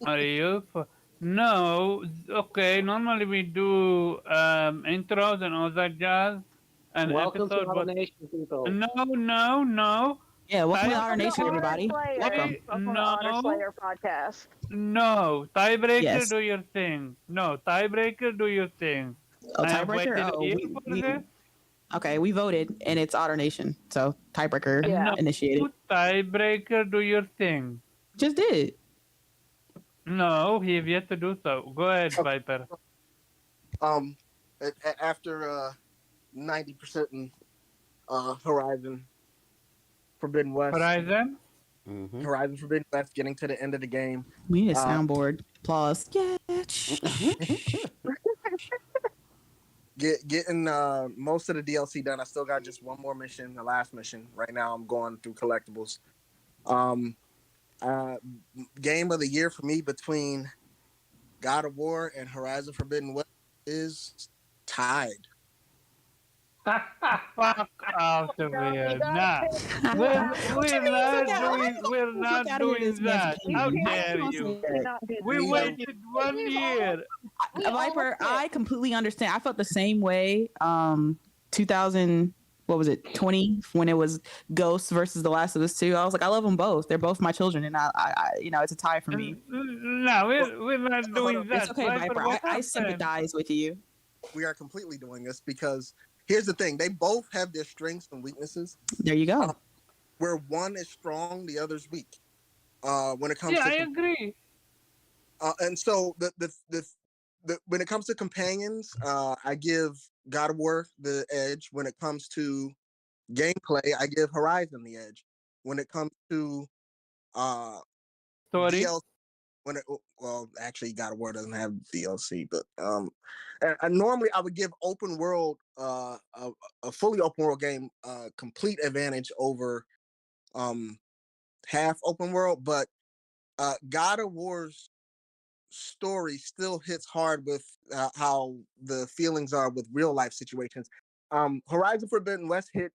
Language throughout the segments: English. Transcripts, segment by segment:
Are you? No. Okay. Normally we do intros and all that jazz, and Welcome to episode, Auto but Nation, people. no. Yeah, welcome to Tie, Honor Welcome to Nation, Honor everybody. Slayer. Welcome. Welcome to Honor no, Slayer podcast. no. Tiebreaker, Yes. do your thing. No, tiebreaker, do your thing. Oh, I have tiebreaker. waited a Oh, year we for this. okay. We voted, and it's Honor Nation. So tiebreaker Yeah. No, initiated. tiebreaker, do your thing. Just did. No, he have yet to do so. Go ahead, Viper. Um, after 90% in Horizon Forbidden West, Horizon. Mm-hmm. Horizon Forbidden West, getting to the end of the game. We need a soundboard. Applause. Yeah. Getting most of the DLC done. I still got just one more mission, the last mission. Right now, I'm going through collectibles. Game of the year for me between God of War and Horizon Forbidden West is tied. Fuck off the No, you beard. gotta Nah. pick- We're not doing that. How You dare cannot- you? you cannot do We that. waited 1 We've year. We all Viper, picked. I completely understand. I felt the same way. 2000. What was it? 20 when it was Ghosts versus The Last of Us 2. I was like, I love them both. They're both my children, and I it's a tie for me. No, we're not doing that. It's okay, Viper. What I happened? sympathize with you. We are completely doing this because here's the thing: they both have their strengths and weaknesses. There you go. Where one is strong, the other's weak. When it comes Yeah, to I agree. and so the when it comes to companions, I give God of War the edge. When it comes to gameplay, I give Horizon the edge. When it comes to Sorry. DLC, actually, God of War doesn't have DLC, but and normally I would give open world a fully open world game complete advantage over half open world, but God of War's story still hits hard with how the feelings are with real life situations. Horizon Forbidden West hit,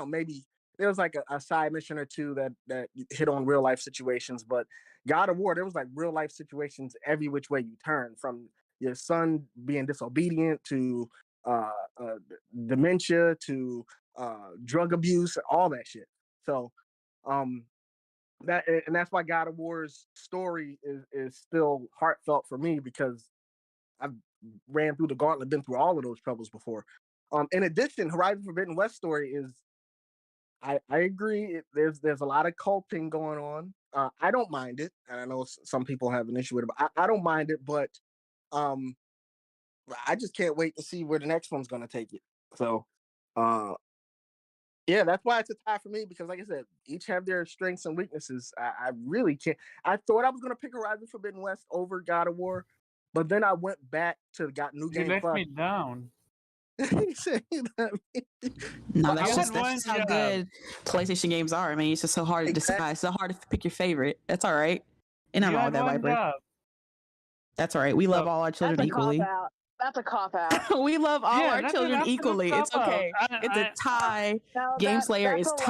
maybe there was like a side mission or two that hit on real life situations, but God of War, there was like real life situations every which way you turn, from your son being disobedient to uh, uh, dementia to drug abuse, all that shit. So um, that's why God of War's story is still heartfelt for me, because I've ran through the gauntlet, been through all of those troubles before. In addition, Horizon Forbidden West story is, I agree, there's a lot of culting going on. I don't mind it, and I know some people have an issue with it, but I don't mind it. But um, I just can't wait to see where the next one's going to take it. So yeah, that's why it's a tie for me, because, like I said, each have their strengths and weaknesses. I really can't. I thought I was going to pick Horizon Forbidden West over God of War, but then I went back to Got New You Game let Plus. me down. No, You that's had one just how job. good PlayStation games are. I mean, it's just so hard to decide. It's so hard to pick your favorite. That's all right. And I'm You all had that, one Viper. job. That's all right. We love all our That's children a equally. cop out. That's a cop out. We love all Yeah, our that's an children absolute equally. It's cop-out. okay. It's a tie. No, Game Slayer that's is a lie.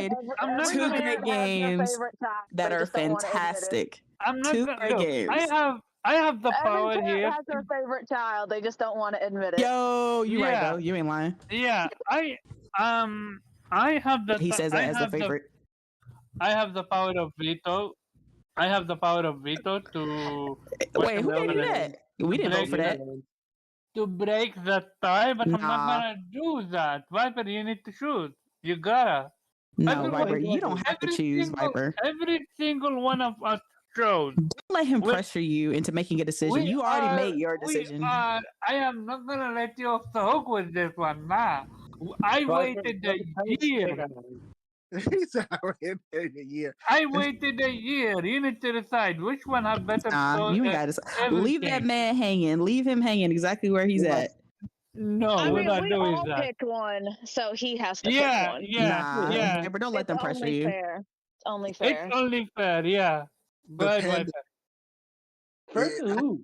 tied. I'm not Two gonna- great parent has their games favorite time. that They are just don't want to admit it. fantastic. I'm not Two gonna great look. games. I have the Every power parent here. has their favorite child. They just don't want to admit it. Yo, you right Yeah. though. You ain't lying. Yeah, I have the. He says that as the favorite. I have the power of veto. I have the power of veto to. Wait, who gave you gonna- that? We didn't vote for that. To break the tie, but I'm Nah. not gonna do that. Viper, you need to shoot. You gotta. No, Everyone- Viper, you don't have to choose, Viper. Every single one of us chose. Don't let him We- pressure you into making a decision. You already made your decision. I am not gonna let you off the hook with this one. Nah, I waited a year. He's already a year. I waited a year. You need to decide which one have better. You ain't got to leave that man hanging. Leave him hanging exactly where he's at. No, I we're mean, not we doing all that. picked one, so he has to pick Yeah, one. yeah. Viper, don't let It's them pressure only you. fair. It's only fair. It's only fair. Yeah. Go ahead, Depend- Viper.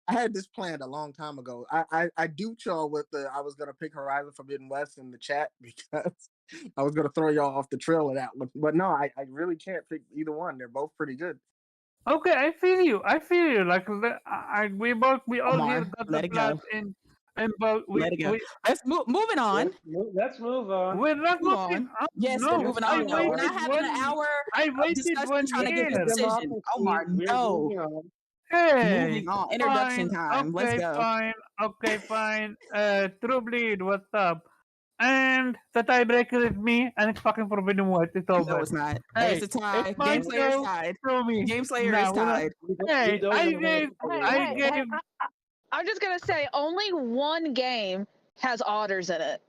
I had this planned a long time ago. I duped y'all with I was gonna pick Horizon Forbidden West in the chat because I was gonna throw y'all off the trail of that one, but no, I really can't pick either one. They're both pretty good. Okay, I feel you. I feel you. Like we all here Omar, got the let it plot go. in both. Let it go. Let's move. Moving on. Let's move on. We're not Move moving. on. Oh, Yes, we're no, moving I on. No, we're not waited having an hour I of waited discussion 1 trying to get a year. decision. Omar, We're no. moving on. Hey, Moving on. Introduction fine. time. Let's Okay, go. fine. Okay, fine. True Bleed, what's up? And the tiebreaker is me, and it's fucking Forbidden West. It's No, over. it's not. Hey, It's a it's tie. my Game Slayer is show. tied. Show me. Game Slayer is No, we're not. tied. We Hey, don't I have an gave, answer for Hey, you. I hey, gave. hey! I'm just gonna say, only one game has otters in it.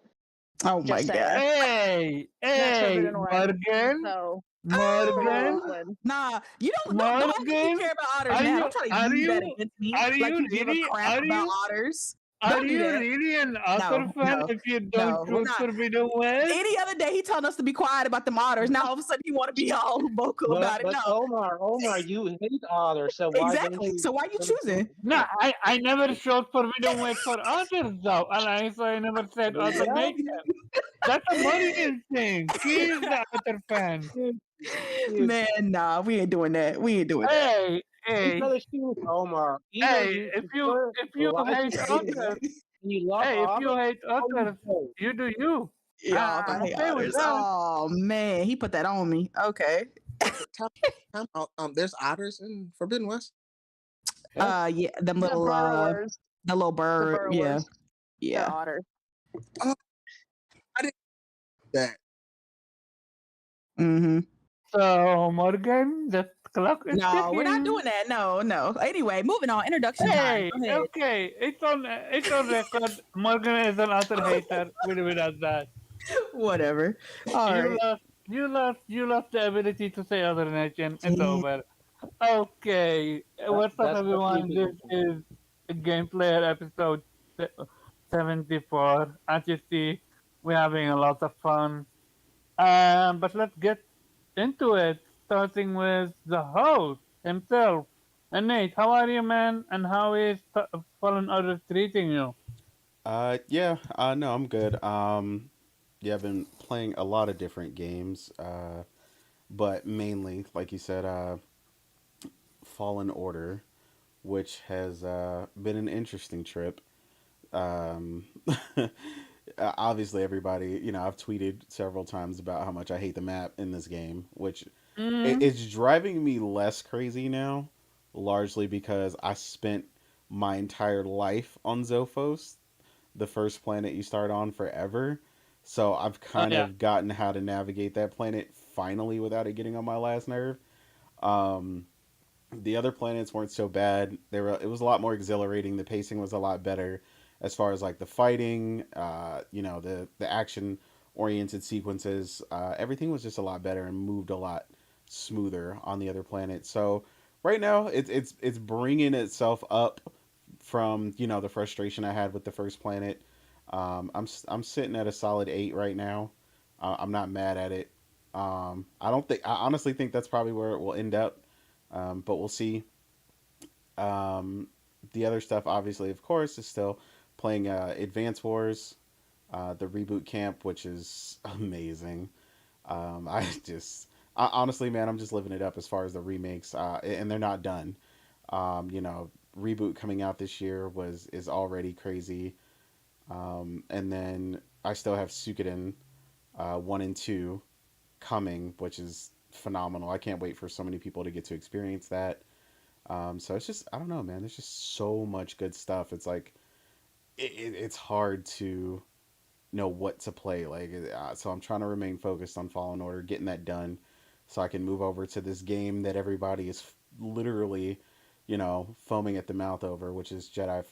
Oh my Just saying. god. Hey, That's hey, Forbidden West. Morgan, So Morgan, Nah, you don't act like you Morgan. care about otters Are now. you? Don't try to Are use that you? against me Are like you you give a really? crap about otters. Are Don't do you that. really an otter fan No, if you don't no, we're choose not. Forbidden West? Any other day, he telling us to be quiet about the otters. Now all of a sudden, he want to be all vocal about it. But No, Omar, you hate otters, so why don't exactly. you? So why you choosing? No, I never showed Forbidden West for others though, and I never said other Well, nation. That's a Morgan thing. He's the otter fan. Man, nah, we ain't doing that. We ain't doing that. Hey, You hey, gotta choose, Omar. Either hey! you If prefer you Rise of hate the Hidden otters, West and you love hey, if you otters, hate or you otters, don't. you do you. Yeah, if I I'm hate okay with otters. that. Oh man, he put that on me. Okay. Time out. There's otters in Forbidden West. Yeah, them the little burrowers, the little the bird. Yeah, burrowers, they're yeah. otters. Oh, I didn't know that. Mm-hmm. So Morgan, the clock is No, we're not ticking. doing that. No, no. Anyway, moving on. Introduction time. Hey, Go ahead. okay, it's on record. Morgan is an utter hater. We without that. Whatever. All You right. lost. You lost the ability to say other nation. It's over. Okay, what's up, That's what you everyone? do. This is Game Player episode 74. As you see, we're having a lot of fun. But let's get into it, starting with the host himself. And Nate, how are you, man? And how is Fallen Order treating you? Yeah, no, I'm good. Yeah, I've been playing a lot of different games, but mainly, like you said, Fallen Order, which has been an interesting trip. Um, Obviously, everybody, I've tweeted several times about how much I hate the map in this game, which Mm, it's driving me less crazy now, largely because I spent my entire life on Zophos, the first planet you start on forever. So I've oh kind yeah. of gotten how to navigate that planet finally without it getting on my last nerve. Um, the other planets weren't so bad. It was a lot more exhilarating. The pacing was a lot better as far as like the fighting, the action oriented sequences. Everything was just a lot better and moved a lot smoother on the other planets. So right now it's bringing itself up from the frustration I had with the first planet. I'm sitting at a solid 8 right now. I'm not mad at it. I honestly think that's probably where it will end up, but we'll see. Um, the other stuff, obviously, of course, is still playing Advance Wars, the reboot camp, which is amazing. I just, honestly, man, I'm just living it up as far as the remakes, and they're not done. Reboot coming out this year is already crazy, and then I still have Suikoden 1 and 2 coming, which is phenomenal. I can't wait for so many people to get to experience that. So it's just I don't know, man. There's just so much good stuff. It's like it's hard to know what to play. So I'm trying to remain focused on Fallen Order, getting that done, so I can move over to this game that everybody is literally, foaming at the mouth over, which is Jedi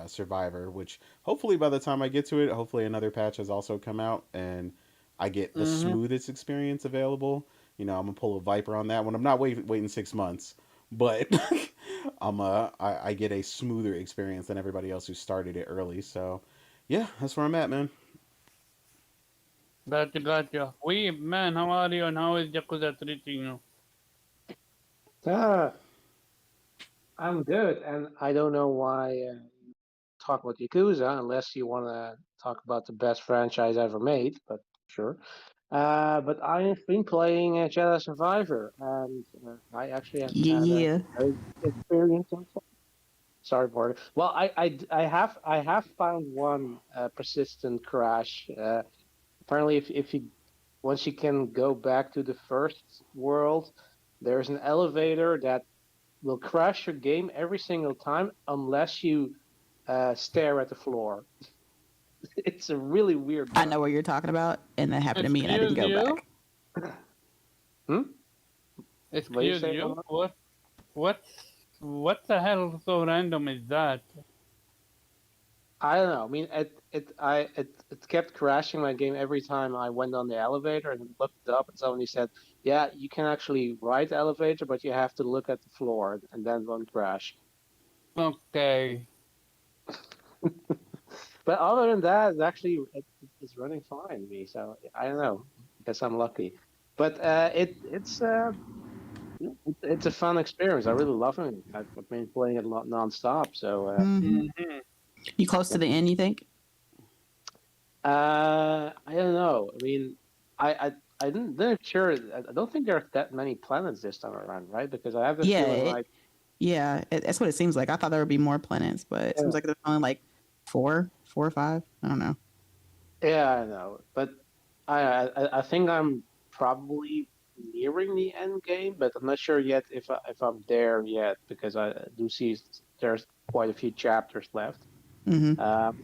Survivor. Which hopefully by the time I get to it, hopefully another patch has also come out and I get the Mm-hmm. smoothest experience available. I'm gonna pull a Viper on that one. I'm not waiting 6 months, but I get a smoother experience than everybody else who started it early. So yeah, that's where I'm at, man. Gotcha. We man, how are you? And how is Yakuza treating you? Ah, I'm good, and I don't know why talk about Yakuza unless you want to talk about the best franchise ever made. But sure. But I've been playing Jedi Survivor, and I actually have Yeah, had a yeah. very good experience so far. Sorry, Porter. Well, I have found one persistent crash. Apparently, if you once you can go back to the first world, there's an elevator that will crash your game every single time unless you stare at the floor. It's a really weird I bug. know what you're talking about, and that happened to me, and I didn't Excuse go you? back. Hmm? What do you Excuse say, you? Omar? What? What the hell so random is that? I don't know. I mean, it kept crashing my game every time I went on the elevator and looked up, and somebody said, "Yeah, you can actually ride the elevator, but you have to look at the floor, and then it won't crash." Okay. But other than that, it's running fine to me. So I don't know. I guess I'm lucky. But it's a fun experience. I really love it. I've been playing it nonstop. So Hmm. Hmm. You close to the end, you think? I don't know. I mean, I didn't sure. I don't think there are that many planets this time around, right? Because I have the Yeah, feeling like that's what it seems like. I thought there would be more planets, but it yeah, seems like there's only like four or five. I don't know. yeah, I know. But I think I'm probably nearing the end game, but I'm not sure yet if I'm there yet because I do see there's quite a few chapters left. Hmm. Um,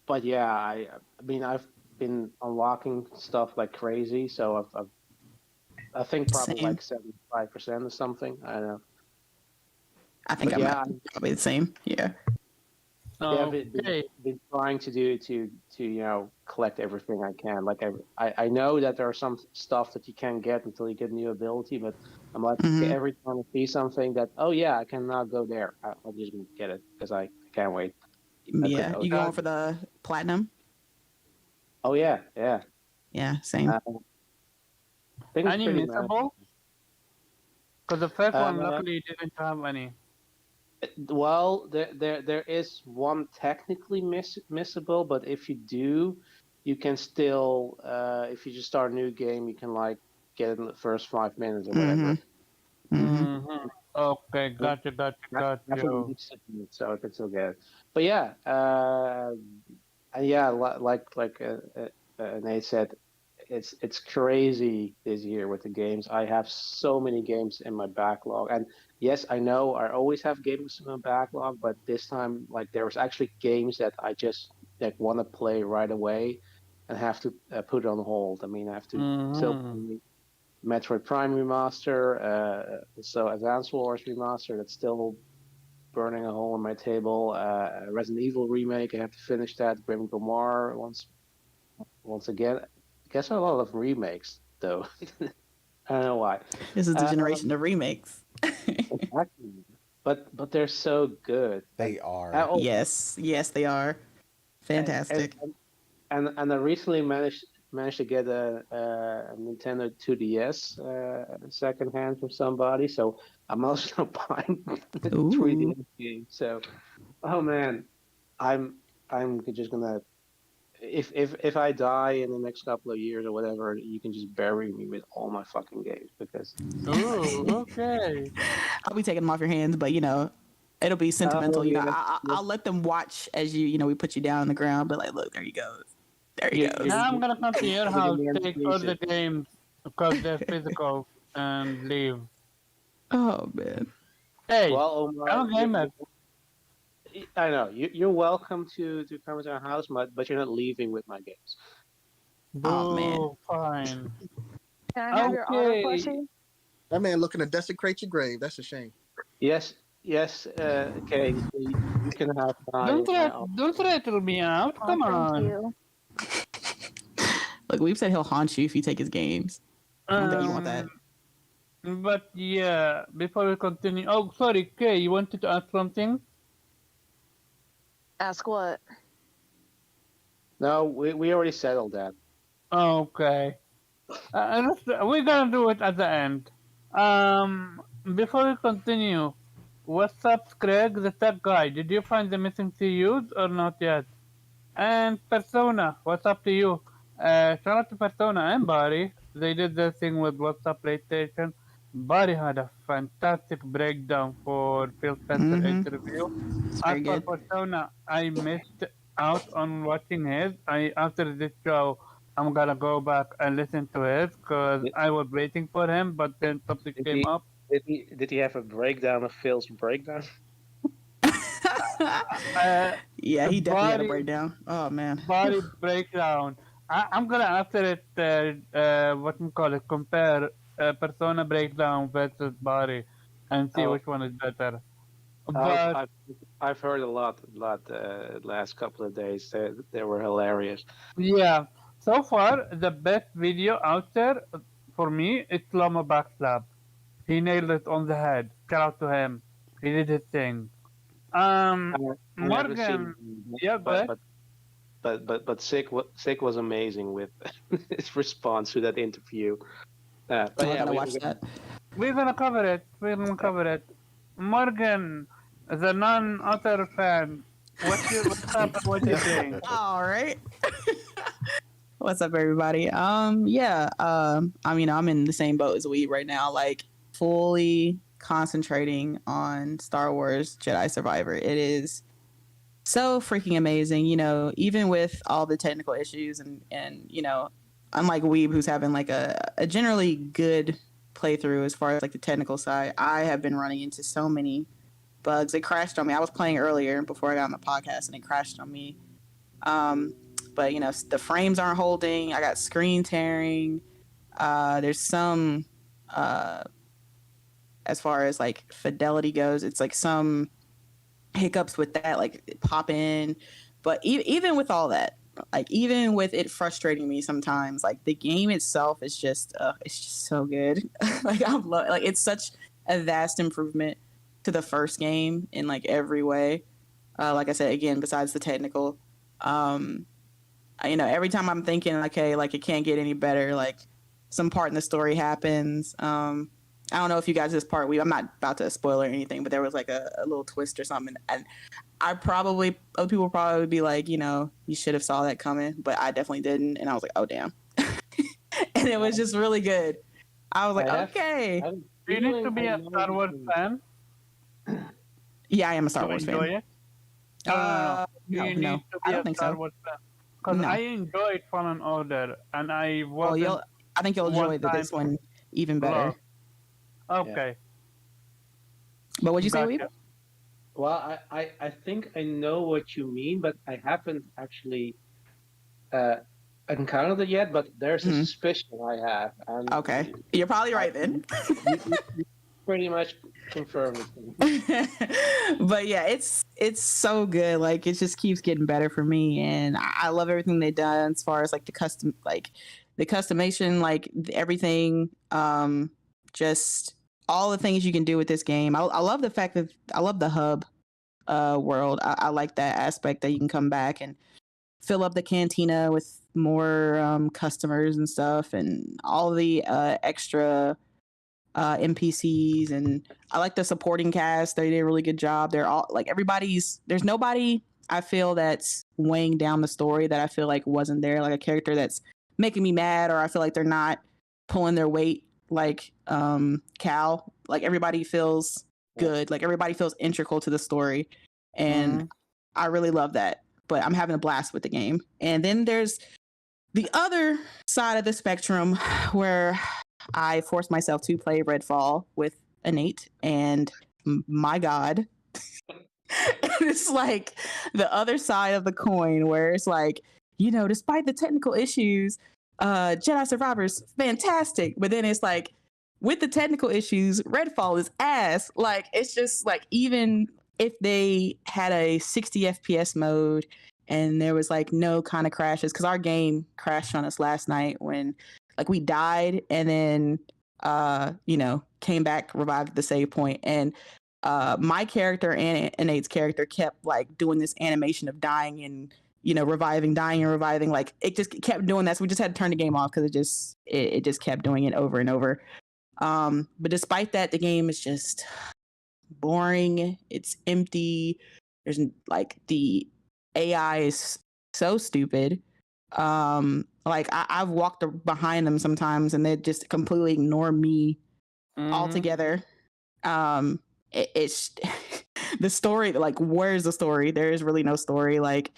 but yeah, I mean I've been unlocking stuff like crazy, so I think probably Same. like 75% or something. I don't know. I think But I'm yeah, probably the same. Yeah. yeah, I've Okay. been trying to do to collect everything I can. Like I know that there are some stuff that you can't get until you get a new ability, but I'm like, okay, Hmm. every time I see something that, oh yeah, I can now go there, I'm just gonna get it because I can't wait. Because Yeah. You oh, going That for the platinum? oh yeah, yeah. Yeah. Same. I think it's any pretty mad. missable? Because the first one Uh, luckily didn't have any. well, there is one technically missable, but if you do, you can still if you just start a new game, you can like get it in the first 5 minutes or Hmm. whatever. Hmm. Mm-hmm. Okay, gotcha, gotcha, got After the you. week submit, so I can still get it. But yeah, and yeah, Nate said, it's crazy this year with the games. I have so many games in my backlog, and yes, I know I always have games in my backlog, but this time, like, there was actually games that I just like want to play right away, and have to put it on hold. I mean, I have to still Mm-hmm. play Metroid Prime remaster, so Advance Wars remaster that's still burning a hole in my table. Resident Evil remake, I have to finish that. Grim Gomar once again. I guess a lot of remakes though. I don't know why. This is the Um, generation of remakes. exactly. But they're so good. They are. Oh, Yes. Yes, they are. and Fantastic. I recently managed to get a Nintendo 2DS secondhand from somebody, so I'm also buying the Ooh. 3DS game. So, oh man, I'm I'm just gonna if I die in the next couple of years or whatever, you can just bury me with all my fucking games because Ooh, okay. I'll be taking them off your hands, but it'll be oh sentimental. yeah, yeah. I'll let them watch as we put you down on the ground, but like, look, there he goes. There he You're goes. Now I'm gonna come to your giving house, me take all the education. games because they're physical, and leave. Oh man. Hey, Well, Omar, I'm a gamer. I know you're welcome to come to our house, but you're not leaving with my games. Oh man. Boo, fine. Can I have your auto Okay. plushie? That man looking to desecrate your grave. That's a shame. Yes, yes. Okay, you can have my. Don't rattle me out. Oh, Come thank on. you. Look, we've said he'll haunt you if you take his games. I don't think you want Um, that. but yeah, before we continue. Oh, sorry, Kay, you wanted to ask something? Ask what? No, we already settled that. Okay. We're gonna do it at the end. Before we continue, what's up, Craig, the tech guy? Did you find the missing CUs or not yet? And Persona, what's up to you? Shout out to Persona and Bari. They did the thing with What's Up PlayStation. Bari had a fantastic breakdown for Phil Spencer interview. It's As very for good. Persona, I missed out on watching his. I after this show, I'm gonna go back and listen to his because Did, I was waiting for him, but then something did came he up. did he have a breakdown of Phil's breakdown? Uh, Yeah, he definitely had a Bari breakdown. Oh man. Body breakdown. I'm gonna after it what we call it compare Persona breakdown versus Body and see Oh, which one is better. I've But I've I've heard a lot last couple of days. They were hilarious. yeah, so far the best video out there for me is Lama Backslap. He nailed it on the head. Shout out to him. He did his thing. I, Um, I haven't Morgan, seen, him, yeah, go ahead. but Sick was amazing with his response to that interview. But Oh, I yeah, gotta we watch that. We're gonna cover it. We're gonna cover it. Morgan, the non-utter fan. What's up and what you think? All right. What's up, everybody? Yeah. I mean, I'm in the same boat as we right now. Like, fully concentrating on Star Wars Jedi Survivor. It is so freaking amazing. You know, even with all the technical issues and unlike Weeb, who's having like a generally good playthrough as far as like the technical side, I have been running into so many bugs. It crashed on me. I was playing earlier before I got on the podcast, and it crashed on me. Um, but the frames aren't holding. I got screen tearing. There's some, uh, as far as like fidelity goes, it's like some hiccups with that, like pop in. But even with all that, like even with it frustrating me sometimes, like the game itself is just, it's just so good. Like like it's such a vast improvement to the first game in like every way. Like I said, again, besides the technical, um, every time I'm thinking, okay, like it can't get any better, like some part in the story happens. I don't know if you guys this part. I'm not about to spoil or anything, but there was like a little twist or something, and other people probably be like, you should have saw that coming, but I definitely didn't, and I was like, oh damn, and it was just really good. I was I like, have okay, I have a Do you need to feeling be I a know Star which Wars one. fan yeah, I am a Star to Wars enjoy fan. it? No. Do you need No, to I be don't a think Star so. Wars fan? Because No. I enjoyed Fallen Order and I Well, wasn't I think you'll one enjoy time this one even better. lost. Okay, But what'd you say, Weeb? gotcha. Well, I think I know what you mean, but I haven't actually uh, encountered it yet. But there's a Mhm. suspicion I have, and Okay, you're probably I, right then. you pretty much confirmed it. For me. But yeah, it's so good. Like it just keeps getting better for me, and I love everything they've done as far as like the customization, like everything. Just all the things you can do with this game. I love the fact that I love the hub world. I like that aspect that you can come back and fill up the cantina with more customers and stuff, and all the extra NPCs, and I like the supporting cast. They did a really good job. They're all like there's nobody I feel that's weighing down the story that I feel like wasn't there, like a character that's making me mad, or I feel like they're not pulling their weight, like Cal. Like everybody feels good, like everybody feels integral to the story, and Mhm. I really love that. But I'm having a blast with the game. And then there's the other side of the spectrum where I forced myself to play Redfall with Innate, and my God, it's like the other side of the coin where it's like, despite the technical issues, Jedi Survivor's fantastic, but then it's like with the technical issues, Redfall is ass. Like it's just like even if they had a 60 FPS mode and there was like no kind of crashes, because our game crashed on us last night when like we died and then came back, revived the save point, and my character and Innate's character kept like doing this animation of dying and reviving, dying and reviving. Like it just kept doing that, so we just had to turn the game off because it just kept doing it over and over. But despite that, the game is just boring. It's empty. There's like the AI is so stupid. Like I've walked behind them sometimes and they just completely ignore me altogether. It's the story, like where's the story? There is really no story. Like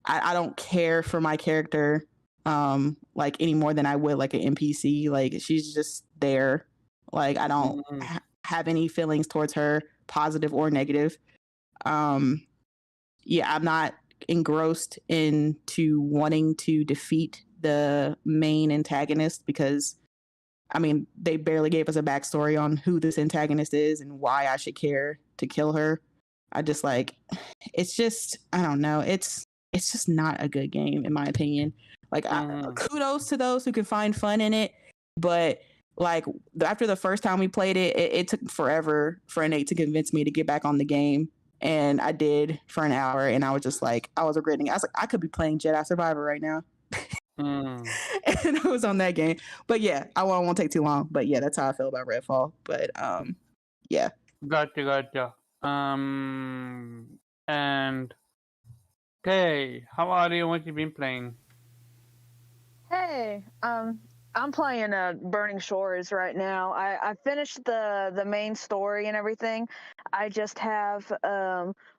I don't care for my character like any more than I would like an NPC. Like she's just there. Like I don't have any feelings towards her, positive or negative. Yeah, I'm not engrossed into wanting to defeat the main antagonist because I mean, they barely gave us a backstory on who this antagonist is and why I should care to kill her. I just like, it's just, I don't know. It's just not a good game in my opinion. Like, kudos to those who can find fun in it, but like after the first time we played it, it took forever for Nate to convince me to get back on the game. And I did for an hour, and I was just like, I was regretting it. I was like, I could be playing Jedi Survivor right now. And I was on that game. But yeah, I won't take too long. But yeah, that's how I feel about Redfall. But yeah. Gotcha. And okay, how are you? What you been playing? Hey, I'm playing Burning Shores right now. I finished the main story and everything. I just have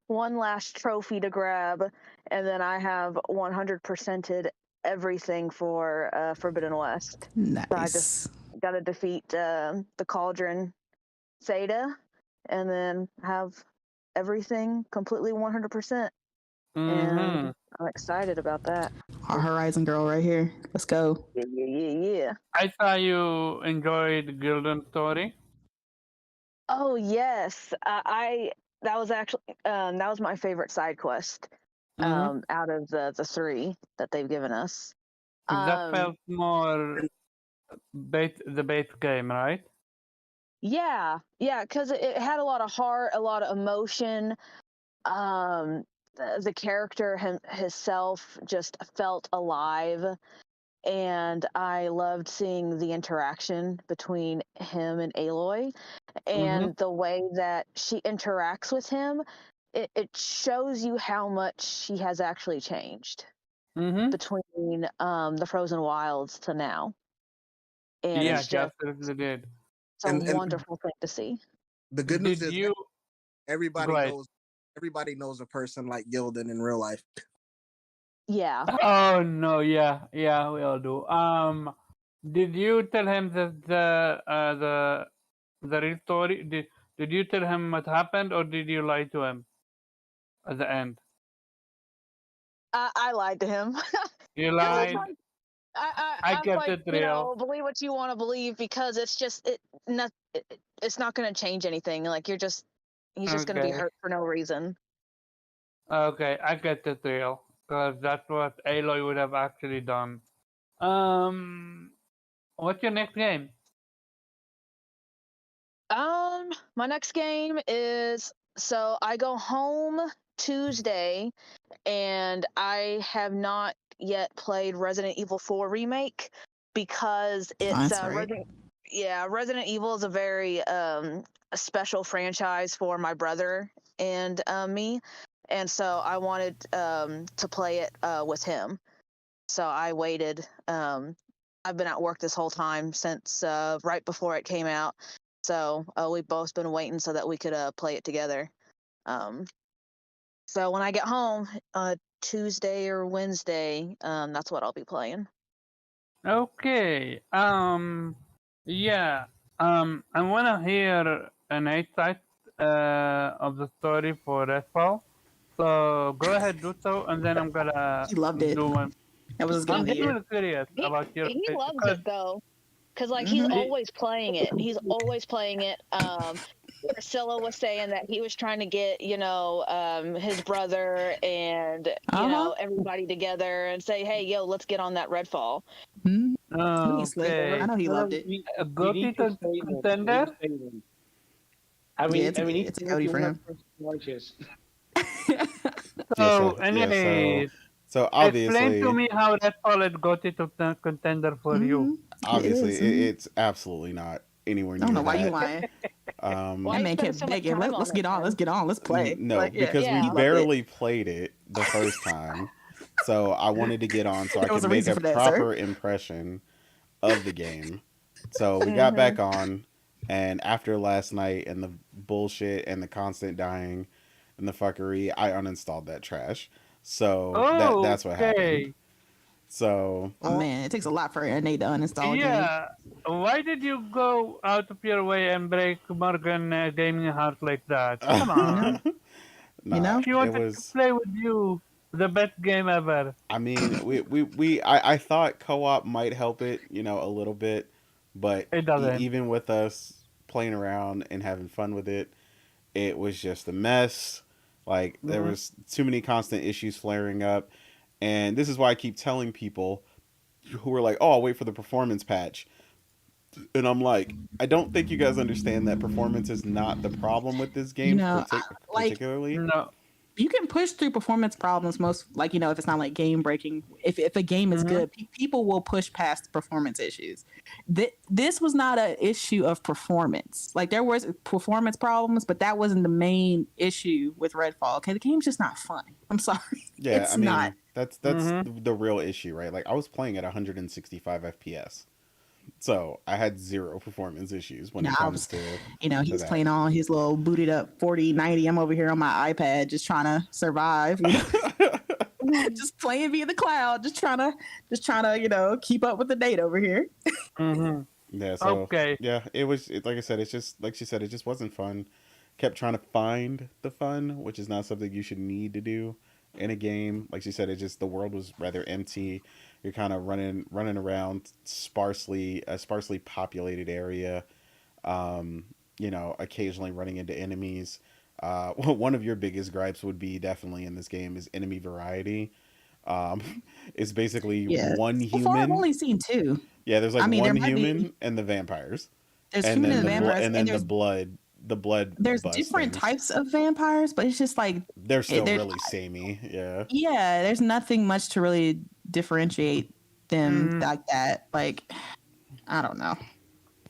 one last trophy to grab, and then I have 100%ed everything for Forbidden West. Nice. So I just got to defeat the Cauldron Zeta, and then have everything completely 100%. And I'm excited about that. Our Horizon girl right here. Let's go. Yeah. I saw you enjoyed Gildan Story. Oh yes, that was actually that was my favorite side quest out of the three that they've given us. That felt more the base game, right? Yeah, because it had a lot of heart, a lot of emotion. The character himself just felt alive, and I loved seeing the interaction between him and Aloy, and the way that she interacts with him. It shows you how much she has actually changed between the Frozen Wilds to now, and Yeah, it's she just absolutely did. it's a wonderful thing to see. The good news is everybody Right. knows a person like Gildan in real life. Yeah. Oh no, yeah, we all do. Did you tell him the real story? Did you tell him what happened, or did you lie to him at the end? I lied to him. You lied. I'm kept like, it real. believe what you want to believe, because it's just it's not going to change anything. Like he's just going to be hurt for no reason. Okay, I get it real, because that's what Aloy would have actually done. What's your next game? My next game is, so I go home Tuesday, and I have not yet played Resident Evil 4 Remake because it's Resident Evil is a very a special franchise for my brother and me, and so I wanted to play it with him. So I waited. I've been at work this whole time since right before it came out. So we've both been waiting so that we could play it together. So when I get home, Tuesday or Wednesday, that's what I'll be playing. Okay. Yeah. I wanna hear an insight of the story for Redfall. So go ahead, do so, and then I'm gonna He loved it. do one. That was I'm good. really curious about your. He loves it though, because like he's always playing it. He's always playing it. Priscilla was saying that he was trying to get his brother and everybody together and say, hey, yo, let's get on that Redfall. Okay. I know he loved it. Go to contender. I mean, it's a goatee for him. So anyway. So obviously, explain to me how Redfall is go to contender for you. Obviously, it's absolutely not anywhere near. I don't know why that. you lying. Why that man kept begging. Let's get on. Let's play. No, because we barely played it the first time. So I wanted to get on so I There was could a make reason a for that, sir. proper impression of the game. So we got Mhm. back on, and after last night and the bullshit and the constant dying and the fuckery, I uninstalled that trash. So that's what happened. Okay. So Oh man, it takes a lot for Nate to uninstall a game. Yeah. Why did you go out of your way and break Morgan gaming heart like that? Come You know, on. you nah, know. She it wanted to was. play with you. The best game ever. I mean, I thought co-op might help it, a little bit, but It doesn't. even with us playing around and having fun with it, it was just a mess. Like there Mhm. was too many constant issues flaring up, and this is why I keep telling people who are like, "Oh, I'll wait for the performance patch," and I'm like, I don't think you guys understand that performance is not the problem with this You game, know, like particularly. No. you can push through performance problems most like if it's not like game breaking. If a game is Mhm. good, people will push past performance issues. This was not an issue of performance. Like there was performance problems, but that wasn't the main issue with Redfall. Okay, the game's just not fun. I'm sorry, Yeah, I it's not. mean that's Mhm. the real issue, right? Like I was playing at 165 FPS. So I had zero performance issues when it I comes was, to he's that. playing on his little booted up 4090. I'm over here on my iPad just trying to survive. Just playing via the cloud, just trying to keep up with the date over here. Mhm. Yeah, so Okay. yeah, like I said, it's just like she said, it just wasn't fun. Kept trying to find the fun, which is not something you should need to do in a game. Like she said, it just the world was rather empty. You're kind of running around a sparsely populated area. Occasionally running into enemies. One of your biggest gripes would be definitely in this game is enemy variety. Um, it's basically Yeah. one So far, I've human. only seen two. Yeah, there's like I mean, there one might be human and the vampires, there's and human then and vampires, and and then the blood there's bust different things. types of vampires, but it's just like They're still there's really samey. Yeah. yeah, there's nothing much to really differentiate them Mhm. like that. Like I don't know,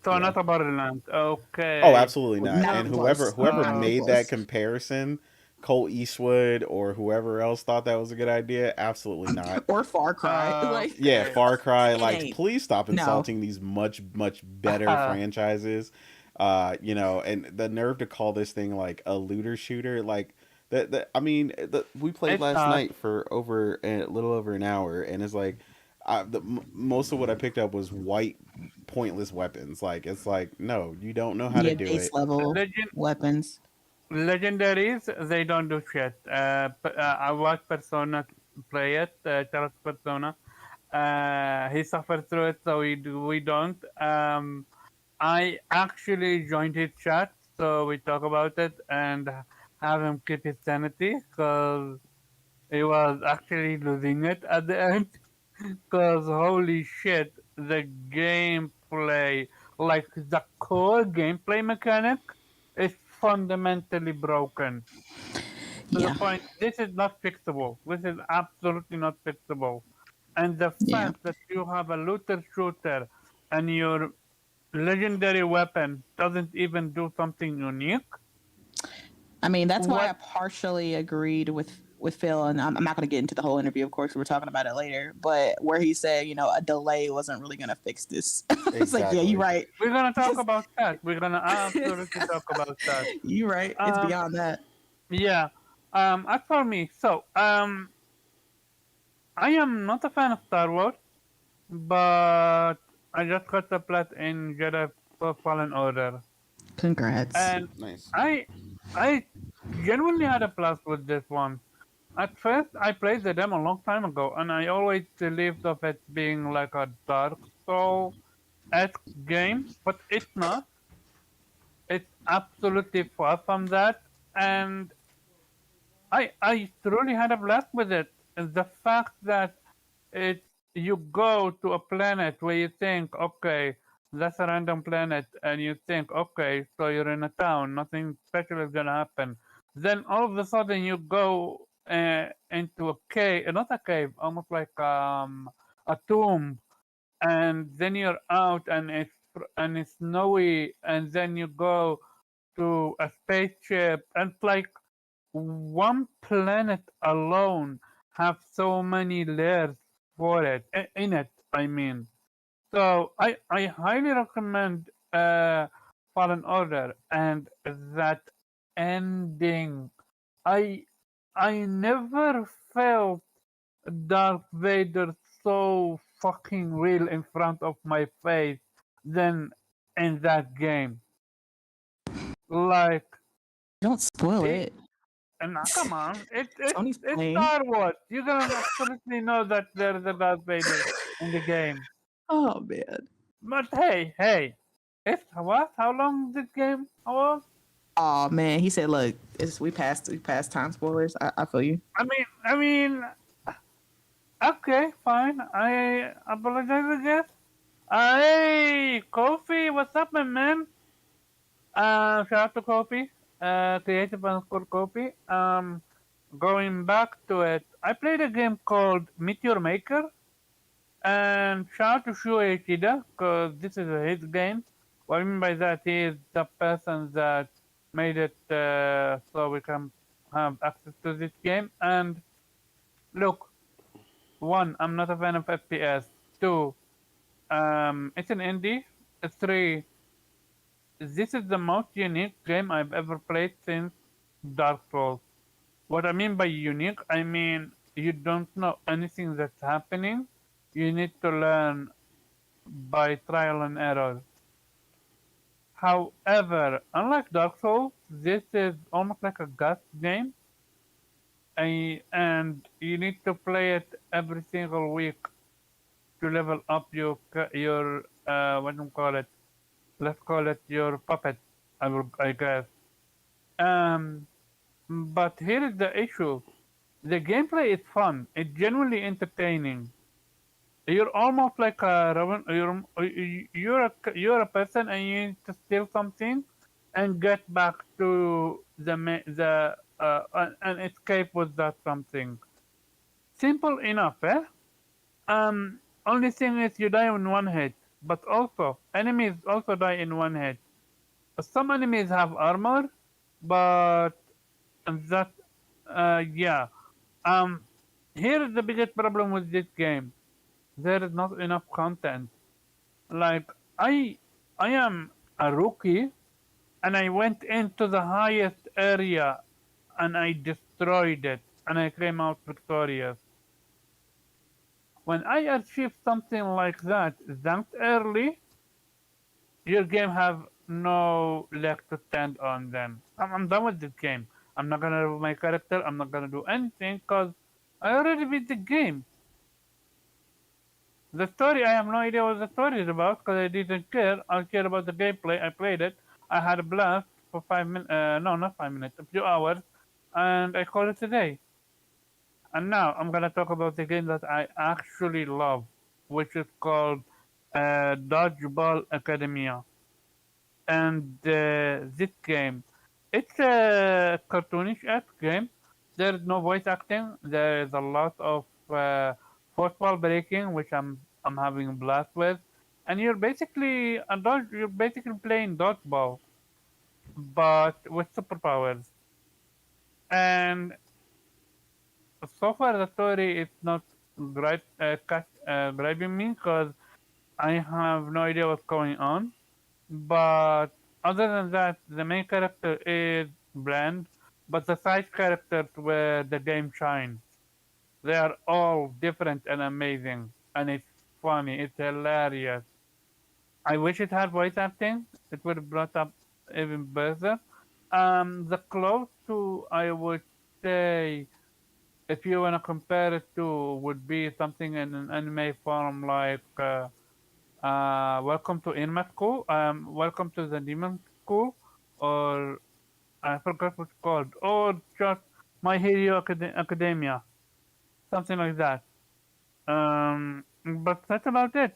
So Yeah. not a Borderlands. Oh, Okay. absolutely not. not And even whoever close, whoever not even made that close. comparison, Cole Eastwood or whoever else thought that was a good idea, absolutely not. Or Far Cry, like Yeah, Okay. Far Cry, it like ain't. please stop No, insulting these much better franchises. And the nerve to call this thing like a looter shooter, like I mean, we played It's last not. night for over a little over an hour, and it's like, most of what I picked up was white, pointless weapons. Like it's like, no, you don't know how to yeah, do base it. level Legend weapons. Legendaries, they don't do shit. I watched Persona play it, Charles Persona. He suffered through it, so we don't. I actually joined his chat, so we talk about it and have him keep his sanity because he was actually losing it at the end. Because holy shit, the gameplay, like the core gameplay mechanic, is fundamentally broken to the Yeah, point this is not fixable. This is absolutely not fixable. And the yeah. fact that you have a looter shooter and your legendary weapon doesn't even do something unique. I mean, that's why I What? partially agreed with Phil, and I'm not going to get into the whole interview. Of course, we're talking about it later. But where he said, a delay wasn't really going to fix this. It's like, yeah, you're Exactly. right. We're gonna talk Just about that. We're gonna absolutely talk about that. you're right. It's Um, beyond that. yeah. As for me, so I am not a fan of Star Wars, but I just got the plot in Jedi Fallen Order, Congrats. and Nice. I genuinely had a blast with this one. At first, I played the demo a long time ago, and I always believed of it being like a Dark Souls-esque game, but it's not. It's absolutely far from that, and I truly had a blast with it. And the fact that it you go to a planet where you think, okay, that's a random planet, and you think, okay, so you're in a town, nothing special is gonna happen. Then all of a sudden you go into a cave, not a cave, almost like a tomb, and then you're out and it's snowy, and then you go to a spaceship, and like one planet alone have so many layers for it in it. I mean, so I highly recommend Fallen Order and that ending. I I never felt Darth Vader so fucking real in front of my face than in that game. Like Don't spoil he, it. and come on, Tony's it's playing. Star Wars. You're gonna absolutely know that there's a Darth Vader in the game. Oh man. But hey, it's what? How long this game? How long? Oh man. He said, "Look, we passed time spoilers. I feel you." I mean, okay, fine. I apologize, I guess. Hey, Kofi, what's up, my man? Shout out to Kofi, creative underscore Kofi. Going back to it, I played a game called Meteor Maker, and shout out to Shuei Ishida, because this is his game. What I mean by that, he is the person that made it so we can have access to this game. And look, one, I'm not a fan of FPS. Two, it's an indie. Three, this is the most unique game I've ever played since Dark Souls. What I mean by unique, I mean you don't know anything that's happening. You need to learn by trial and error. However, unlike Dark Souls, this is almost like a ghost game, and you need to play it every single week to level up your what do you call it? Let's call it your puppet. I guess. Um, but here is the issue: the gameplay is fun. It's genuinely entertaining. You're almost like a you're a person and you need to steal something and get back to the and escape with that something. Simple enough, eh? Only thing is you die in one hit, but also enemies also die in one hit. Some enemies have armor, but that yeah. Um, Here is the biggest problem with this game. There is not enough content. Like I I am a rookie and I went into the highest area and I destroyed it and I came out victorious. When I achieve something like that early, your game have no leg to stand on then. I'm done with this game. I'm not gonna do my character, I'm not gonna do anything because I already beat the game. The story, I have no idea what the story is about because I didn't care. I care about the gameplay. I played it. I had a blast for 5 minutes. No, not 5 minutes, a few hours, and I call it a day. And now I'm gonna talk about the game that I actually love, which is called Dodgeball Academia. And this game, it's a cartoonish-esque game. There is no voice acting. There is a lot of football breaking, which I'm having a blast with. And you're basically playing dodgeball, but with superpowers. And so far, the story is not grabbing me because I have no idea what's going on. But other than that, the main character is bland, but the side characters where the game shines. They are all different and amazing, and it's funny. It's hilarious. I wish it had voice acting. It would have brought up even better. The close to I would say, if you wanna compare it to, would be something in an anime form like Welcome to Inma School. Welcome to the Demon School, or I forgot what's called, or just My Hero Academia, something like that. But that's about it.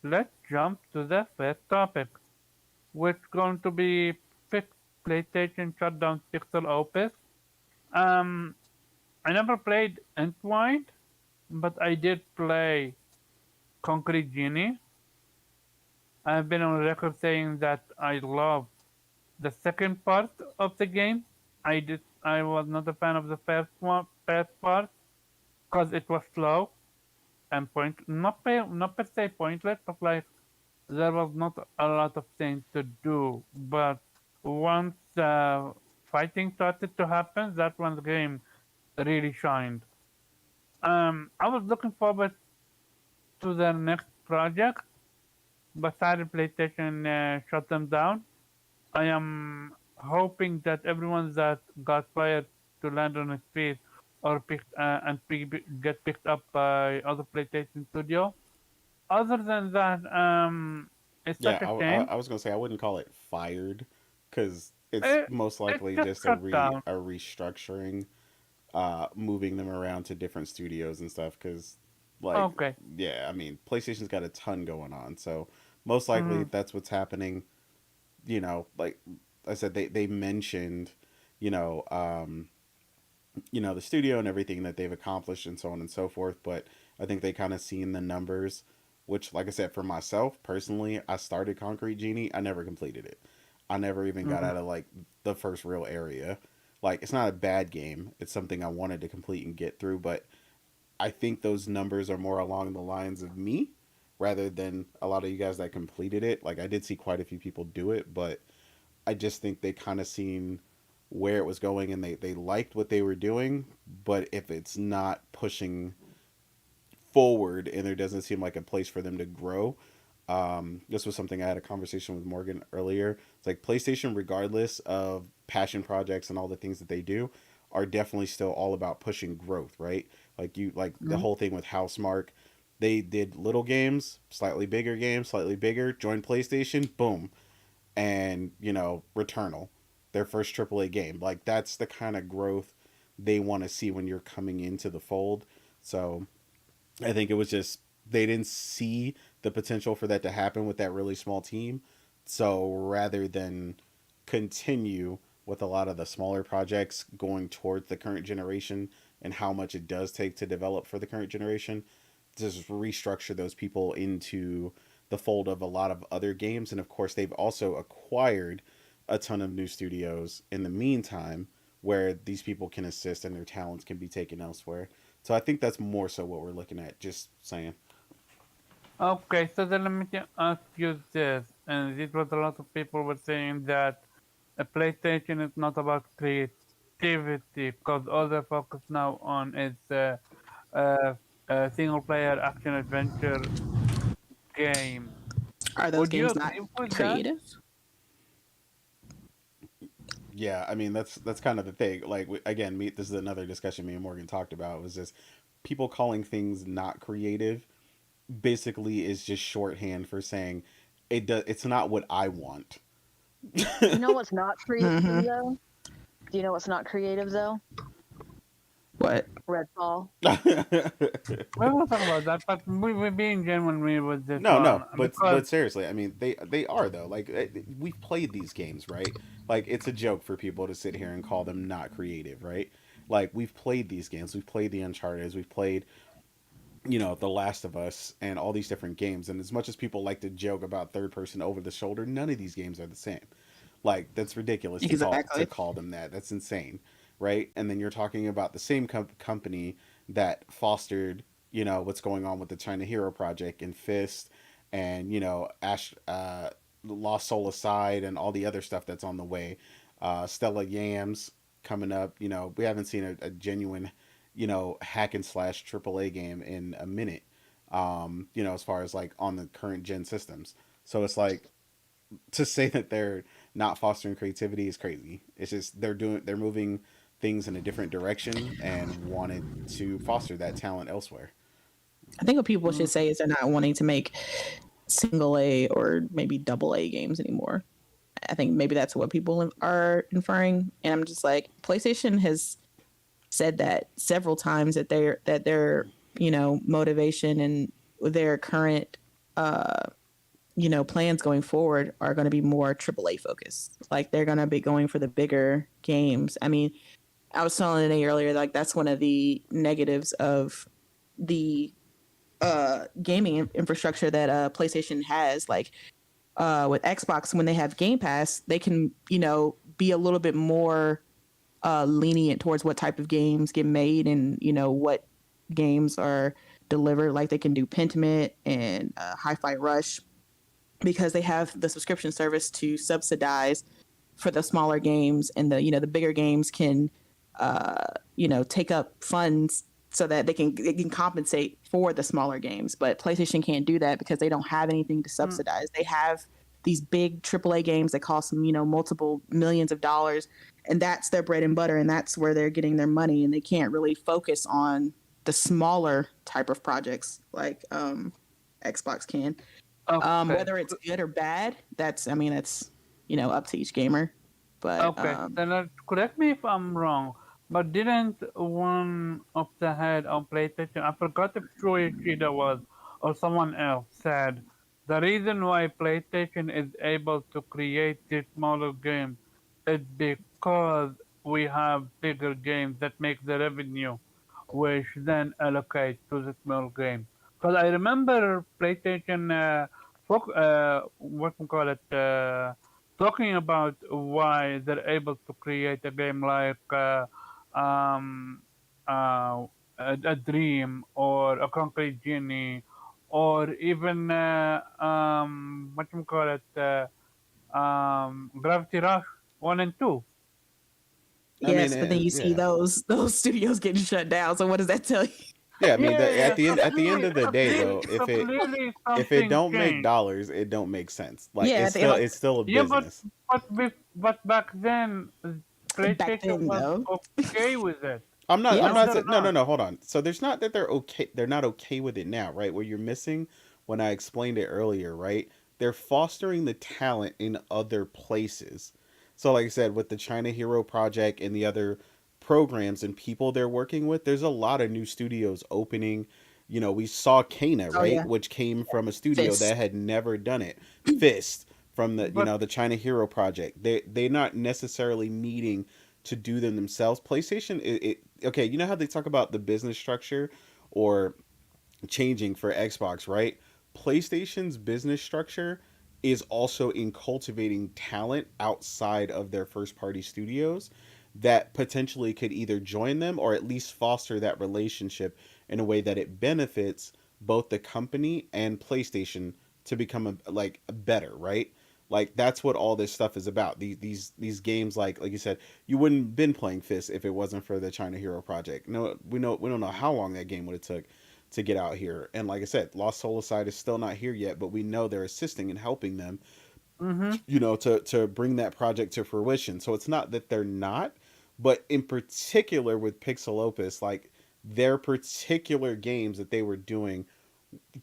Let's jump to the first topic, which is going to be fixed PlayStation shutdown Pixel Opus. Um, I never played Entwined, but I did play Concrete Genie. I've been on record saying that I love the second part of the game. I was not a fan of the first part. because it was slow and not per se pointless, but like there was not a lot of things to do. But once fighting started to happen, that's when the game really shined. I was looking forward to their next project, but sadly PlayStation shut them down. I am hoping that everyone that got fired to land on its feet or get picked up by other PlayStation studio. Other than that, it's Yeah, such a shame. I was gonna say I wouldn't call it fired, because it's It, most it's likely just just shut down. a restructuring, moving them around to different studios and stuff. Because, like, Okay. yeah, I mean, PlayStation's got a ton going on, so most likely Mm, that's what's happening. Like I said, they mentioned, you know, the studio and everything that they've accomplished and so on and so forth. But I think they kind of seen the numbers, which, like I said, for myself personally, I started Concrete Genie. I never completed it. I never even got mm, out of like the first real area. Like, it's not a bad game. It's something I wanted to complete and get through, but I think those numbers are more along the lines of me rather than a lot of you guys that completed it. Like, I did see quite a few people do it, but I just think they kind of seen where it was going, and they liked what they were doing. But if it's not pushing forward and there doesn't seem like a place for them to grow, this was something I had a conversation with Morgan earlier. It's like PlayStation, regardless of passion projects and all the things that they do, are definitely still all about pushing growth, right? Like the Mhm. whole thing with Housemark, they did little games, slightly bigger, joined PlayStation, boom, and Returnal, their first AAA game. Like, that's the kind of growth they want to see when you're coming into the fold. So I think it was just they didn't see the potential for that to happen with that really small team. So rather than continue with a lot of the smaller projects going towards the current generation and how much it does take to develop for the current generation, just restructure those people into the fold of a lot of other games. And of course, they've also acquired a ton of new studios in the meantime where these people can assist and their talents can be taken elsewhere. So I think that's more so what we're looking at. Just saying. okay, so then let me ask you this, and it was a lot of people were saying that a PlayStation is not about creativity because all they focus now on is uh, single player action adventure game. Are those Would you games not agree with that? creative? Yeah, I mean that's kind of the thing. Like, again, this is another discussion me and Morgan talked about. Was just people calling things not creative basically is just shorthand for saying it's not what I want. You know what's not creative Mm-hmm. though? Do you know what's not creative though? What? Redfall. We will talk about that, but we're being genuine with this No, one no, because but seriously, I mean they are though. Like, we've played these games, right? Like, it's a joke for people to sit here and call them not creative, right? Like, we've played these games, we've played the Uncharted, we've played The Last of Us and all these different games. And as much as people like to joke about third person over the shoulder, none of these games are the same. Like, that's ridiculous to Exactly. call them that. That's insane, right? And then you're talking about the same company that fostered, what's going on with the China Hero Project and Fist, and Lost Soul Aside, and all the other stuff that's on the way. Stella Yams coming up. We haven't seen a genuine, hack and slash AAA game in a minute. As far as like on the current gen systems. So it's like, to say that they're not fostering creativity is crazy. It's just they're moving things in a different direction and wanted to foster that talent elsewhere. I think what people mm, should say is they're not wanting to make single A or maybe double A games anymore. I think maybe that's what people are inferring. And I'm just like, PlayStation has said that several times that their motivation and their current plans going forward are going to be more AAA focused. Like, they're going to be going for the bigger games. I mean, I was telling Nate earlier, like, that's one of the negatives of the gaming infrastructure that PlayStation has. Like, with Xbox, when they have Game Pass, they can be a little bit more lenient towards what type of games get made and what games are delivered. Like they can do Pentiment and Hi-Fi Rush because they have the subscription service to subsidize for the smaller games, and the bigger games can take up funds so that they can compensate for the smaller games. But PlayStation can't do that because they don't have anything to Mm, subsidize. They have these big AAA games that cost them multiple millions of dollars, and that's their bread and butter, and that's where they're getting their money, and they can't really focus on the smaller type of projects like Xbox can. okay. Whether it's good or bad, that's up to each gamer. But Okay, then correct me if I'm wrong, but didn't one of the head of PlayStation, I forgot if Troy Ishida was or someone else, said the reason why PlayStation is able to create these smaller games is because we have bigger games that make the revenue, which then allocate to the small game. Because I remember PlayStation, what we call it, talking about why they're able to create a game like um, a Dream or a Concrete Genie or even what you call it, Gravity Rush 1 and 2. I mean, yes, but then you see yeah, those studios getting shut down. So what does that tell you? yeah. I mean, Yeah, at the end of the so day, clearly, though, so clearly if it something don't make changed. dollars, it don't make sense. Like Yeah, like it's still a Yeah, but business. back then, back PlayStation then was though. okay with it. I'm Yeah. Now not they're saying no, no, not. no, hold on. So there's not that they're okay, they're not okay with it now, right? What you're missing when I explained it earlier, right? They're fostering the talent in other places. So like I said, with the China Hero project and the other programs and people they're working with, there's a lot of new studios opening. You know, we saw Kana, Oh right? yeah. Which came from a studio Fist. that had never done it. Fist from the, But the China Hero project. They're not necessarily needing to do them themselves. PlayStation, okay, you know how they talk about the business structure or changing for Xbox, right? PlayStation's business structure is also in cultivating talent outside of their first party studios that potentially could either join them or at least foster that relationship in a way that it benefits both the company and PlayStation to become like better, right? Like that's what all this stuff is about. These games, like you said, you wouldn't been playing Fist if it wasn't for the China Hero project. No, we don't know how long that game would have took to get out here. And like I said, Lost Soul is still not here yet, but we know they're assisting and helping them, mm-hmm. to bring that project to fruition. So it's not that they're not, but in particular with Pixel Opus, like their particular games that they were doing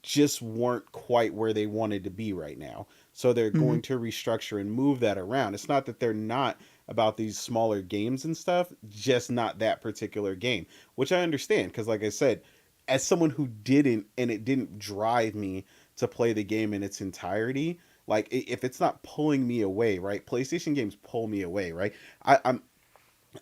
just weren't quite where they wanted to be right now. So they're Hmm. going to restructure and move that around. It's not that they're not about these smaller games and stuff, just not that particular game, which I understand because, like I said, as someone who didn't and it didn't drive me to play the game in its entirety, like if it's not pulling me away, right? PlayStation games pull me away, right? I'm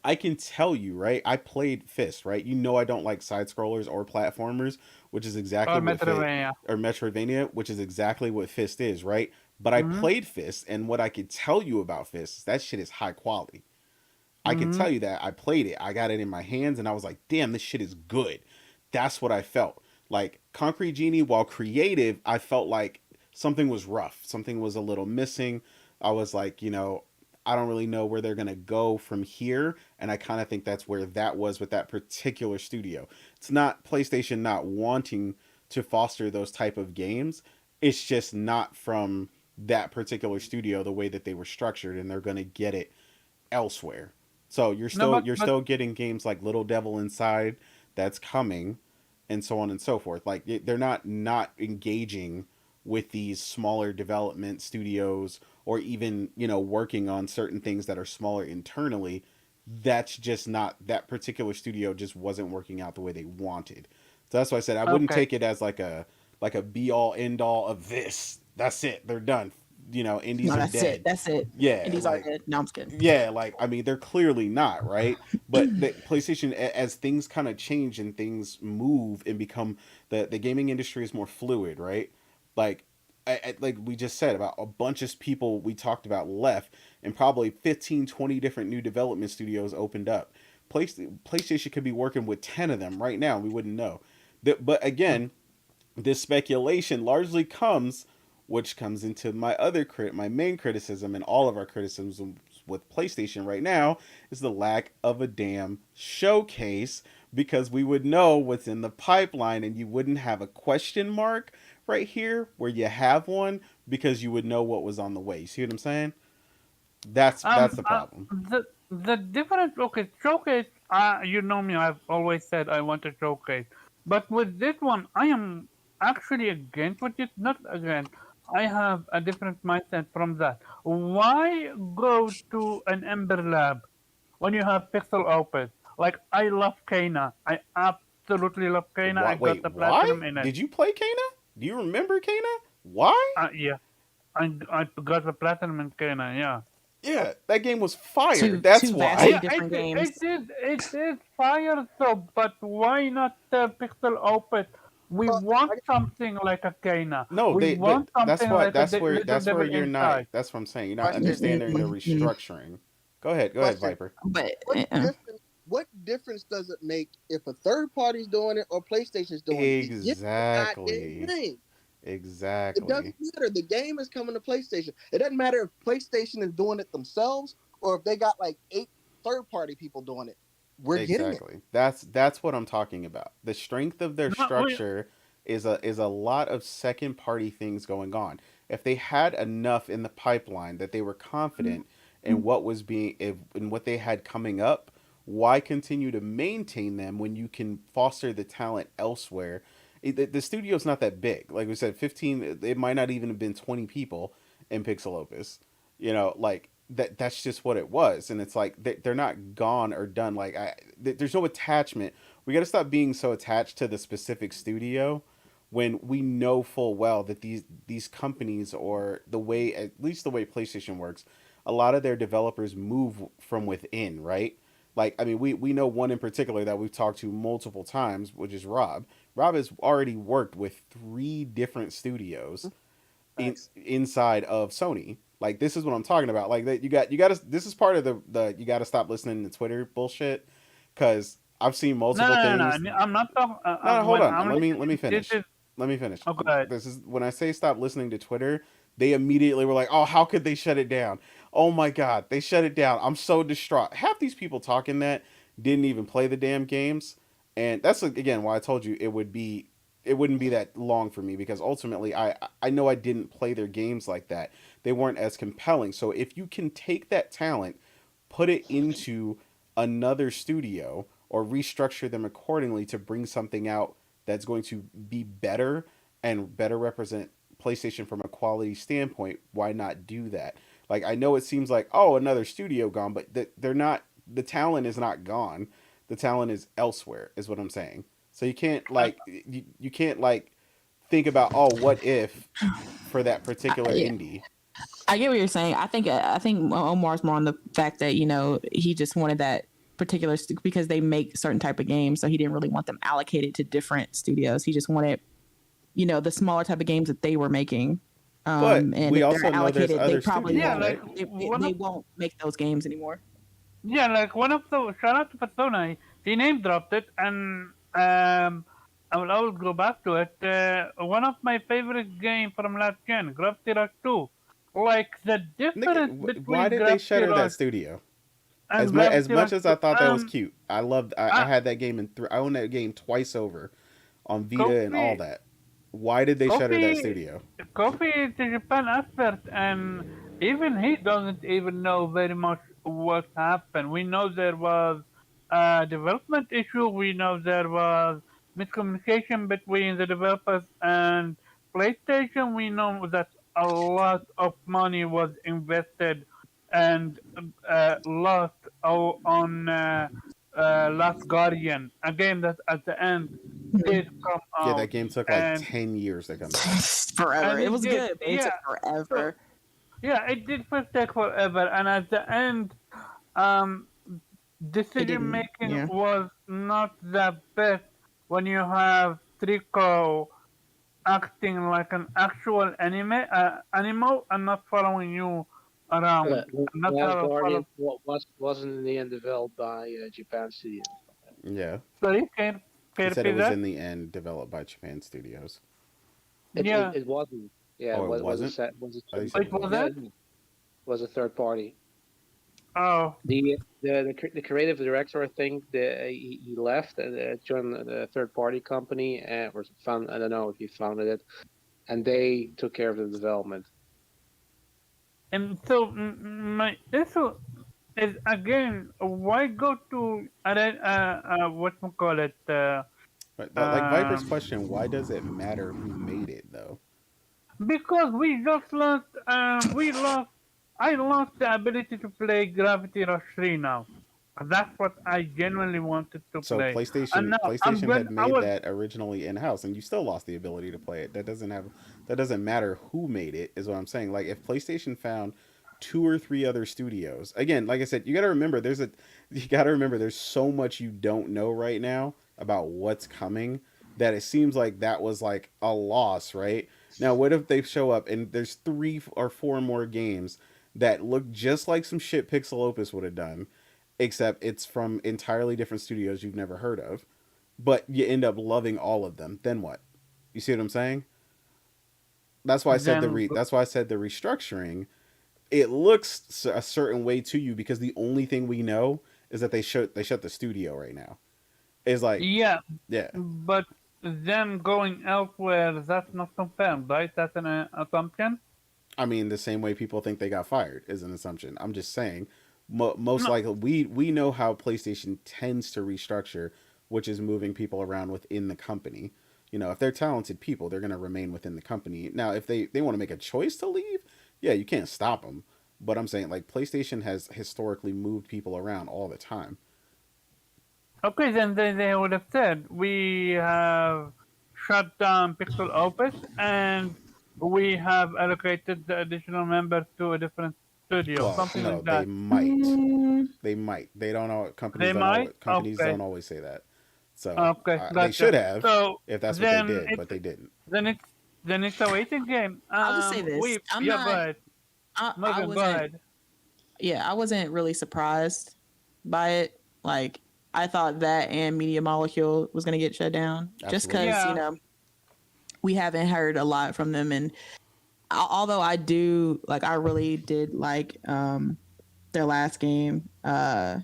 I can tell you, right? I played Fist, right? You know I don't like side scrollers or platformers, which is exactly Or what Fit Metroidvania. or Metroidvania, which is exactly what Fist is, right? But I Mm-hmm. played Fist, and what I could tell you about Fist is that shit is high quality. I can Mm-hmm. tell you that I played it. I got it in my hands and I was like, damn, this shit is good. That's what I felt. Like Concrete Genie, while creative, I felt like something was rough. Something was a little missing. I was like, I don't really know where they're going to go from here. And I kind of think that's where that was with that particular studio. It's not PlayStation not wanting to foster those type of games. It's just not from that particular studio the way that they were structured, and they're going to get it elsewhere. So No, you're but still getting games like Little Devil Inside that's coming, and so on and so forth. Like they're not engaging with these smaller development studios or even working on certain things that are smaller internally. That's just not that particular studio just wasn't working out the way they wanted. So that's why I said I wouldn't okay. take it as like a be all end all of this. That's it. They're done. Indies No, are that's it. dead. That's it. Yeah, Indies are like dead. No, I'm just kidding. yeah, like I mean, they're clearly not right, but the PlayStation, as things kind of change and things move and become the gaming industry is more fluid, right? Like, like we just said about a bunch of people we talked about left, and probably 15, 20 different new development studios opened up. PlayStation could be working with 10 of them right now. And we wouldn't know. But again, this speculation largely comes, which comes into my main criticism and all of our criticisms with PlayStation right now, is the lack of a damn showcase, because we would know what's in the pipeline and you wouldn't have a question mark right here where you have one, because you would know what was on the way. You see what I'm saying? That's Um, the uh, problem. the difference. Okay, showcase. You know me. I've always said I want a showcase, but with this one, I am actually against what it. Not against. I have a different mindset from that. Why go to an Ember Lab when you have Pixel Opus? Like I love Kana. I absolutely love Kana. I What? got Wait, the why? platinum in it. Did you play Kana? Do you remember Kana? Why? Yeah, I got the platinum in Kana. Yeah. Yeah, that game was fire. That's Two vastly why. Yeah, different games. it is fire so, but why not Pixel Opus? We Well, want I, something like a Kana. No, We they. But want something like a Little that's where Devil you're not. Inside. That's what I'm saying. You're not question, understanding the Mm-mm. restructuring. Go ahead, question. Viper. But What difference? What difference does it make if a third party's doing it or PlayStation's doing it? You get the goddamn Exactly. game. It Exactly. doesn't matter. The game is coming to PlayStation. It doesn't matter if PlayStation is doing it themselves or if they got like 8 third party people doing it. We're getting it. Exactly. That's what I'm talking about. The strength of their No, we, structure is a lot of second party things going on. If they had enough in the pipeline that they were confident in what was in what they had coming up, why continue to maintain them when you can foster the talent elsewhere? The studio's not that big. Like we said, 15. It might not even have been 20 people in Pixel Opus. Like that's just what it was, and it's like they're not gone or done. Like there's no attachment. We got to stop being so attached to the specific studio when we know full well that these companies, or the way, at least the way PlayStation works, a lot of their developers move from within, right? Like, I mean, we know one in particular that we've talked to multiple times, which is Rob. Rob has already worked with 3 different studios Thanks. inside of Sony. Like, this is what I'm talking about. Like, that you got to, this is part of the you got to stop listening to Twitter bullshit, because I've seen multiple no. things. I'm not talking. No, hold When on. I'm Let me listening, this finish. is Let me finish. okay. This is when I say stop listening to Twitter. They immediately were like, "Oh, how could they shut it down? Oh my god, they shut it down. I'm so distraught." Half these people talking that didn't even play the damn games, and that's again why I told you it wouldn't be that long for me, because ultimately I know I didn't play their games like that. They weren't as compelling. So if you can take that talent, put it into another studio, or restructure them accordingly to bring something out that's going to be better and better represent PlayStation from a quality standpoint, why not do that? Like, I know it seems like, oh, another studio gone, but they're not. The talent is not gone. The talent is elsewhere, is what I'm saying. So you can't Uh, you can't like think about, oh, what if for that particular Yeah, indie. I get what you're saying. I think Omar's more on the fact that he just wanted that particular because they make certain type of games, so he didn't really want them allocated to different studios. He just wanted the smaller type of games that they were making. But And we if they're also know there's allocated, they other probably studios, yeah, won't. like right? one They of won't make those games anymore. yeah, like one of the shout out to Persona. He name dropped it, and I will always go back to it. One of my favorite game from last gen, Gravity Rush 2. Like the Nigga, difference why between did they Gravity shutter that Rush studio? and As Gravity much Rush as I 2. thought that was cute, I I, had that game I owned that game twice over on Vita and all Kofi, that. Why did they shutter that Kofi, studio? Kofi is a Japan expert, and even he doesn't even know very much what happened. We know there was a development issue. We know there was miscommunication between the developers and PlayStation. We know that a lot of money was invested and lost on Last Guardian, a game that at the end did come Yeah, that out, game took like and 10 years to come out. Forever. and It it was did, good, but it yeah. took So forever. yeah, it did first take forever, and at the end, um, It decision didn't. making Yeah. was not the best when you have Trico acting like an actual animal and not following you around. I'm not Last a Guardian follow. wasn't in the end developed by Japan Studios. Yeah, Sorry, can he you said it repeat was that? in the end developed by Japan Studios. Yeah, It wasn't. Yeah, Oh, it was a wasn't. set was I thought a he said it it was was. no, it. no, was a third party. Oh, The creative director, I think, he left and joined the third party company or found, I don't know if he founded it, and they took care of the development. and so my issue is again, why go to what we call it? But like Viper's Um, question, why does it matter who made it though? because we just lost. We lost. I lost the ability to play Gravity Rush 3 now. That's what I genuinely wanted to So play. And now I'm PlayStation good. had I made was that originally in house, and you still lost the ability to play it. That doesn't matter who made it. Is what I'm saying. Like if PlayStation found two or three other studios, again, like I said, you got to remember there's so much you don't know right now about what's coming that it seems like that was like a loss, right? Now, what if they show up and there's three or four more games that look just like some shit Pixel Opus would have done, except it's from entirely different studios you've never heard of, but you end up loving all of them. Then what? You see what I'm saying? then That's why I said the restructuring. It looks a certain way to you because the only thing we know is that they shut the studio right now. Is like, yeah, yeah. but them going elsewhere, that's not confirmed, right? That's an assumption. I mean, the same way people think they got fired is an assumption. I'm just saying, most No, likely we know how PlayStation tends to restructure, which is moving people around within the company. You know, if they're talented people, they're going to remain within the company. Now, if they want to make a choice to leave, yeah, you can't stop them. But I'm saying like PlayStation has historically moved people around all the time. okay, then they would have said we have shut down Pixel Opus and we have allocated the additional members to a different studio, Well, something no, like that. Mm, they might. They don't know. They might. Companies Okay, don't always say that. So okay, they should gotcha. have So if that's what they then did, it's but they didn't. then it's then it's a waiting game. I'll just say this: We yeah, go ahead, I Morgan, go wasn't. ahead. Yeah, I wasn't really surprised by it. Like, I thought that and Media Molecule was gonna get shut down, just Absolutely. because Yeah, we haven't heard a lot from them. And although I do like, I really did like their last game. I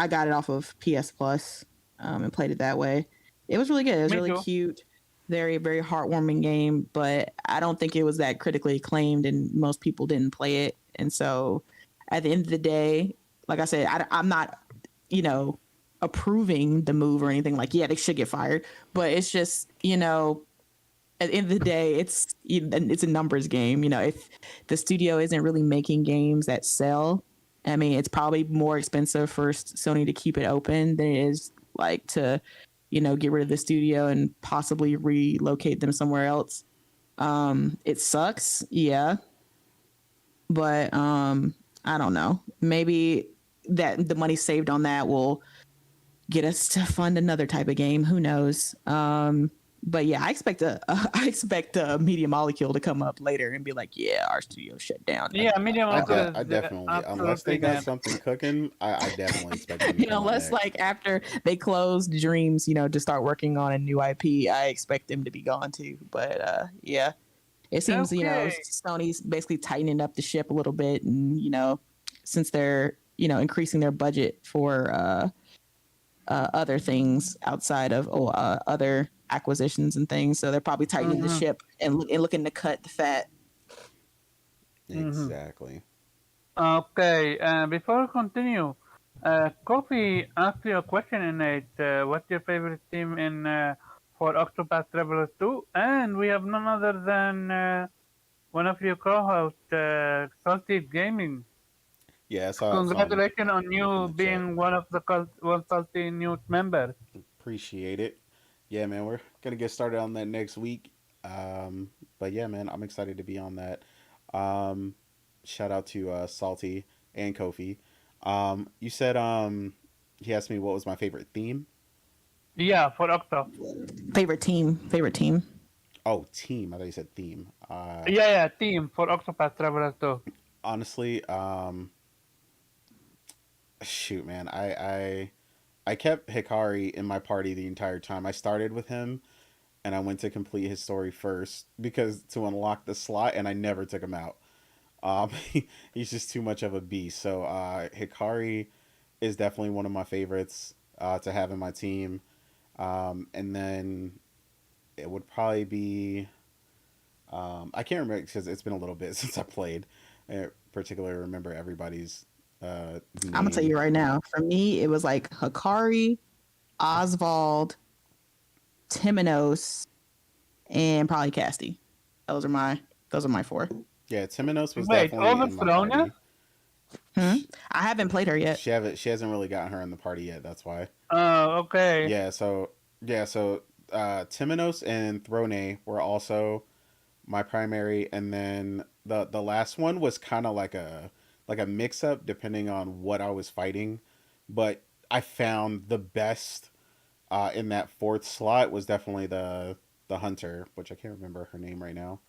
got it off of PS Plus and played it that way. It was really good. It was me really too. cute, very very heartwarming game. But I don't think it was that critically acclaimed, and most people didn't play it. And so, at the end of the day, like I said, I'm not, you know, approving the move or anything. Like, yeah, they should get fired. But it's just, at the end of the day, it's a numbers game. If the studio isn't really making games that sell, I mean, it's probably more expensive for Sony to keep it open than it is like to, get rid of the studio and possibly relocate them somewhere else. It sucks, yeah, but I don't know. Maybe that the money saved on that will get us to fund another type of game. Who knows? But yeah, I expect I expect a Media Molecule to come up later and be like, "Yeah, our studio shut down." Yeah, Media Market is I definitely, unless absolutely they got not. something cooking, I definitely expect them to come up Unless next. like after they close Dreams, to start working on a new IP, I expect them to be gone too. But yeah, it seems Okay. Sony's basically tightening up the ship a little bit, and since they're increasing their budget for other things outside of other acquisitions and things. So they're probably tightening the Mm-hmm. ship and looking to cut the fat. Mm-hmm. Exactly. Okay. Before we continue, Kofi asked you a question in it. What's your favorite team in for Octopath Traveler 2? And we have none other than one of your co-hosts, Salty Gaming. Yeah, I saw him Congratulations on in you the chat. being one of the one Salty News members. Appreciate it. Yeah, man, we're gonna get started on that next week. Um, but yeah, man, I'm excited to be on that. Um, Shout out to Salty and Kofi. You said he asked me what was my favorite theme. Yeah, for Octo. Favorite team. Favorite team. Oh, team. I thought you said theme. Yeah, team for Octopath Traveler 2. honestly, shoot, man, I kept Hikari in my party the entire time. I started with him, and I went to complete his story first because to unlock the slot, and I never took him out. He's just too much of a beast. So Hikari is definitely one of my favorites to have in my team. And then it would probably be I can't remember because it's been a little bit since I played. I particularly remember everybody's I'm gonna tell name. you right now. For me, it was like Hikari, Oswald, Timonos, and probably Casty. Those are my four. Yeah, Timonos was Wait, definitely over in my Fronia? party. Hmm? She, I haven't played her yet. she hasn't really gotten her in the party yet. That's why. Oh, okay. Yeah, so Timonos and Throne were also my primary, and then the last one was kind of like a mix up depending on what I was fighting, but I found the best in that fourth slot was definitely the hunter, which I can't remember her name right now.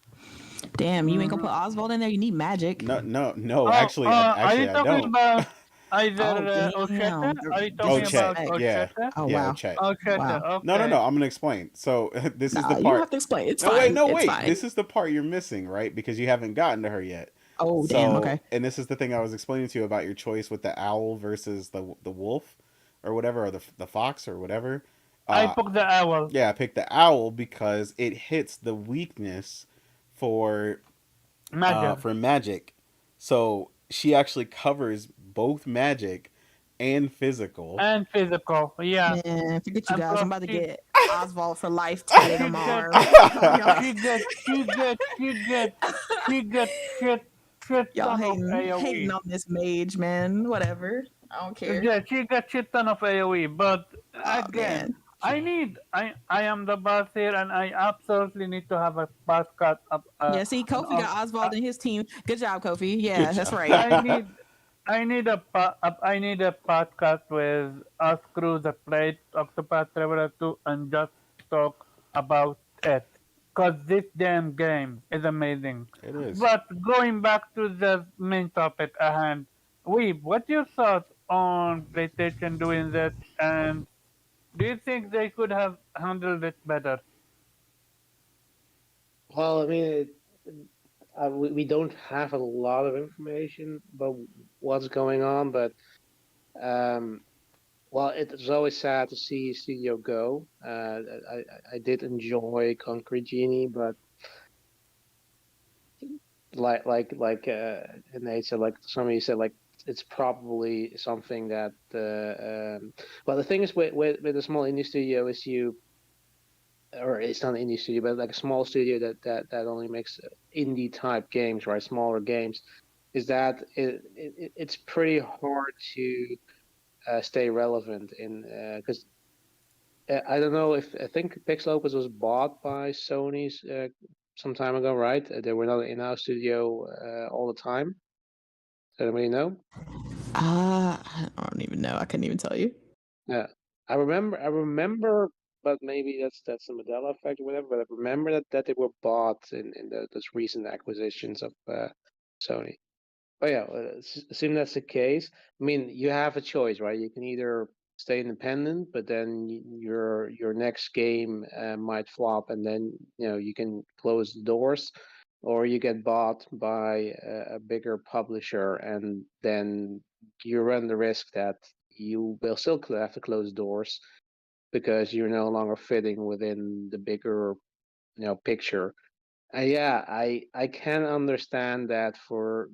Damn, you ain't gonna Mm. put Oswald in there. You need magic. No. Oh, are you Actually, I talking don't. about either Oh Ocheta? damn, Are you Oh, talking about Chet. disrespect. Yeah, Ocheta? Oh yeah, wow, Chet. Ocheta, wow. okay. I'm gonna explain. So this is the Nah, you don't have part. to explain. It's No, wait, fine. no, It's wait. fine. This is the part you're missing, right? Because you haven't gotten to her yet. Oh damn. So, Okay. and this is the thing I was explaining to you about your choice with the owl versus the wolf, or whatever, or the fox or whatever. I Uh, took the owl. yeah, I picked the owl because it hits the weakness for Magic. for magic. So she actually covers both magic and physical. And physical, yeah. Man, forget you And guys. I'm plus about to she get Oswald for life tatted she on my gets arm. y'all, she gets shit y'all ton of hating AoE. on this mage, man. Whatever. I don't care. Yeah, she gets shit ton of AoE. But Oh again, man. I am the boss here, and I absolutely need to have a boss cut up. Yeah, see, Kofi got Uh, Oswald in his team. Good job, Kofi. Good Yeah, that's job. right. I need I need a podcast with us crew that played Octopath Traveler 2 and just talk about it. Cause this damn game is amazing. It is. But going back to the main topic at hand, Weeb, what's your thoughts on PlayStation doing this, and do you think they could have handled it better? Well, I mean, we don't have a lot of information about what's going on, but um, well, it's always sad to see studio go. I did enjoy Concrete Genie, but Nate said, like somebody said, like it's probably something that well, the thing is with a small indie studio is or it's not an indie studio, but like a small studio that only makes indie type games, right? Smaller games, is that it's pretty hard to stay relevant in because I don't know if I think Pixel Opus was bought by Sony's some time ago, right? They were not an in-house studio all the time. Does anybody know? I don't even know. I couldn't even tell you. Yeah, I remember, but maybe that's the Mandela effect or whatever. But I remember that they were bought in those recent acquisitions of Sony. But yeah, assume that's the case. I mean, you have a choice, right? You can either stay independent, but then your next game might flop, and then you can close the doors, or you get bought by a bigger publisher, and then you run the risk that you will still have to close doors because you're no longer fitting within the bigger picture. Yeah, I can understand that for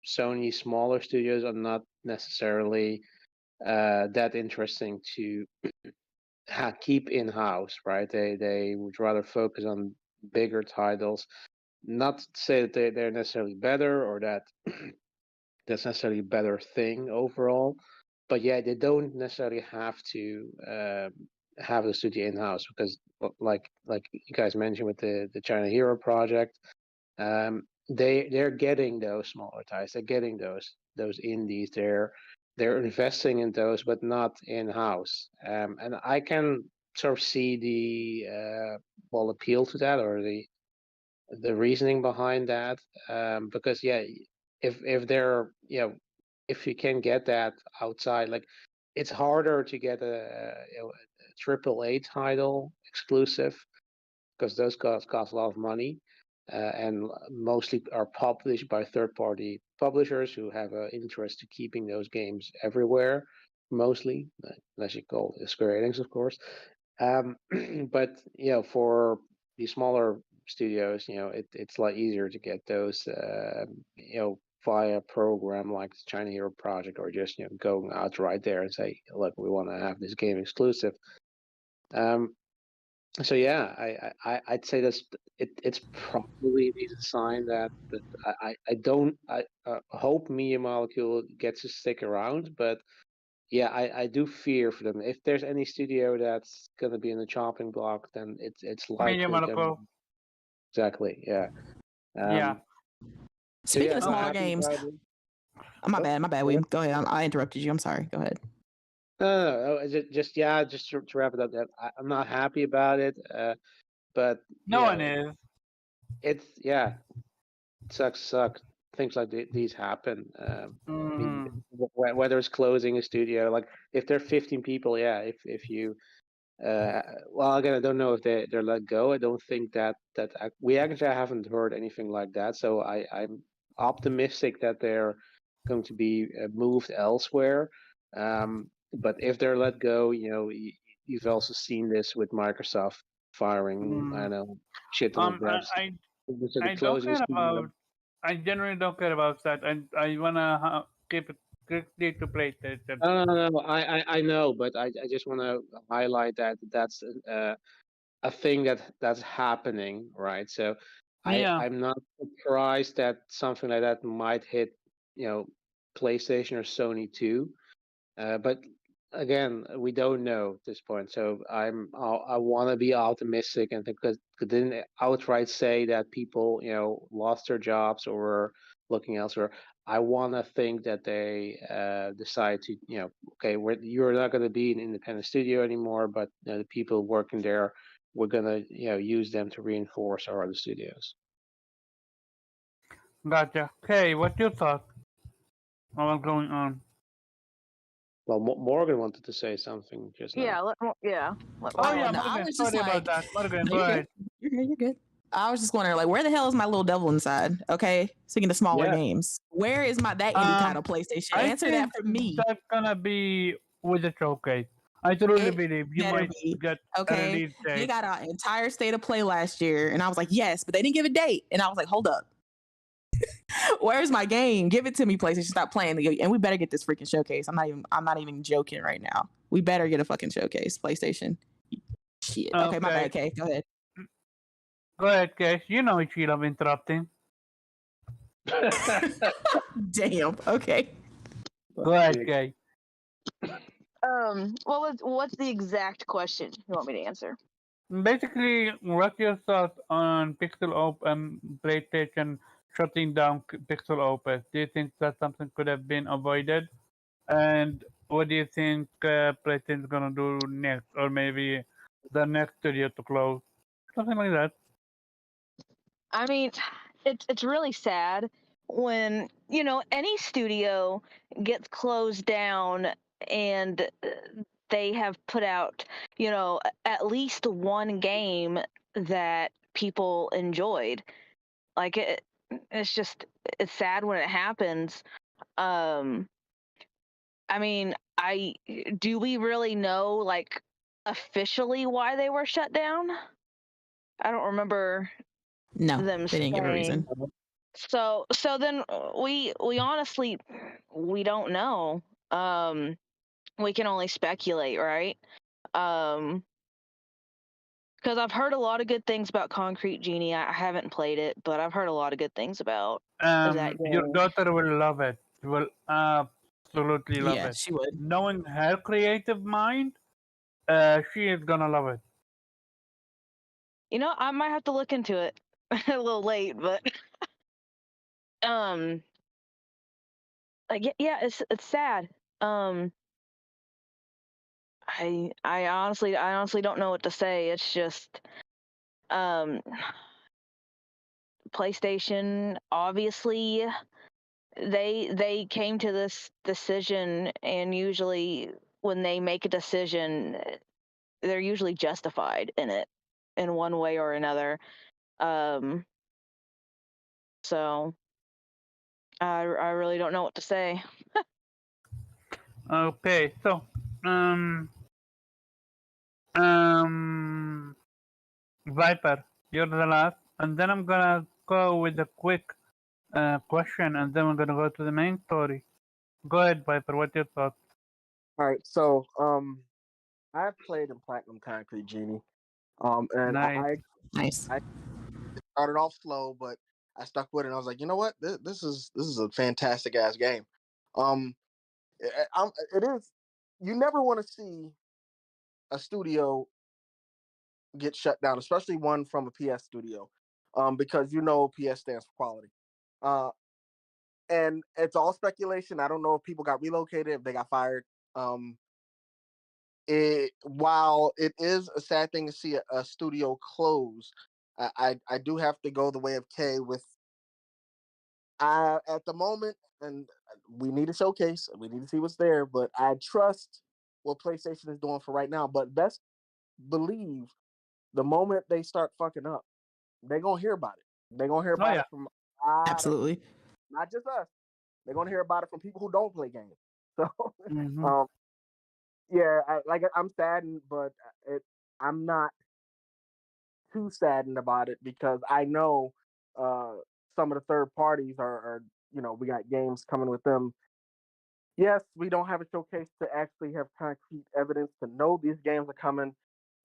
Sony smaller studios are not necessarily that interesting to keep in house, right? They would rather focus on bigger titles. Not to say that they're necessarily better or that that's necessarily a better thing overall, but yeah, they don't necessarily have to have the studio in house because, like you guys mentioned with the China Hero project, they're getting those smaller ties. They're getting those indies. They're investing in those, but not in house. And I can sort of see the appeal to that or the reasoning behind that. Because yeah, if they're if you can get that outside, like it's harder to get a AAA title exclusive because those cost a lot of money, and mostly are published by third-party publishers who have an interest to keeping those games everywhere, mostly, unless you call it Square Enix, of course. But for the smaller studios, it's a lot easier to get those, via a program like the China Hero Project, or just going out right there and say, look, we want to have this game exclusive. So yeah, I'd say it's probably a sign that I hope Media Molecule gets to stick around, but yeah, I do fear for them. If there's any studio that's gonna be in the chopping block, then it's Media likely gonna Molecule. exactly, yeah. Yeah. So Speaking yeah, of not smaller happy games, about it. my Oh, bad, my bad. go We ahead. go ahead. I interrupted you. I'm sorry. Go ahead. No, just to wrap it up, that I'm not happy about it. But No one is. it's sucks. Things like these happen. I mean, Mhm. whether it's closing a studio, like if there are 15 people, yeah. If you, well, again, I don't know if they're let go. I don't think we actually haven't heard anything like that. So I'm optimistic that they're going to be moved elsewhere. But if they're let go, you've also seen this with Microsoft firing, I don't Mm. know, shit ton of I, devs. I So the I don't closing care studio. about. I generally don't care about that. I wanna keep it strictly to PlayStation. No. I know, but I just want to highlight that that's a thing that's happening, right? So Yeah. I'm not surprised that something like that might hit, you know, PlayStation or Sony too. But again, we don't know at this point. So I want to be optimistic, and because didn't outright say that people lost their jobs or were looking elsewhere. I want to think that they decide to okay, you're not going to be an independent studio anymore, but the people working there, we're going to use them to reinforce our other studios. Gotcha. Okay, what you thought? What's going on? Well, Morgan wanted to say something just now. Yeah, let Oh Oh yeah, Morgan. no, I Morgan. was just Sorry about like, that. Morgan, no, go you're ahead. good. You're good. You're good. I was just wondering, like, where the hell is my little devil inside? Okay, speaking of smaller Yeah. games, where is that indie title? PlayStation, I answer that think for me. that's gonna be with the showcase. I truly It believe you better might be. get a Okay, release they date. got an entire state of play last year, and I was like, yes, but they didn't give a date, and I was like, hold up. Where's my game? Give it to me, PlayStation. Stop playing, and we better get this freaking showcase. I'm not even joking right now. We better get a fucking showcase, PlayStation. Shit. Okay, my bad. Okay, Okay, go ahead. go ahead, Cash. You know she love interrupting. Damn. Okay. Go ahead, Cash. What's the exact question you want me to answer? Basically, what's your thought on Pixel Op and PlayStation shutting down Pixel Opus? Do you think that something could have been avoided? And what do you think PlayStation's gonna do next, or maybe the next studio to close, something like that? I mean, it's really sad when any studio gets closed down and they have put out at least one game that people enjoyed. Like it's sad when it happens. um I mean, I do we really know, like, officially why they were shut down? I don't remember No, them they didn't give a reason. saying. So then we honestly we don't know. Um we can only speculate, right? Um because I've heard a lot of good things about Concrete Genie. I haven't played it, but I've heard a lot of good things about that Your game. daughter will love it. She will absolutely love Yeah, it. she would. Knowing her creative mind, she is gonna love it. I might have to look into it. A little late, but um like, yeah, it's sad. um I honestly don't know what to say. It's just um PlayStation obviously they came to this decision, and usually when they make a decision, they're usually justified in it in one way or another. So I really don't know what to say. Okay, so um, Viper, you're the last, and then I'm gonna go with a quick question, and then we're gonna go to the main story. Go ahead, Viper. What's your thoughts? All right, so I've played in Platinum Concrete Genie, and Nice. Nice. I started off slow, but I stuck with it. And I was like, you know what, this is a fantastic ass game. Um, it is. You never want to see a studio get shut down, especially one from a PS studio, because PS stands for quality. Uh, and it's all speculation. I don't know if people got relocated, if they got fired. Um, while it is a sad thing to see a studio close, I do have to go the way of Kay with at the moment, and we need a showcase. We need to see what's there, but I trust what PlayStation is doing for right now. But best believe the moment they start fucking up, they're gonna hear about it. They're gonna hear Oh about yeah. it from a lot of people, Absolutely. not just us. They're gonna hear about it from people who don't play games. So, Mm-hmm. um, yeah, I'm saddened, but I'm not too saddened about it because I know some of the third parties are we got games coming with them. Yes, we don't have a showcase to actually have concrete evidence to know these games are coming,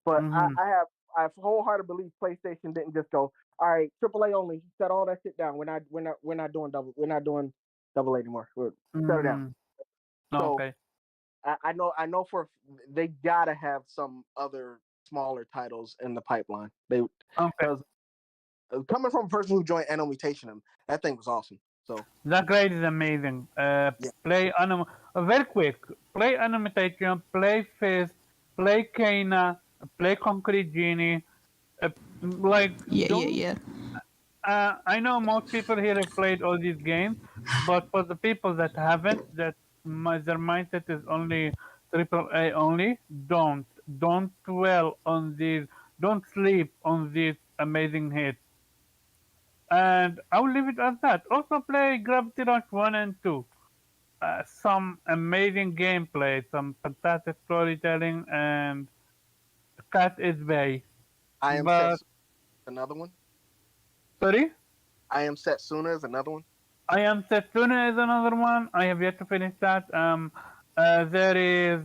but Mm-hmm. I have wholehearted belief PlayStation didn't just go, all right, AAA only, shut all that shit down. We're not doing double A anymore. Shut it down. Mm-hmm. So Okay. I know they gotta have some other smaller titles in the pipeline. They Okay. because coming from a person who joined Anno Mutation, that thing was awesome. So That grade is amazing. yeah, Play very quick. Play Animation, play Fist, play Kana, play Concrete Genie. Like Yeah, yeah, don't. yeah. I know most people here have played all these games, but for the people that haven't, their mindset is only AAA only. Don't dwell on these. Don't sleep on these amazing hits. And I'll leave it at that. Also play Gravity Rush 1 and 2. Some amazing gameplay, some fantastic storytelling, and Cat is Bay. I am But, Setsuna, another one. sorry? I am Setsuna is another one. I am Setsuna is another one. I have yet to finish that. There is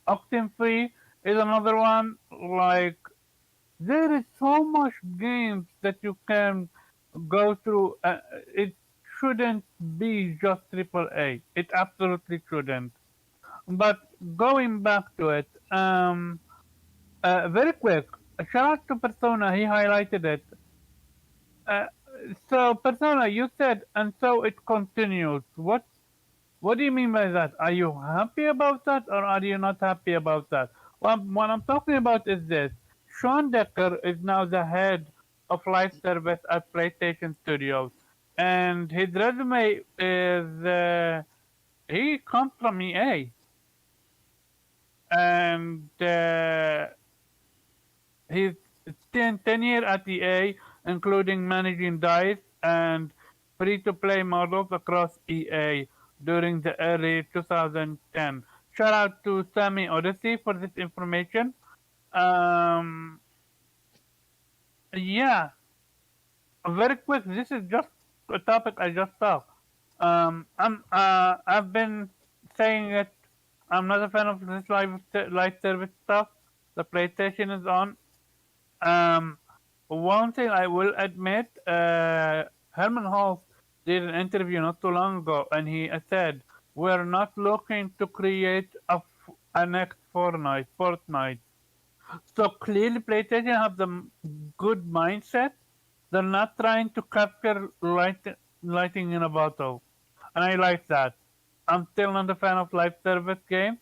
Oxenfree is another one. Like, there is so much games that you can go through. It shouldn't be just AAA. It absolutely shouldn't. But going back to it, very quick, shout out to Persona. He highlighted it. Uh, so Persona, you said, and so it continues. What do you mean by that? Are you happy about that, or are you not happy about that? Well, what I'm talking about is this. Sean Decker is now the head of live service at PlayStation Studios, and his resume is he comes from EA, and he's 10 years at EA, including managing DICE and free-to-play models across EA during the early 2010. Shout out to Sammy Odyssey for this information. Um, yeah, very quick. This is just a topic I just saw. I've been saying it. I'm not a fan of this live service stuff. The PlayStation is on. Um, One thing I will admit, Herman Hulse did an interview not too long ago, and he said, "We're not looking to create a next Fortnite." So clearly, PlayStation have the good mindset. They're not trying to capture lighting in a bottle, and I like that. I'm still not a fan of live service games,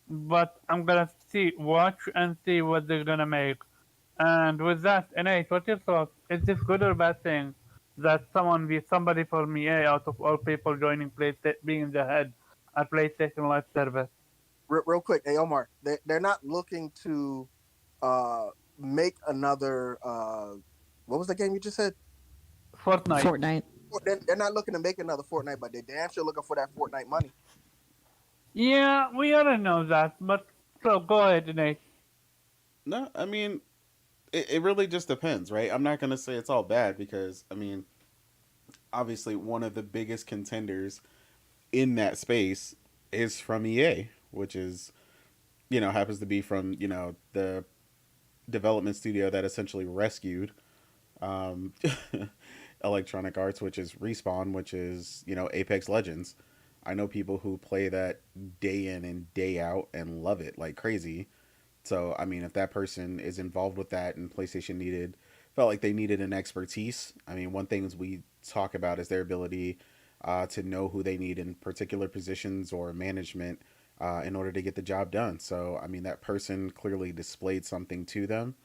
but I'm gonna watch and see what they're gonna make. And with that, Nate, what's your thoughts? Is this good or bad thing? that someone be somebody from EA out of all people joining being the head at PlayStation Live Service. Real quick, hey Omar, they're not looking to uh make another what was the game you just said? Fortnite. Fortnite. They're not looking to make another Fortnite, but they're damn sure looking for that Fortnite money. Yeah, we already know that, but so go ahead, Nate. No, I mean, it really just depends, right? I'm not gonna say it's all bad because I mean, obviously one of the biggest contenders in that space is from EA, which is happens to be from the development studio that essentially rescued um, Electronic Arts, which is Respawn, which is Apex Legends. I know people who play that day in and day out and love it like crazy. So I mean, if that person is involved with that, and PlayStation felt like they needed an expertise. I mean, one thing we talk about is their ability to know who they need in particular positions or management in order to get the job done. So I mean, that person clearly displayed something to them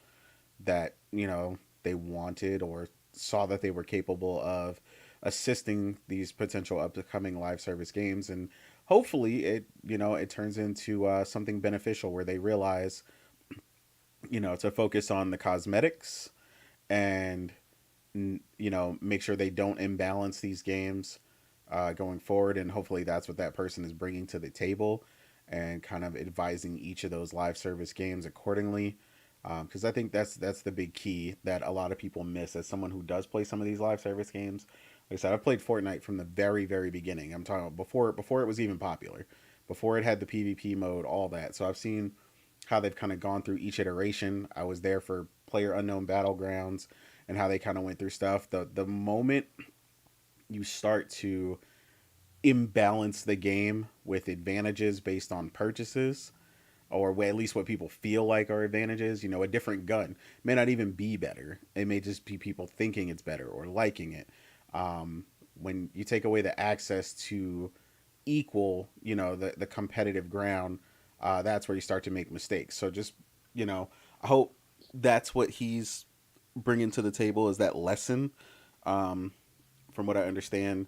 that they wanted or saw that they were capable of assisting these potential upcoming live service games, and hopefully it turns into something beneficial where they realize to focus on the cosmetics and make sure they don't imbalance these games going forward, and hopefully that's what that person is bringing to the table and kind of advising each of those live service games accordingly, because I think that's the big key that a lot of people miss as someone who does play some of these live service games. Like I said, I've played Fortnite from the very very beginning. I'm talking about before it was even popular, before it had the PvP mode, all that. So I've seen how they've kind of gone through each iteration. I was there for Player Unknown Battlegrounds and how they kind of went through stuff. The moment you start to imbalance the game with advantages based on purchases, or at least what people feel like are advantages, a different gun may not even be better. It may just be people thinking it's better or liking it. When you take away the access to equal, the competitive ground, that's where you start to make mistakes. So just, I hope that's what he's bringing to the table is that lesson. From what I understand,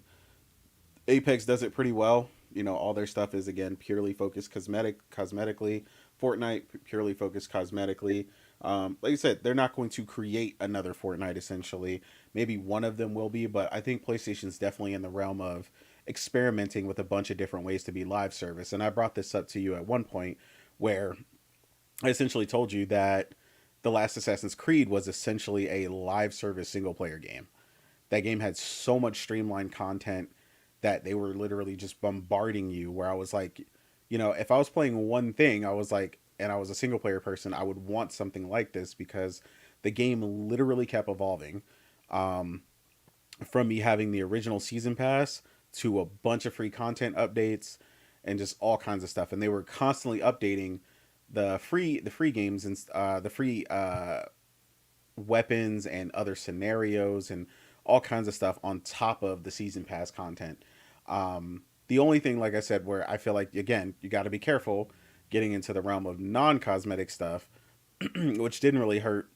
Apex does it pretty well. All their stuff is again purely focused cosmetically. Fortnite purely focused cosmetically. Like I said, they're not going to create another Fortnite. Essentially, maybe one of them will be, but I think PlayStation's definitely in the realm of experimenting with a bunch of different ways to be live service. And I brought this up to you at one point where I essentially told you that the last Assassin's Creed was essentially a live service single player game. That game had so much streamlined content that they were literally just bombarding you, where I was like, if I was playing one thing, I was like, and I was a single player person, I would want something like this because the game literally kept evolving. From me having the original season pass to a bunch of free content updates and just all kinds of stuff, and they were constantly updating the free games and the free weapons and other scenarios and all kinds of stuff on top of the season pass content. The only thing, like I said, where I feel like again you got to be careful getting into the realm of non-cosmetic stuff, which didn't really hurt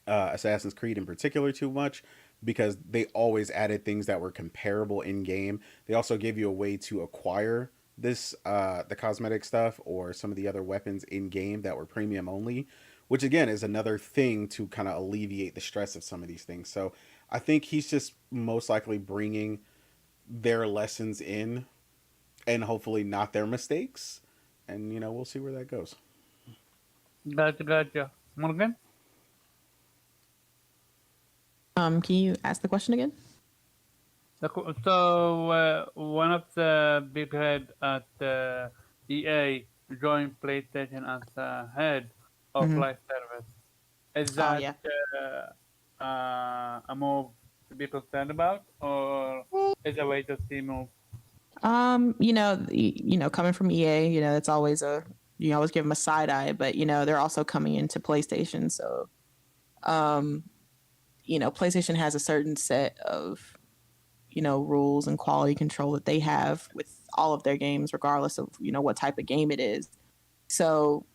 Assassin's Creed in particular too much because they always added things that were comparable in game. They also gave you a way to acquire this the cosmetic stuff or some of the other weapons in game that were premium only, which again is another thing to kind of alleviate the stress of some of these things. So I think he's just most likely bringing their lessons in and hopefully not their mistakes, and we'll see where that goes. Gotcha. Morgan? Can you ask the question again? So one of the big head at EA joined PlayStation as the head of Mm-hmm. live service. Is Oh that yeah. a move to be concerned about, or is a way to see move? Coming from EA, it's always you always give them a side eye, but they're also coming into PlayStation, so PlayStation has a certain set of rules and quality control that they have with all of their games, regardless of what type of game it is. So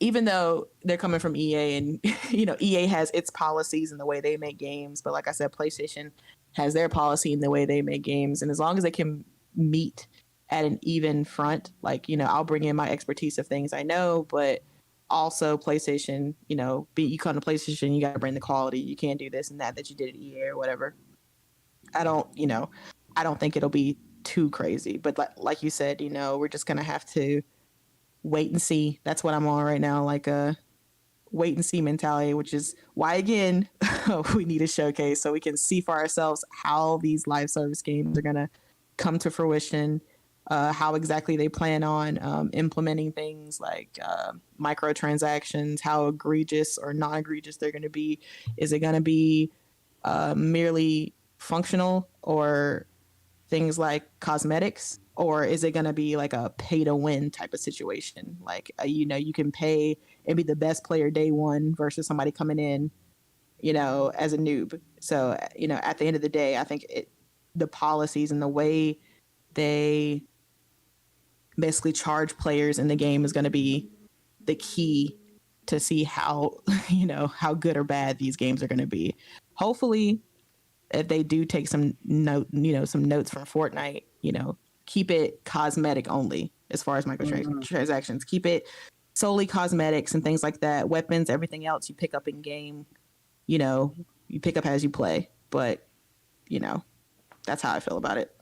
even though they're coming from EA and EA has its policies and the way they make games, but like I said, PlayStation has their policy in the way they make games, and as long as they can meet at an even front, like I'll bring in my expertise of things I know, but also PlayStation, you come to PlayStation, you got to bring the quality. You can't do this and that you did at EA or whatever. I don't think it'll be too crazy, but like you said, we're just gonna have to wait and see. That's what I'm on right now, like a wait and see mentality, which is why again we need a showcase so we can see for ourselves how these live service games are gonna come to fruition, how exactly they plan on implementing things like microtransactions, how egregious or non egregious they're going to be. Is it going to be merely functional or things like cosmetics, or is it going to be like a pay to win type of situation, like you can pay and be the best player day one versus somebody coming in as a noob. So at the end of the day, I think the policies and the way they basically charge players in the game is going to be the key to see how how good or bad these games are going to be. Hopefully, if they do take some some notes from Fortnite, keep it cosmetic only as far as microtransactions. Keep it solely cosmetics and things like that. Weapons, everything else you pick up in game, you pick up as you play. But that's how I feel about it.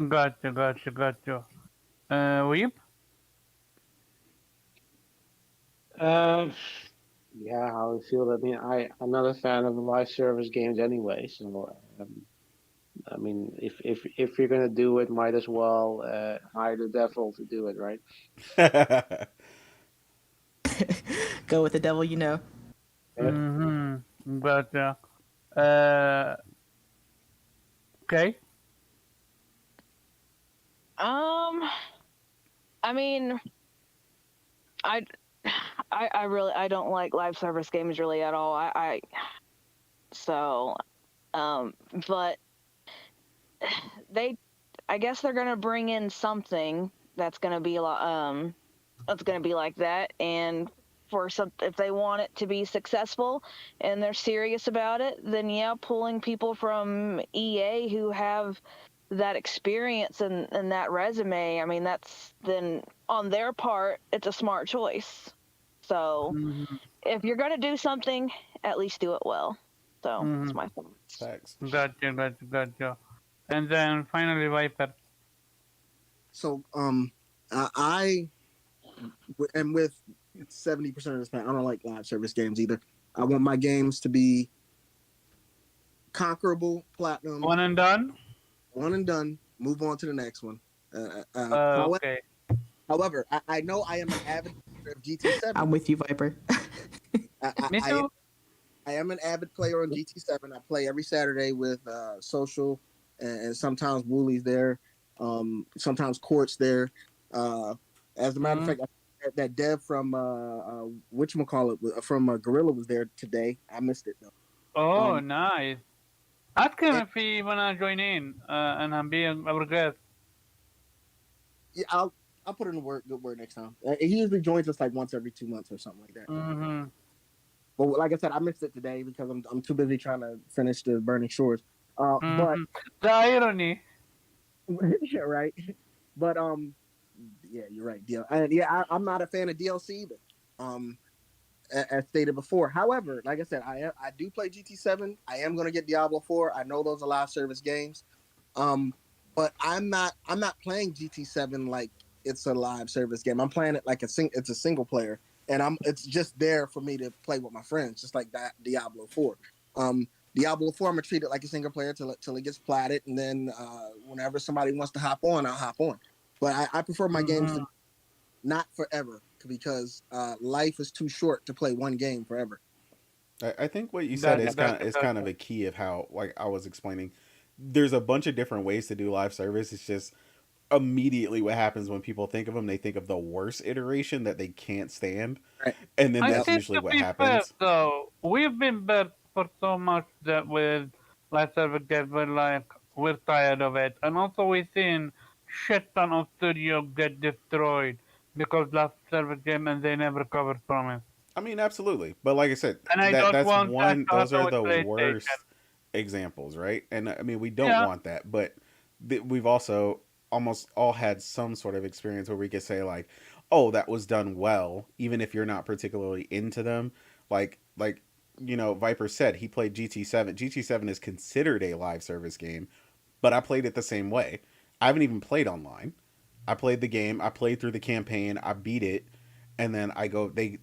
Gotcha. Weep? Yeah, how I feel. I mean, I'm not a fan of live service games anyway. So, I mean, if you're gonna do it, might as well hire the devil to do it, right? Go with the devil, Yeah. Gotcha. Okay. I mean, I really I don't like live service games really at all. So but I guess they're gonna bring in something that's gonna be like that, and if they want it to be successful and they're serious about it, then yeah, pulling people from EA who have that experience and that resume, I mean, that's then on their part, it's a smart choice. So if you're gonna do something, at least do it well. So that's my thoughts. Facts. Gotcha. And then finally, Viper. So I am with 70% of this panel. I don't like live service games either. I want my games to be conquerable, platinum, One and done? one and done. Move on to the next one. Okay. However, I know I am an avid player of GT7. I'm with you, Viper. Me too. I am an avid player on GT7. I play every Saturday with Social and sometimes Woolie's there, sometimes Court's there. As a matter of fact, that dev from whatchamacallit from Gorilla was there today. I missed it though. Oh, nice. Ask him if he wanna join in and I'm being our guest. Yeah, I'll put in a good word next time. He usually joins us like once every 2 months or something like that. But like I said, I missed it today because I'm too busy trying to finish the Burning Shores. But the irony. yeah, right. But yeah, you're right. And yeah, I'm not a fan of DLC either. As stated before. However, like I said, I do play GT7. I am going to get Diablo 4. I know those are live service games. But I'm not playing GT7 like it's a live service game. I'm playing it like it's a single player, and it's just there for me to play with my friends, just like that Diablo 4. Diablo 4, I'm gonna treat it like a single player till it gets platted, and then whenever somebody wants to hop on, I'll hop on. But I prefer my games to not forever because life is too short to play one game forever. I think what you said is kind of a key of how, like I was explaining. There's a bunch of different ways to do live service. It's just immediately what happens when people think of them, they think of the worst iteration that they can't stand, right. And then that's I usually what happens. Fair, though, we've been bad for so much that with live service games, we're tired of it, and also we've seen shit ton of studios get destroyed because live service game and they never covered from it. I mean, absolutely. But like I said, And I don't that's want that one. to Those happen are with the PlayStation. worst examples, right? And I mean, we don't Yeah. want that. But we've also almost all had some sort of experience where we could say like, "Oh, that was done well," even if you're not particularly into them. Like Viper said he played GT7. GT7 is considered a live service game, but I played it the same way. I haven't even played online. I played the game. I played through the campaign. I beat it, and then I go. They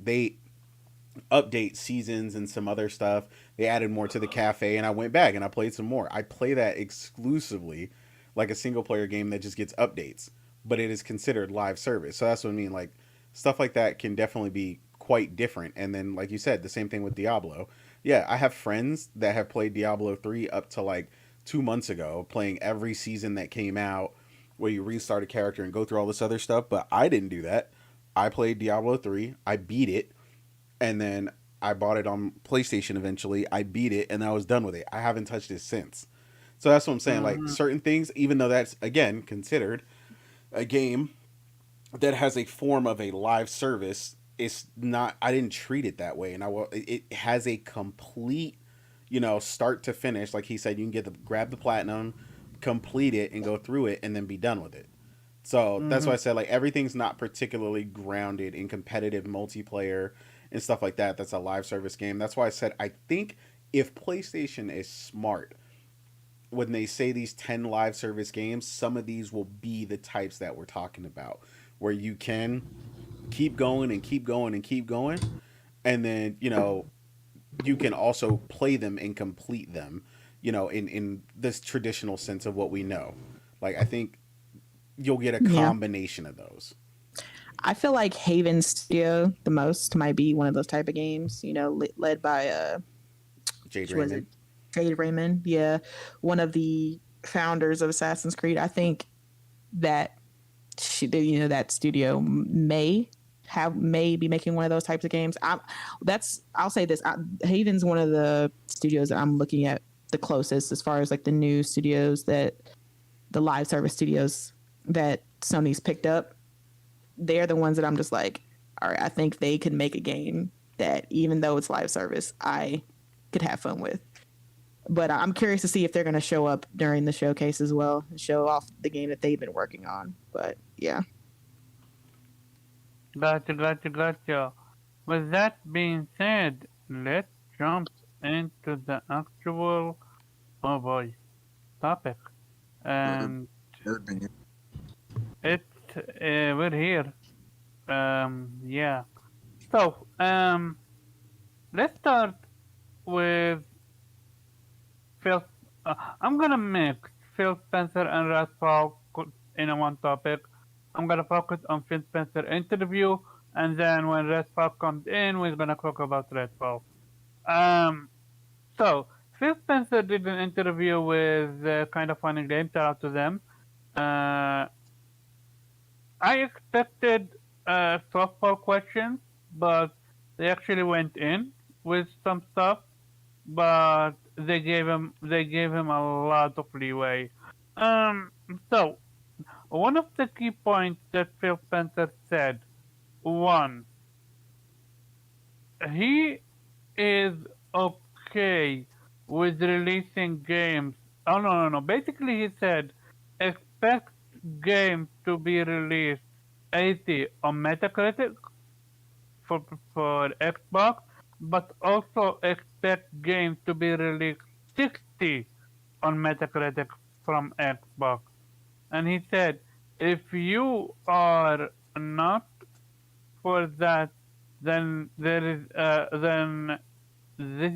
update seasons and some other stuff. They added more to the cafe, and I went back and I played some more. I play that exclusively like a single player game that just gets updates, but it is considered live service. So that's what I mean. Like stuff like that can definitely be quite different. And then, like you said, the same thing with Diablo. Yeah, I have friends that have played Diablo 3 up to like 2 months ago, playing every season that came out where you restart a character and go through all this other stuff. But I didn't do that. I played Diablo 3, I beat it, and then I bought it on PlayStation eventually. I beat it and I was done with it. I haven't touched it since. So that's what I'm saying. Like Hmm. certain things, even though that's again considered a game that has a form of a live service, it's not. I didn't treat it that way, and I will. It has a complete, start to finish. Like he said, you can grab the platinum, complete it, and go through it, and then be done with it. So that's why Hmm. I said like everything's not particularly grounded in competitive multiplayer and stuff like that. That's a live service game. That's why I said I think if PlayStation is smart when they say these 10 live service games, some of these will be the types that we're talking about where you can keep going and keep going and keep going, and then, you can also play them and complete them, in this traditional sense of what we know. Like I think you'll get a Yeah. combination of those. I feel like Haven Studio the most might be one of those type of games, led by Jade which was Raymond. it? Jade Raymond. Yeah. One of the founders of Assassin's Creed. I think that that studio may be making one of those types of games. I'll say this. Haven's one of the studios that I'm looking at the closest as far as like the new studios the live service studios that Sony's picked up. They're the ones that I'm just like, all right, I think they could make a game that even though it's live service, I could have fun with. But I'm curious to see if they're going to show up during the showcase as well and show off the game that they've been working on. But yeah. Gotcha, gotcha, gotcha. With that being said, let's jump into the actual, oh boy, topic. Bird, And bird. we're here. Yeah. So, let's start with Phil. I'm gonna mix Phil Spencer and Redfall in a one topic. I'm gonna focus on Phil Spencer interview, and then when Redfall comes in, we're gonna talk about Redfall. Um, so Phil Spencer did an interview with Kind of Funny Game. Shout out to them. Uh, I expected softball questions, but they actually went in with some stuff, but they gave him a lot of leeway. Um, so one of the key points that Phil Spencer said, one, he is okay with releasing games. Oh no. Basically, he said expect games to be released 80 on Metacritic for for Xbox, but also expect games to be released 60 on Metacritic from Xbox. And he said, if you are not for that, then this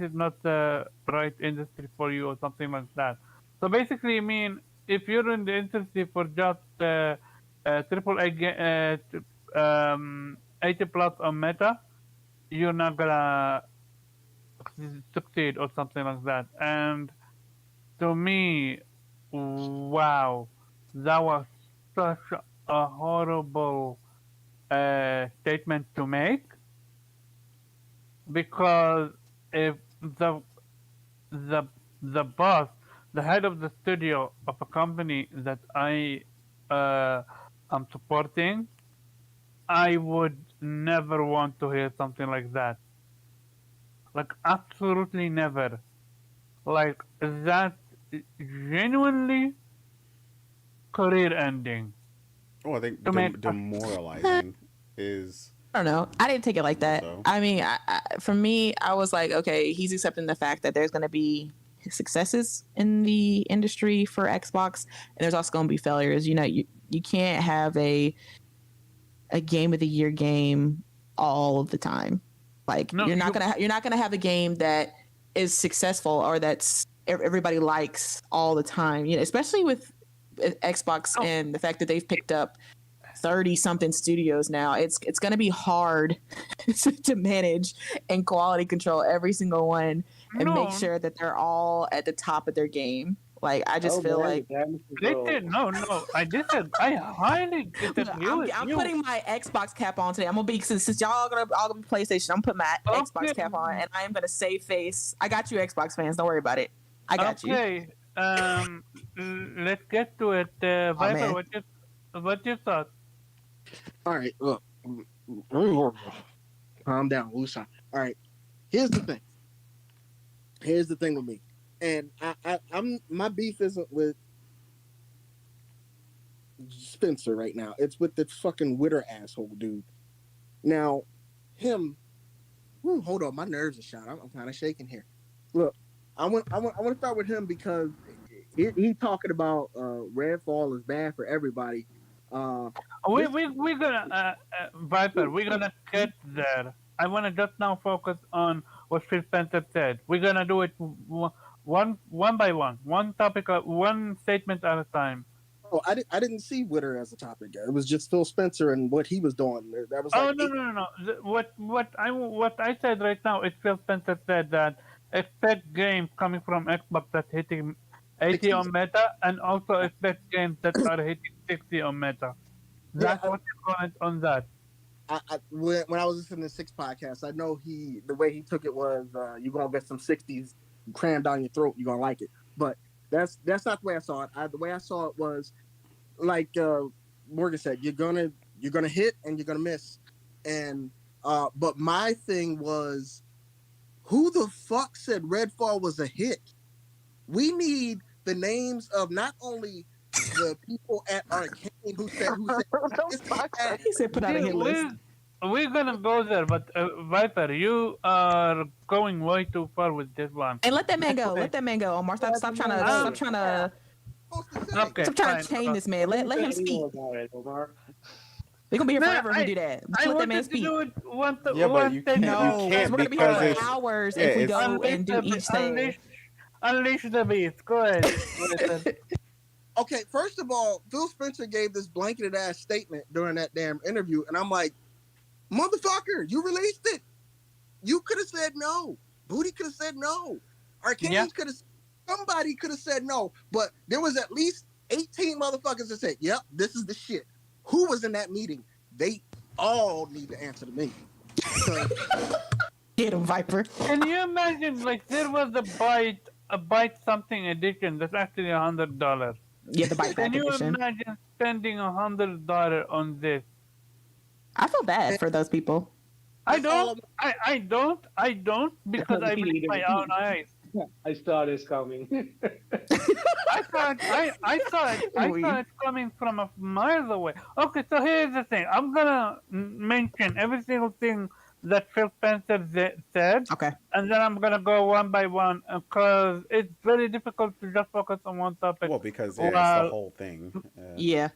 is not the right industry for you or something like that. So basically, I mean, if you're in the industry for just triple A, 80 plus on Meta, you're not gonna succeed or something like that. And to me, wow, that was such a horrible statement to make, because if the the the boss, the head of the studio of a company that I uh, am supporting, I would never want to hear something like that. Like absolutely never. Like that genuinely career ending Oh, I think to make a demoralizing is I don't know. I didn't take it like more that. so. I mean, for me, I was like, okay, he's accepting the fact that there's going to be successes in the industry for Xbox, and there's also going to be failures. You know, you can't have a game of the year game all of the time. Like no you you're not gonna have a game that is successful or that's everybody likes all the time. You know, especially with Xbox no and the fact that they've picked up 30 something studios now. It's going to be hard to manage and quality control every single one and make no sure that they're all at the top of their game. Like I just Oh feel man, the like damage they control. did no I highly look, disagree with I'm you. putting my Xbox cap on today. I'm gonna be since y'all all gonna be PlayStation. I'm gonna put my Xbox Okay, cap on and I am gonna save face. I got you, Xbox fans. Don't worry about it. I got you. okay. Let's get to it. Oh Viper, man. what you thought? All right, look, calm down, Wusa. All right, here's the thing. Here's the thing with me, and I'm my beef isn't with Spencer right now. It's with the fucking Witter asshole dude. Now, him. Hold on, my nerves are shot. I'm kind of shaking here. Look, I want to start with him because he talking about Redfall is bad for everybody. This We're gonna Viper. We're gonna get there. I wanna just now focus on what Phil Spencer said. We're gonna do it one by one topic, one statement at a time. oh I didn't see Witter as a topic. It was just Phil Spencer and what he was doing. That was Oh like no eight. no no no! What I said right now is Phil Spencer said that expect games coming from Xbox that hitting 80 60s. on Meta, and also expect games that are hitting 60 on Meta. Yeah, That's what you comment on that. when I was listening to Six podcast, I know the way he took it was you're gonna get some 60s crammed down your throat. You're gonna like it, but that's not the way I saw it. The way I saw it was like Morgan said, you're gonna hit and you're gonna miss, and but my thing was, who the fuck said Redfall was a hit? We need the names of not only the people at Arcane who said The it's fuck? bad. He said put out a hit list. We're gonna go there, but Viper, you are going way too far with this one. And let that man go. Okay. Let that man go. Omar, Let stop the trying man to go. stop trying to Supposed to say. Okay, stop trying fine. to chain this man. Let him speak. About it, Omar. We're gonna be here No, forever if we do that. Just I let that man wanted to speak. do it Yeah, but one you statement. can't. No, You because can't we're gonna be here because for it's hours yeah. if we It's go and do each thing. Unleash the beast. Go ahead. Listen. Okay, first of all, Phil Spencer gave this blanketed ass statement during that damn interview, and I'm like, motherfucker, you released it. You could have said no. Booty could have said no. Yeah. Arcane could have. Somebody could have said no, but there was at least 18 motherfuckers that said, "Yep, this is the shit." Who was in that meeting? They all need to answer to me. Because Get him, Viper. Can you imagine? Like there was a bite something edition that's actually $100. Yeah, the bite Can back you edition. imagine spending $100 on this? I feel bad for those people. I that's all don't. I don't because I Me believe my neither. own eyes. I saw this coming. I saw it coming from a miles away. Okay, so here's the thing. I'm gonna mention every single thing that Phil Spencer said, Okay. and then I'm gonna go one by one because it's very difficult to just focus on one topic. well because yeah, it's the While whole thing. Yeah.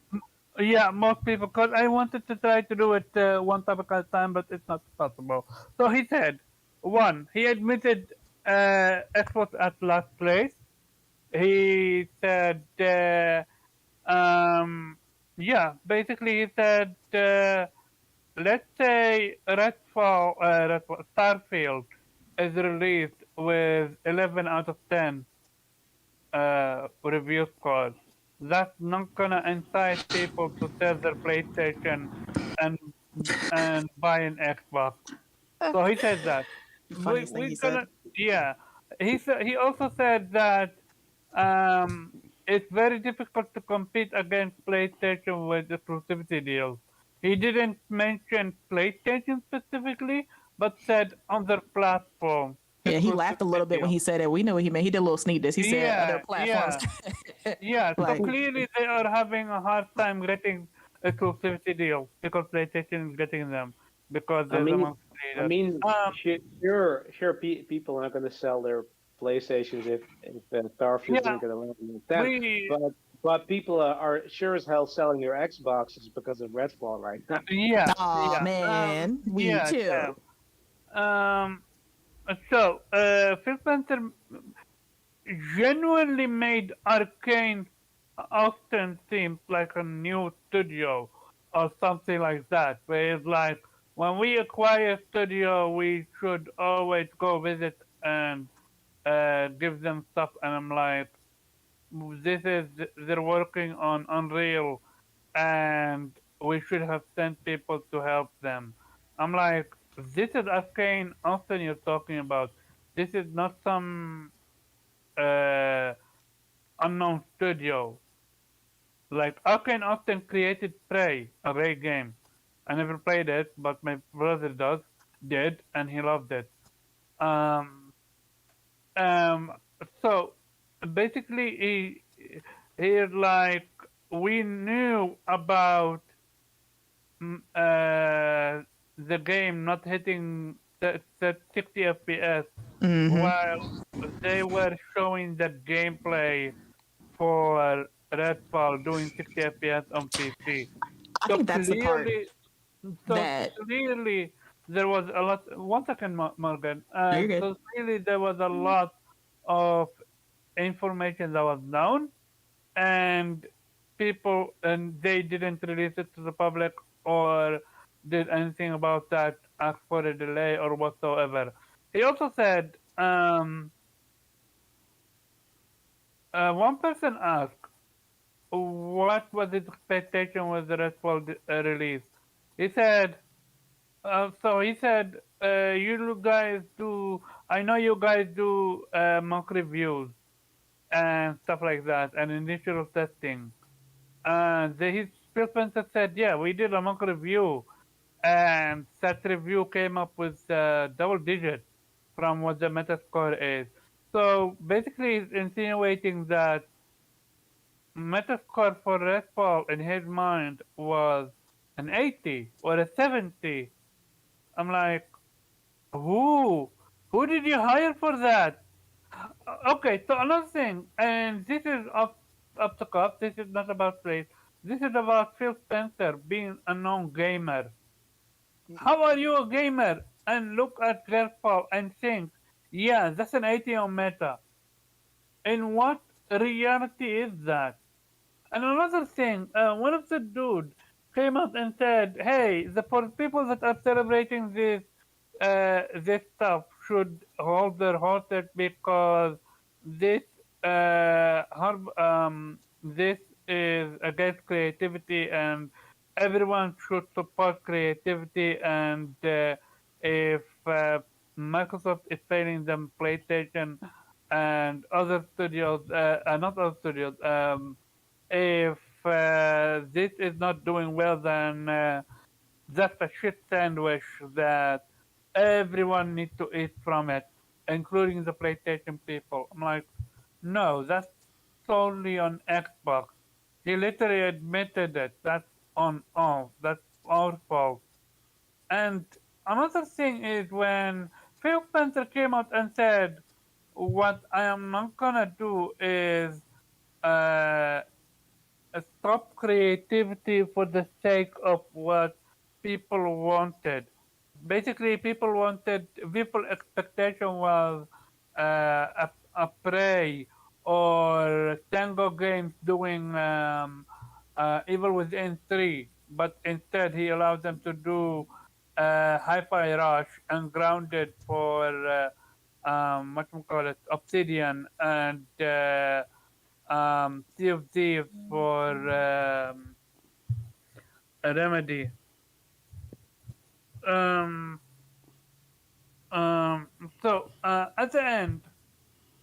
yeah, most people, because I wanted to try to do it one topic at a time, but it's not possible. So he said, one, he admitted Xbox at last place. He said, yeah, basically he said, let's say Starfield is released with 11 out of 10 review scores. That's not gonna entice people to sell their PlayStation and buy an Xbox. So he said that. Funniest thing We're he gonna said. yeah. He also said that it's very difficult to compete against PlayStation with exclusivity deals. He didn't mention PlayStation specifically, but said other platform Yeah, he laughed a little bit when exclusivity. he said it. We knew what he meant. He did a little sneak this. He said other Yeah, platforms. yeah, yeah. So Like, clearly they are having a hard time getting exclusivity deals because PlayStation is getting them because I they're the mean, market leader. Um, people aren't going to sell their PlayStations if Starfield yeah, isn't going to land in the 10. we, But people are sure as hell selling their Xboxes because of Redfall right now. yeah, oh yeah, man, we yeah, too. Um, so, Phil Spencer genuinely made Arcane often seem like a new studio or something like that, where it's like, when we acquire a studio, we should always go visit and give them stuff. And I'm like, this is, they're working on Unreal, and we should have sent people to help them. I'm like, this is Arcane Austin you're talking about. This is not some uh, unknown studio. Like Arcane Austin created Prey, a Ray game. I never played it, but my brother did, and he loved it. Um, um, so basically, he like, we knew about the game not hitting the 60 FPS Hmm. while they were showing the gameplay for Redfall doing 60 FPS on PC. I So think that's the part clearly, so that. clearly there was a lot. One second, Morgan. No, you're good. So clearly there was a lot of information that was known, and people, and they didn't release it to the public or did anything about that, ask for a delay or whatsoever. He also said, one person asked what was his expectation with the Redfall release. He said, he said, you guys do, I know you guys do mock reviews and stuff like that and initial testing. Phil Spencer said, yeah, we did a mock review, and that review came up with double digit from what the Metascore is. So basically, he's insinuating that Metascore for Redfall in his mind was an 80 or a 70. I'm like, who? Who did you hire for that? Okay, so another thing, and this is up the cuff. This is not about race. This is about Phil Spencer being a known gamer. How are you a gamer and look at Redfall and think, yeah, that's an 80 on meta? In what reality is that? And another thing, one of the dude came out and said, "Hey, the people that are celebrating this stuff should hold their horses because this this is against creativity, and everyone should support creativity. And if Microsoft is failing them, PlayStation and other studios, not other studios, if this is not doing well, then that's a shit sandwich that everyone needs to eat from it, including the PlayStation people." I'm like, no, that's solely on Xbox. He literally admitted it. That's on all. That's our fault. And another thing is when Phil Spencer came out and said, "What I am not gonna do is uh, stop creativity for the sake of what people wanted." Basically, people expectation was a Prey or Tango Games doing Evil Within 3, but instead he allowed them to do Hi-Fi Rush and Grounded for what we call it, Obsidian, and Sea of Thieves for a Remedy. Um, um, at the end,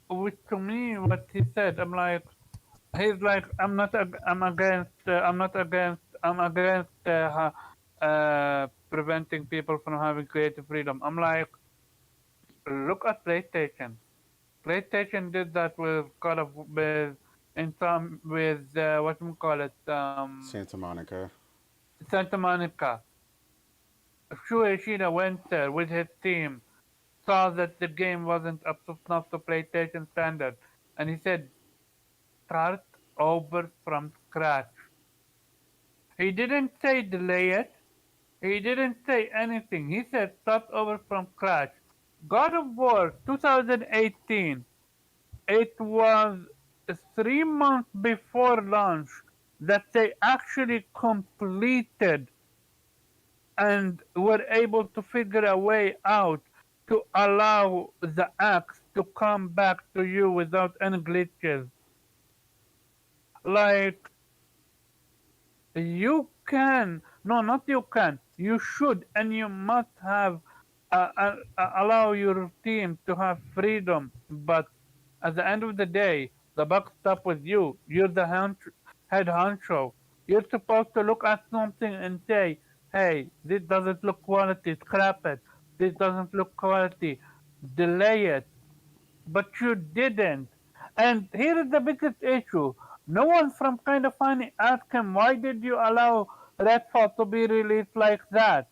which to me, what he said, I'm like, he's like, I'm not against, I'm not against, I'm against preventing people from having creative freedom. I'm like, look at PlayStation. PlayStation did that with kind of with in some with what we call it Santa Monica. Santa Monica. Shueishida went there with his team, saw that the game wasn't up to snuff to PlayStation standard, and he said, "Start over from scratch." He didn't say delay it. He didn't say anything. He said start over from scratch. God of War 2018. It was 3 months before launch that they actually completed and were able to figure a way out to allow the axe to come back to you without any glitches. Like, you can, no, not you can, you should and you must have allow your team to have freedom. But at the end of the day, the buck stop with you. You're the head honcho. You're supposed to look at something and say, hey, this doesn't look quality, scrap it. This doesn't look quality, delay it. But you didn't. And here is the biggest issue. No one from Kind of Funny asked him, why did you allow Redfall to be released like that?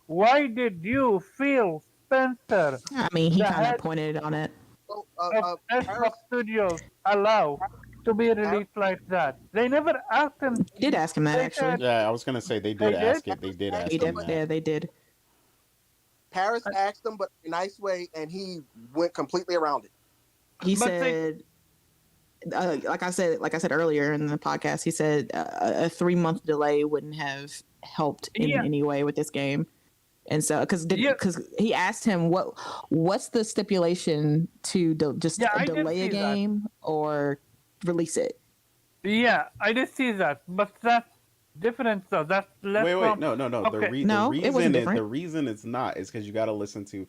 Why did you, Phil Spencer, I mean, he the kind of head pointed on it. So, of Xbox Paris, Studios, allow to be Paris, released like that? They never asked him. They did ask him that They actually. said, Yeah, I was gonna say they did they did? ask it. They did asked He ask him, him did. but that. Yeah, they did. Paris asked him, but in a nice way, and he went completely around it. He But they, said, like I said earlier in the podcast, he said a 3 month delay wouldn't have helped in yeah, any way with this game. And so, yeah, because he asked him what's the stipulation to just yeah, I did delay a see that. game or release it? Yeah, I did see that. But that's different though. That's less Wait, from, no, no, no. okay, The No, it wasn't reason different. it's not is because you got to listen to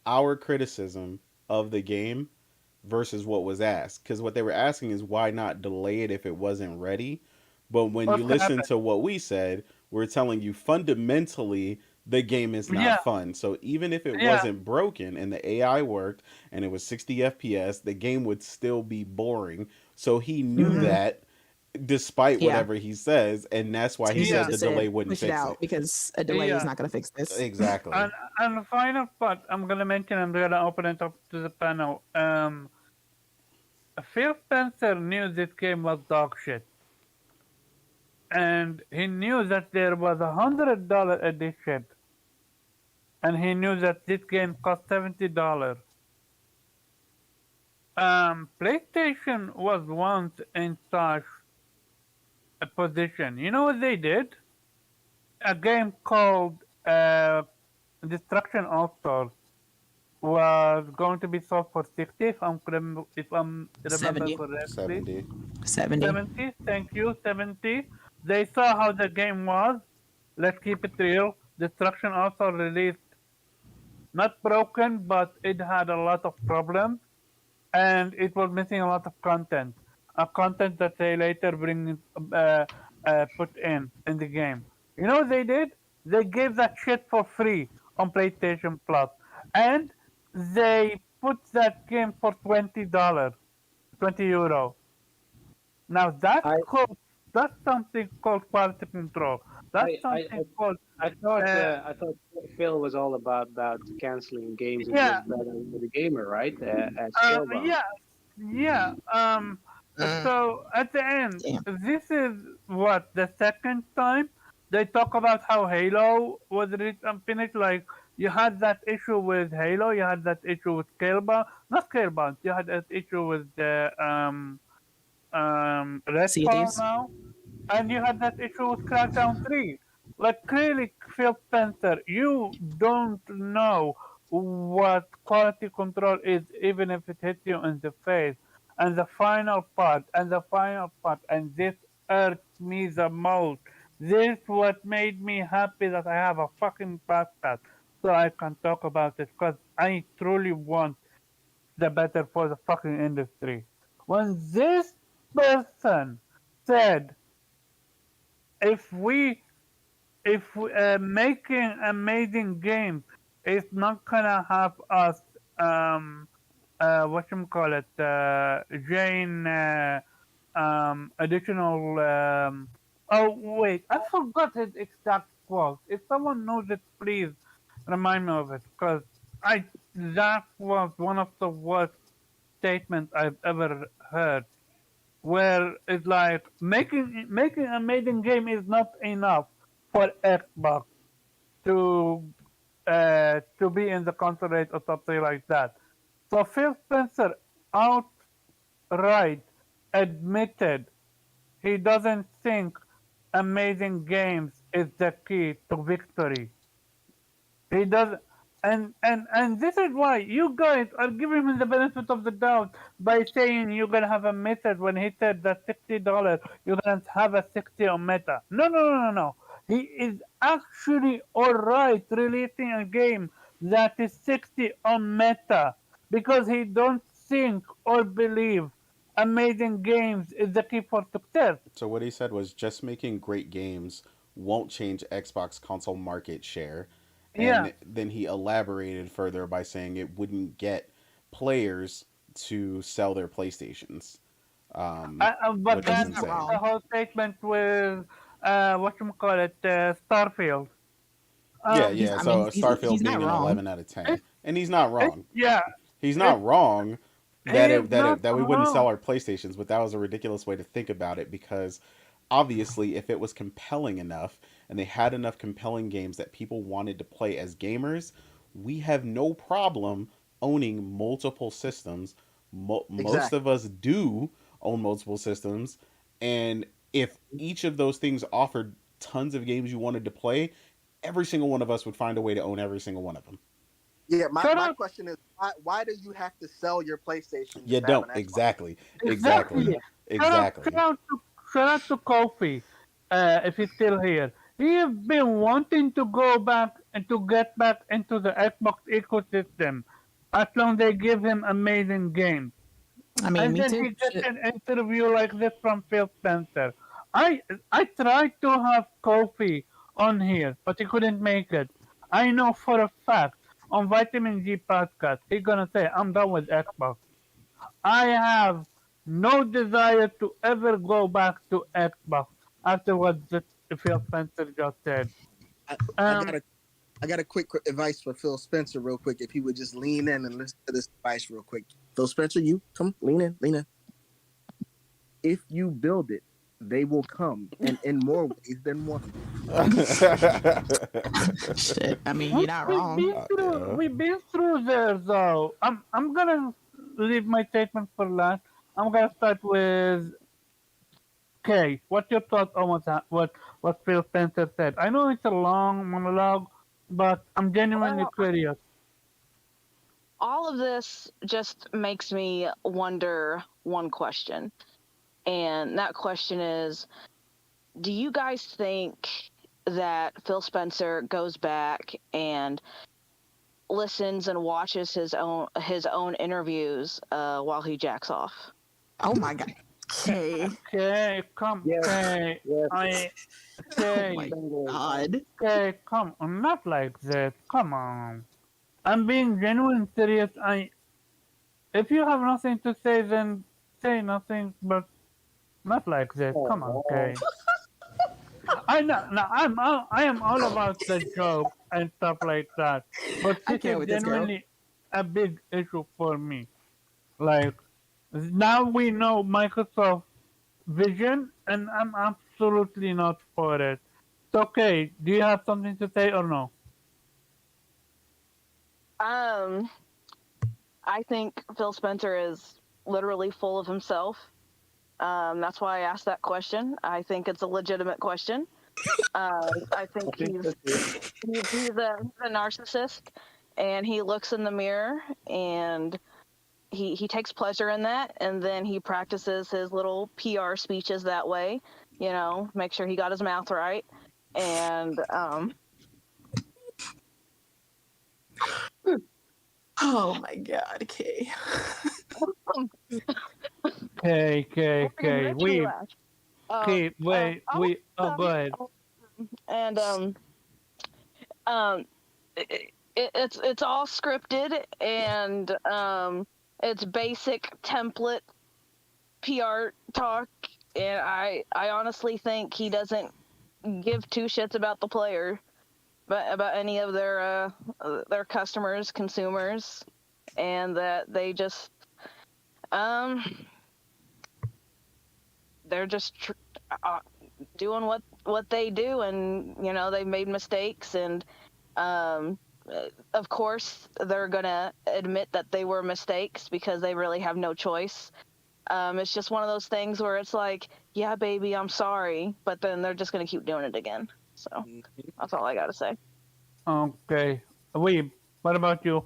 our criticism of the game versus what was asked. Because what they were asking is why not delay it if it wasn't ready. But when or you scrap listen it. to what we said, we're telling you fundamentally the game is not Yeah, fun. So even if it yeah, wasn't broken and the AI worked and it was 60 FPS, the game would still be boring. So he knew hmm, Hmm. that despite Yeah. whatever he says, and that's why So he he said yeah, the just delay said wouldn't push it fix out it. because a delay is yeah. not going to fix this. Exactly. And the final part I'm gonna mention, I'm gonna open it up to the panel. Phil Spencer knew this game was dog shit, and he knew that there was $100 edition, and he knew that this game cost $70. PlayStation was once in such a position. You know what they did? A game called Destruction All Stars was going to be sold for 60 if I'm remember 70. correctly. 70. 70. 70, thank you, 70. They saw how the game was. Let's keep it real. Destruction also released, not broken, but it had a lot of problems and it was missing a lot of content. A content that they later put in the game. You know what they did? They gave that shit for free on PlayStation Plus, and they put that game for $20, €20. Now I that's something called quality control. That's I I I something called uh, I thought Phil was all about canceling games if it was yeah, better for the gamer, right? As Scalebound. yeah, yeah. So at the end, Damn. this is what the second time they talk about how Halo was unfinished. Like, you had that issue with Halo, you had that issue with Scalebound, not Scalebound. You had that issue with the Sea of Redfall Thieves. now, and you had that issue with Crackdown 3. Like, clearly, Phil Spencer, you don't know what quality control is, even if it hits you in the face. And the final part, and this irked me the most. This what made me happy that I have a fucking podcast so I can talk about it, because I truly want the better for the fucking industry. When this person said, if we if making amazing games is not gonna have us what you call it Jane additional oh wait, I forgot his exact quote. If someone knows it, please remind me of it, because I that was one of the worst statements I've ever heard, where it's like making an amazing game is not enough for Xbox to be in the console or something like that. So Phil Spencer outright admitted he doesn't think amazing games is the key to victory. He does, and this is why you guys are giving him the benefit of the doubt by saying you're gonna have a method when he said that $60 you're gonna have a 60 on meta. No, no, no, no, no. He is actually alright releasing a game that is 60 on meta because he don't think or believe amazing games is the key for success. So what he said was just making great games won't change Xbox console market share. Yeah, And then he elaborated further by saying it wouldn't get players to sell their PlayStations, but which is And he's then not insane. the wrong. whole statement with what you call it, Starfield. Yeah, Um, He's, yeah. I mean, So he's Starfield not being an wrong. 11 out of 10, it's and he's not it's wrong. yeah, He's it's not wrong he is not that we wouldn't sell wrong. our PlayStations, but that was a ridiculous way to think about it because obviously if it was compelling enough and they had enough compelling games that people wanted to play as gamers, we have no problem owning multiple systems. Most Exactly. of us do own multiple systems, and if each of those things offered tons of games you wanted to play, every single one of us would find a way to own every single one of them. Yeah, Shut my up! question is why do you have to sell your PlayStation You just to have don't an Xbox? exactly, Exactly. exactly, Yeah. Shout exactly. out to Kofi, if he's still here. He has been wanting to go back and to get back into the Xbox ecosystem as long as they give him amazing games. I mean, And me then too. he gets Shit. an interview like this from Phil Spencer. I I tried to have Kofi on here, but he couldn't make it. I know for a fact on Vitamin G podcast he's gonna say I'm done with Xbox. I have no desire to ever go back to Xbox after what Phil Spencer just said. I, I got Um, a I got a quick advice for Phil Spencer, real quick. If he would just lean in and listen to this advice, real quick. Phil Spencer, you come, lean in, lean in. If you build it, they will come, and in more ways than one. Shit. I mean, we, you're not we've wrong. been through Yeah. we've been through there though. I'm gonna leave my statement for last. I'm gonna start with Kay. What's your thoughts on what Phil Spencer said? I know it's a long monologue, but I'm genuinely Well, curious. all of this just makes me wonder one question. And that question is, do you guys think that Phil Spencer goes back and listens and watches his own interviews while he jacks off? Oh my god. Okay. Kay, come, Yes. Kay. Yes. I Oh Kay, my Bingo. god. Kay, come on, not like this. Come on. I'm being genuine serious. If you have nothing to say, then say nothing, but not like this. Come on, Oh, Kay. I know, no, I am all about the joke and stuff like that, but I this can't is with this girl. genuinely a big issue for me. Like now we know Microsoft Vision, and I'm absolutely not for it. It's okay. Do you have something to say or no? Um, I think Phil Spencer is literally full of himself. That's why I asked that question. I think it's a legitimate question. I I think think so too. he's a narcissist, and he looks in the mirror and he takes pleasure in that, and then he practices his little PR speeches that way. Make sure he got his mouth right, and Oh my god. Okay. Okay, okay, you're okay. making me We laugh. okay. Wait, we. Oh, Also, go ahead. and um, it's all scripted, and it's basic template PR talk, and I honestly think he doesn't give two shits about the player, but about any of their customers, consumers, and that they just um they're just uh, doing what they do, and they've made mistakes, and um of course they're gonna admit that they were mistakes because they really have no choice. It's just one of those things where it's like, yeah, baby, I'm sorry, but then they're just gonna keep doing it again. So Mhm. that's all I gotta say. Okay. Weeb, what about you?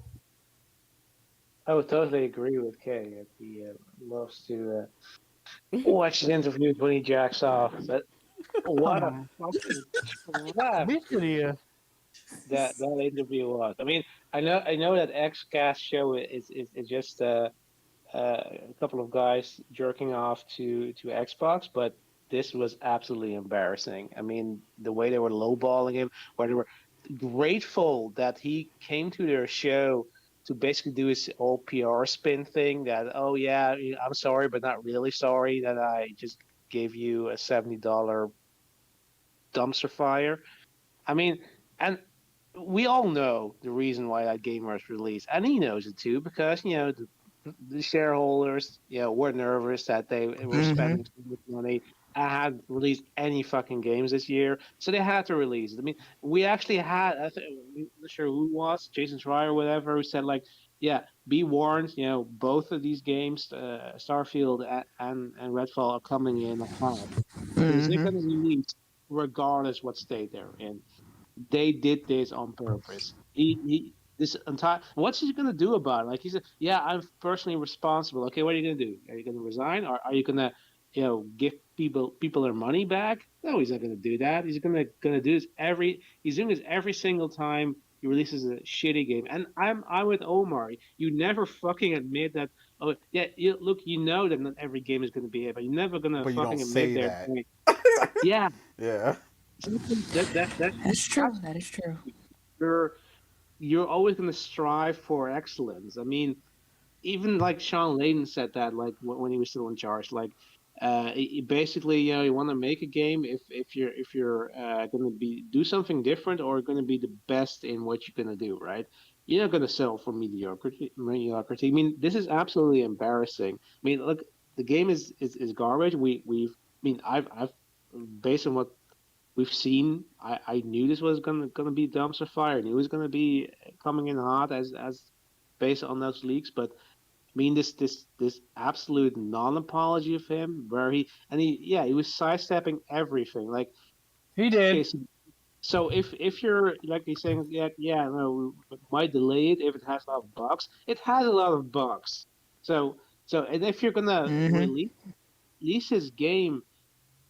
I would totally agree with Kay that he loves to watch his interviews when he jacks off. But what a Oh, fucking crap be serious. that interview was. I mean, I know that XCast show is just a couple of guys jerking off to Xbox, but this was absolutely embarrassing. I mean, the way they were lowballing him, where they were grateful that he came to their show to basically do his whole PR spin thing. That, oh yeah, I'm sorry, but not really sorry that I just gave you a $70 dumpster fire. I mean, and we all know the reason why that game was released, and he knows it too, because the shareholders, were nervous that they were Mm-hmm. spending so much money and had released any fucking games this year, so they had to release it. I mean, we actually had, I'm not sure who it was, Jason Schreier or whatever, who said like, yeah, be warned, both of these games, Starfield and Redfall, are coming in hot because they're Mm-hmm. going to release regardless what state they're in. They did this on purpose. He this entire what's he gonna do about it? Like he said, yeah, I'm personally responsible. Okay, what are you gonna do? Are you gonna resign, or are you gonna, give people their money back? No, he's not gonna do that. He's gonna do this he's doing this every single time he releases a shitty game. And I'm with Omar. You never fucking admit that. Oh yeah, look, you know that not every game is gonna be it, but you're never gonna But you don't fucking admit say there. that. Yeah, Yeah. that's That's true. That is true. you're you're always going to strive for excellence. I mean, even like Sean Layden said that, like when he was still in charge, like basically, you want to make a game if you're going to be do something different or going to be the best in what you're going to do, right? You're not going to settle for mediocrity. Mediocrity. I mean, this is absolutely embarrassing. I mean, look, the game is garbage. I mean, I've based on what we've seen. I knew this was gonna be dumpster fire. I knew it was gonna be coming in hot as based on those leaks. But I mean, this absolute non-apology of him, where he was sidestepping everything. Like, He okay, did. so if you're like he's saying, yeah, no, we might delay it if it has a lot of bugs. It has a lot of bugs. So and if you're gonna Mm-hmm. release his game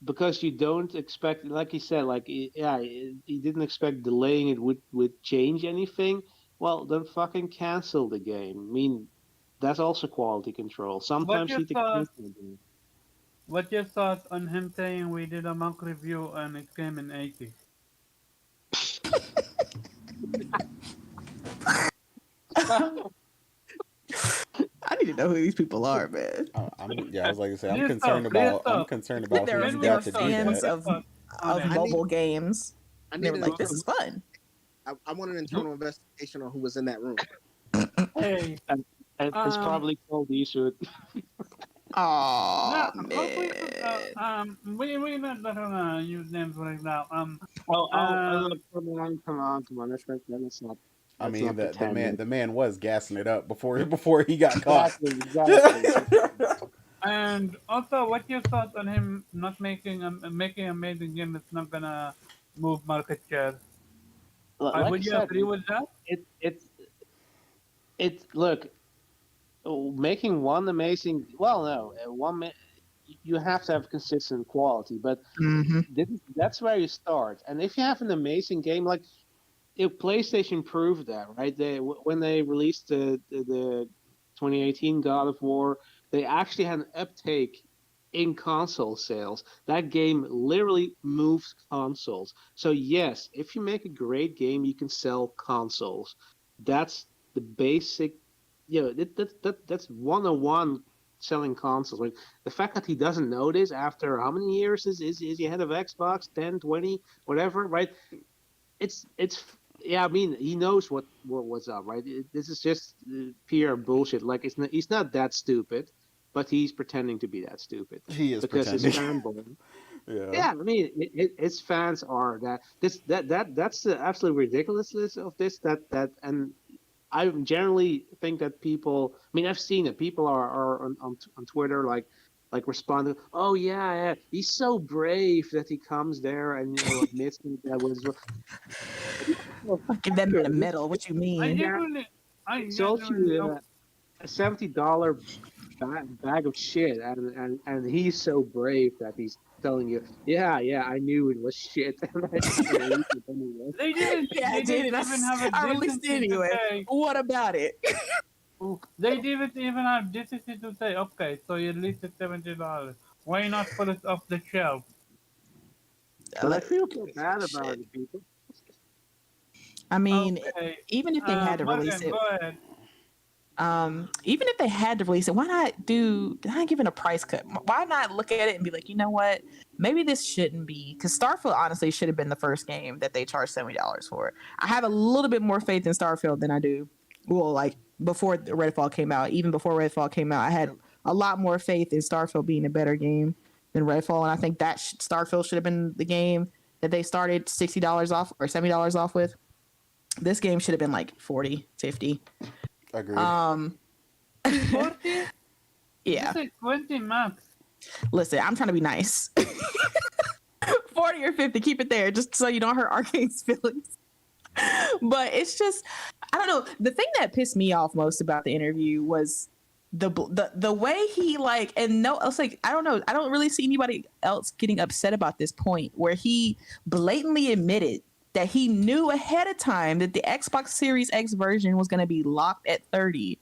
because you don't expect, like he said, like yeah, he didn't expect delaying it would change anything. Well, then fucking cancel the game. I mean, that's also quality control. What Sometimes your you need to thoughts? cancel the game. What your thoughts on him saying we did a mock review and it came in 80? I need to know who these people are, man. Yeah, I was like to say, Real stuff. Real I'm stuff. concerned about who They're you they're got to Genuine do thoughts. What fans that. your of thoughts on it? I need mobile games. I They need were an like, "This is fun." I want an internal investigation on who was in that room. Hey, And it's um, probably called Eastwood. no, Oh hopefully, man. we not gonna use names right now. Oh, Um, come on. Let's not I let's mean, not pretend. the man was gassing it up before he got caught. Exactly. and also, what your thoughts on him not making an amazing game that's not gonna move market share? Like I Would you said, agree with that? it's look, making one amazing. Well, no, you have to have consistent quality, but Mm-hmm. that's where you start. And if you have an amazing game, like if PlayStation proved that, right? When they released the 2018 God of War, they actually had an uptake in console sales. That game literally moves consoles. So yes, if you make a great game, you can sell consoles. That's the basic, that's 101 selling consoles. Like the fact that he doesn't know this after how many years is he head of Xbox? 10, 20, whatever, right? It's yeah, I mean, he knows what's up, right? This is just pure bullshit. Like he's not that stupid, but he's pretending to be that stupid He is because his pretending. fanboy. Yeah. Yeah, I mean, his fans are that that's the absolute ridiculousness of this. And I generally think that people. I mean, I've seen it. People are on Twitter like responding. Oh yeah, yeah, he's so brave that he comes there and admits that was. Give that man a medal. What you I mean? Yeah, genuinely, I sold genuinely you don't. a $70 bag of shit, and he's so brave that he's telling you, yeah, yeah, I knew it was shit, and I released it anyway. They didn't. Yeah, I They did, didn't and even have a I released it decency to anyway. say. What about it? They didn't even have decency to say. Okay, so you listed $70. Why not put it off the shelf? But I feel so bad about Shit. it, people. I mean, Okay, even if they had to release Morgan, it, go ahead. even if they had to release it, why not give it a price cut? Why not look at it and be like, you know what? Maybe this shouldn't be, because Starfield honestly should have been the first game that they charged $70 for. I have a little bit more faith in Starfield than I do. Well, like before Redfall came out, even before Redfall came out, I had a lot more faith in Starfield being a better game than Redfall, and I think that Starfield should have been the game that they started $60 off or $70 off with. This game should have been like 40, 50. Agreed. 40? Yeah. This is 20 max. Listen, I'm trying to be nice. 40 or 50, keep it there, just so you don't hurt Arcane's feelings. But it's just, I don't know. The thing that pissed me off most about the interview was the way he like, and no, I was like, I don't know. I don't really see anybody else getting upset about this point where he blatantly admitted that he knew ahead of time that the Xbox Series X version was going to be locked at 30.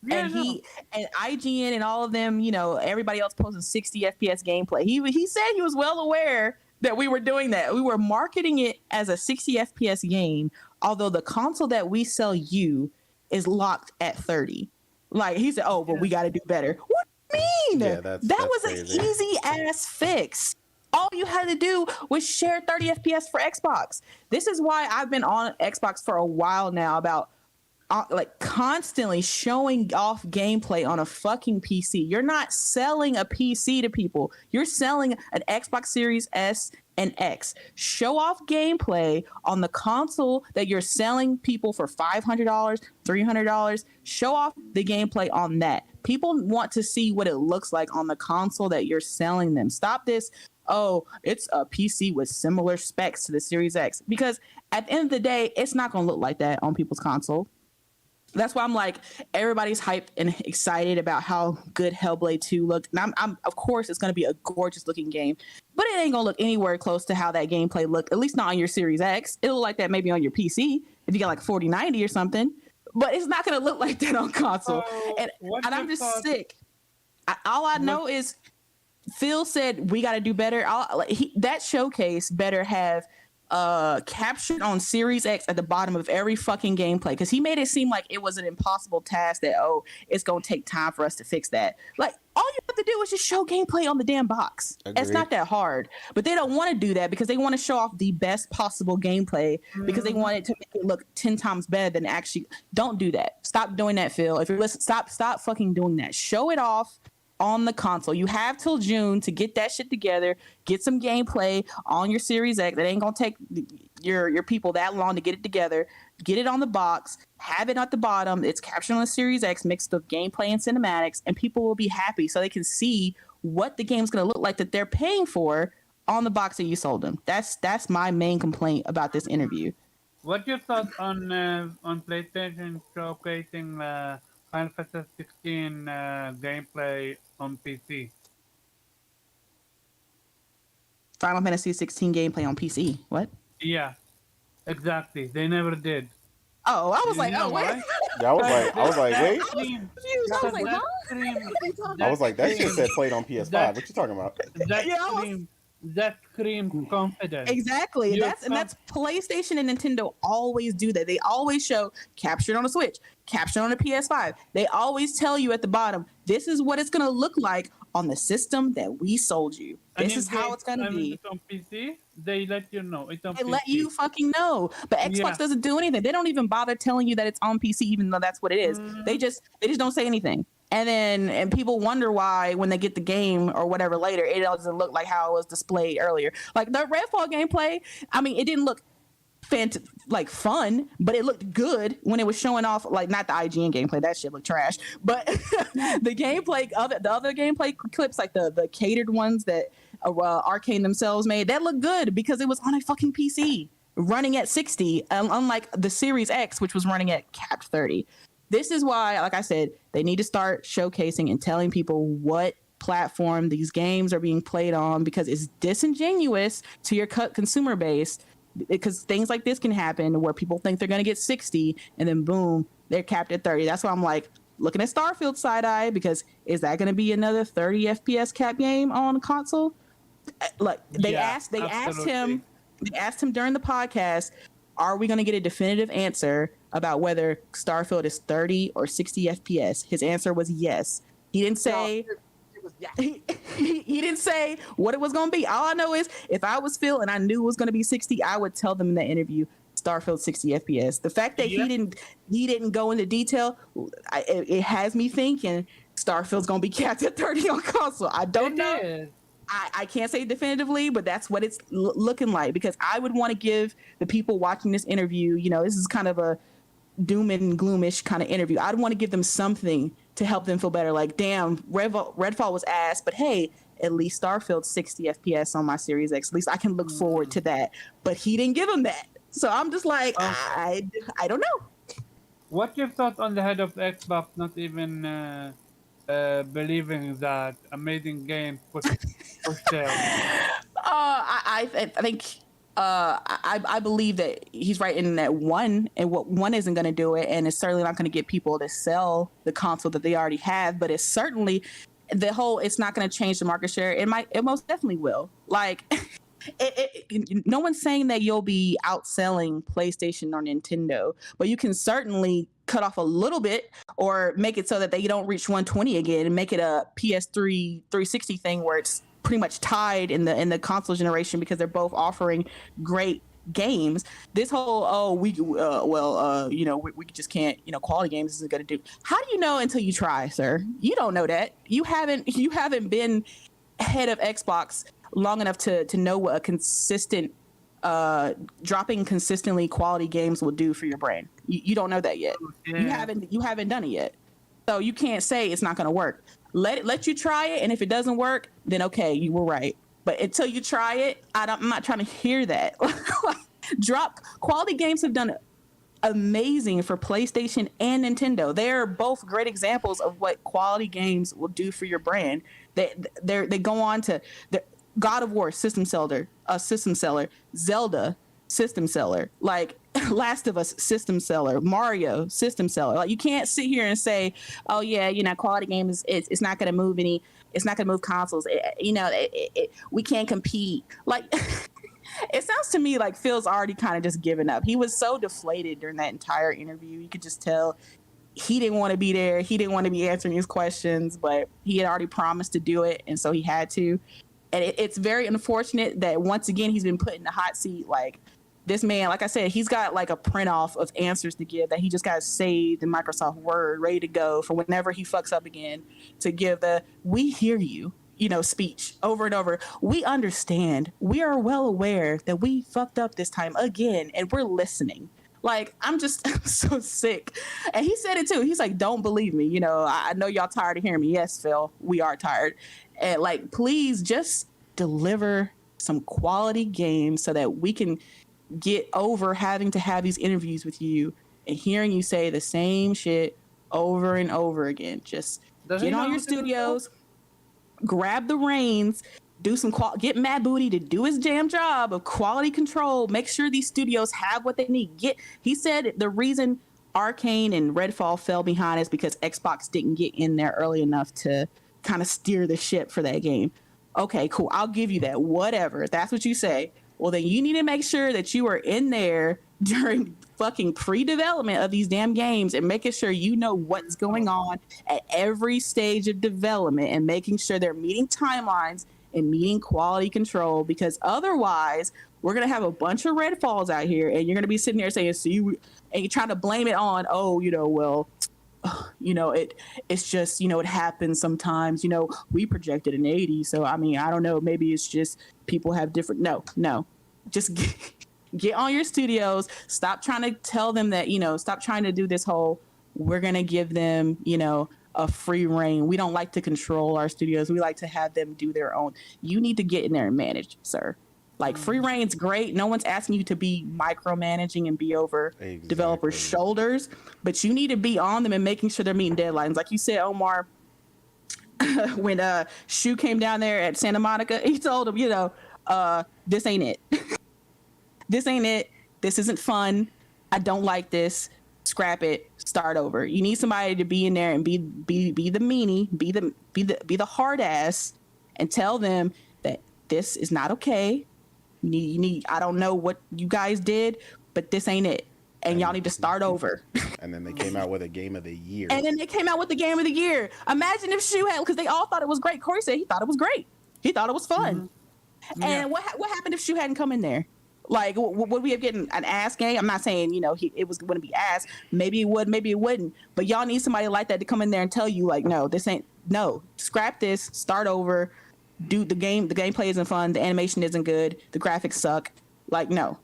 Yeah, And no. he and IGN and all of them, everybody else posting 60 FPS gameplay. He said he was well aware that we were doing that. We were marketing it as a 60 FPS game, although the console that we sell you is locked at 30. Like he said, oh, but we got to do better. What do you mean? Yeah, that that's was crazy. an easy ass fix. All you had to do was share 30 FPS for Xbox. This is why I've been on Xbox for a while now about like constantly showing off gameplay on a fucking PC. You're not selling a PC to people. You're selling an Xbox Series S and X. Show off gameplay on the console that you're selling people for $500, $300. Show off the gameplay on that. People want to see what it looks like on the console that you're selling them. Stop this. Oh, it's a PC with similar specs to the Series X. Because at the end of the day, it's not going to look like that on people's console. That's why I'm like, everybody's hyped and excited about how good Hellblade 2 looked. And I'm of course, it's going to be a gorgeous looking game, but it ain't going to look anywhere close to how that gameplay looked, at least not on your Series X. It'll look like that maybe on your PC if you got like 4090 or something, but it's not going to look like that on console. So, And what I'm you just thought? sick. All I know is Phil said we got to do better. That showcase better have captured on Series X at the bottom of every fucking gameplay, because he made it seem like it was an impossible task that, oh, it's gonna take time for us to fix that. Like, all you have to do is just show gameplay on the damn box. It's Agreed. not that hard. But they don't want to do that because they want to show off the best possible gameplay because they want it to make it look 10 times better than actually. Don't do that. Stop doing that, Phil. If you're listening, stop fucking doing that. Show it off on the console. You have till June to get that shit together, get some gameplay on your Series X. It ain't gonna take your people that long to get it together. Get it on the box, have it at the bottom. It's captured on the Series X, mixed with gameplay and cinematics, and people will be happy so they can see what the game's gonna look like that they're paying for on the box that you sold them. That's my main complaint about this interview. What you thought on PlayStation showcasing Final Fantasy 16 gameplay on PC? Final Fantasy 16 gameplay on PC. What? Yeah, exactly. They never did. Oh, I was You like, know oh wait. why? Yeah, I was like, That wait. cream, Confused. I was because like, that huh? cream, What are you talking I that was like, that shit cream, said played on PS5. that What you talking about? that Yeah, I was cream, that cream confidence. exactly. You're That's PlayStation and Nintendo always do that. They always show captured on a Switch, captured on a PS5. They always tell you at the bottom, this is what it's gonna look like on the system that we sold you. and This is how it's gonna be. it's on PC, they let you know it's on They let PC. you fucking know. But Xbox Yeah. doesn't do anything. They don't even bother telling you that it's on PC, even though that's what it is. Mm, They just don't say anything. And people wonder why when they get the game or whatever later, it doesn't look like how it was displayed earlier. Like the Redfall gameplay, I mean, it didn't look like fun, but it looked good when it was showing off. Like not the IGN gameplay, that shit looked trash. But the gameplay, the other gameplay clips, like the catered ones that Arcane themselves made, that looked good because it was on a fucking PC running at 60, unlike the Series X, which was running at capped 30. This is why, like I said, they need to start showcasing and telling people what platform these games are being played on, because it's disingenuous to your consumer base, because things like this can happen where people think they're going to get 60 and then boom, they're capped at 30. That's why I'm like looking at Starfield side eye, because is that going to be another 30 FPS cap game on console? Look, they asked him during the podcast, are we going to get a definitive answer about whether Starfield is 30 or 60 FPS? His answer was yes. He didn't say he didn't say what it was going to be. All I know is if I was Phil and I knew it was going to be 60, I would tell them in the interview Starfield 60 FPS. The fact that he didn't go into detail, it has me thinking Starfield's going to be capped at 30 on console. I don't know. I can't say definitively, but that's what it's looking like, because I would want to give the people watching this interview, this is kind of a doom and gloomish kind of interview. I'd want to give them something to help them feel better. Like, damn, Redfall was ass, but hey, at least Starfield's 60 FPS on my Series X. At least I can look forward to that. But he didn't give them that. So I'm just like, I don't know. What's your thought on the head of Xbox not even believing that amazing game for sale? I think I believe that he's right in that one isn't going to do it, and it's certainly not going to get people to sell the console that they already have. But it's certainly it's not going to change the market share. It most definitely will. Like, no one's saying that you'll be outselling PlayStation or Nintendo, but you can certainly cut off a little bit or make it so that they don't reach 120 again, and make it a PS3 360 thing where it's pretty much tied in the console generation, because they're both offering great games. This whole we just can't, quality games isn't going to do. How do you know until you try, sir? You don't know that. You haven't been head of Xbox long enough to know what a consistent dropping consistently quality games will do for your brand. You don't know that yet. Yeah. You haven't done it yet, so you can't say it's not going to work. Let you try it, and if it doesn't work, then okay, you were right. But until you try it, I'm not trying to hear that. Quality games have done amazing for PlayStation and Nintendo. They're both great examples of what quality games will do for your brand. They go on to God of War system seller, Zelda system seller, like Last of Us system seller, Mario system seller. Like, you can't sit here and say, oh yeah, quality game it's not going to move it's not going to move consoles. We can't compete. Like, it sounds to me like Phil's already kind of just given up. He was so deflated during that entire interview. You could just tell he didn't want to be there. He didn't want to be answering his questions, but he had already promised to do it, and so he had to. And it's very unfortunate that once again he's been put in the hot seat. Like, this man, like I said, he's got like a print off of answers to give that he just got saved in Microsoft Word, ready to go for whenever he fucks up again, to give the "we hear you" speech over and over. We understand. We are well aware that we fucked up this time again, and we're listening. Like, I'm so sick. And he said it too. He's like, don't believe me. I know y'all tired of hearing me. Yes, Phil, we are tired. And like, please just deliver some quality games so that we can get over having to have these interviews with you and hearing you say the same shit over and over again. Just get on your studios, grab the reins, do some get Matt Booty to do his damn job of quality control. Make sure these studios have what they need. He said the reason Arcane and Redfall fell behind is because Xbox didn't get in there early enough to kind of steer the ship for that game. Okay, cool. I'll give you that. Whatever. If that's what you say. Well, then you need to make sure that you are in there during fucking pre-development of these damn games and making sure you know what's going on at every stage of development and making sure they're meeting timelines and meeting quality control, because otherwise we're going to have a bunch of red falls out here and you're going to be sitting there saying, see, and you're trying to blame it on, oh, well, it's just, it happens sometimes, we projected an 80. So, I mean, I don't know, maybe it's just people have different, no, just get on your studios. Stop trying to tell them that, stop trying to do this whole, we're going to give them, a free reign. We don't like to control our studios. We like to have them do their own. You need to get in there and manage, sir. Like, free reign's great. No one's asking you to be micromanaging and be over developers' shoulders, but you need to be on them and making sure they're meeting deadlines. Like you said, Omar, when Shu came down there at Santa Monica, he told him, this ain't it. This ain't it. This isn't fun. I don't like this. Scrap it. Start over. You need somebody to be in there and be the meanie, be the hard ass, and tell them that this is not okay. You need. I don't know what you guys did, but this ain't it, and y'all need to start over. And then they came out with a game of the year. Imagine if Shu had, because they all thought it was great. Corey said he thought it was great. He thought it was fun. Mm-hmm. And what happened if Shu hadn't come in there? Like, would we have getting an ass game? I'm not saying, it was going to be ass. Maybe it would, maybe it wouldn't. But y'all need somebody like that to come in there and tell you, like, no, scrap this, start over. Do the gameplay isn't fun. The animation isn't good. The graphics suck. Like, no.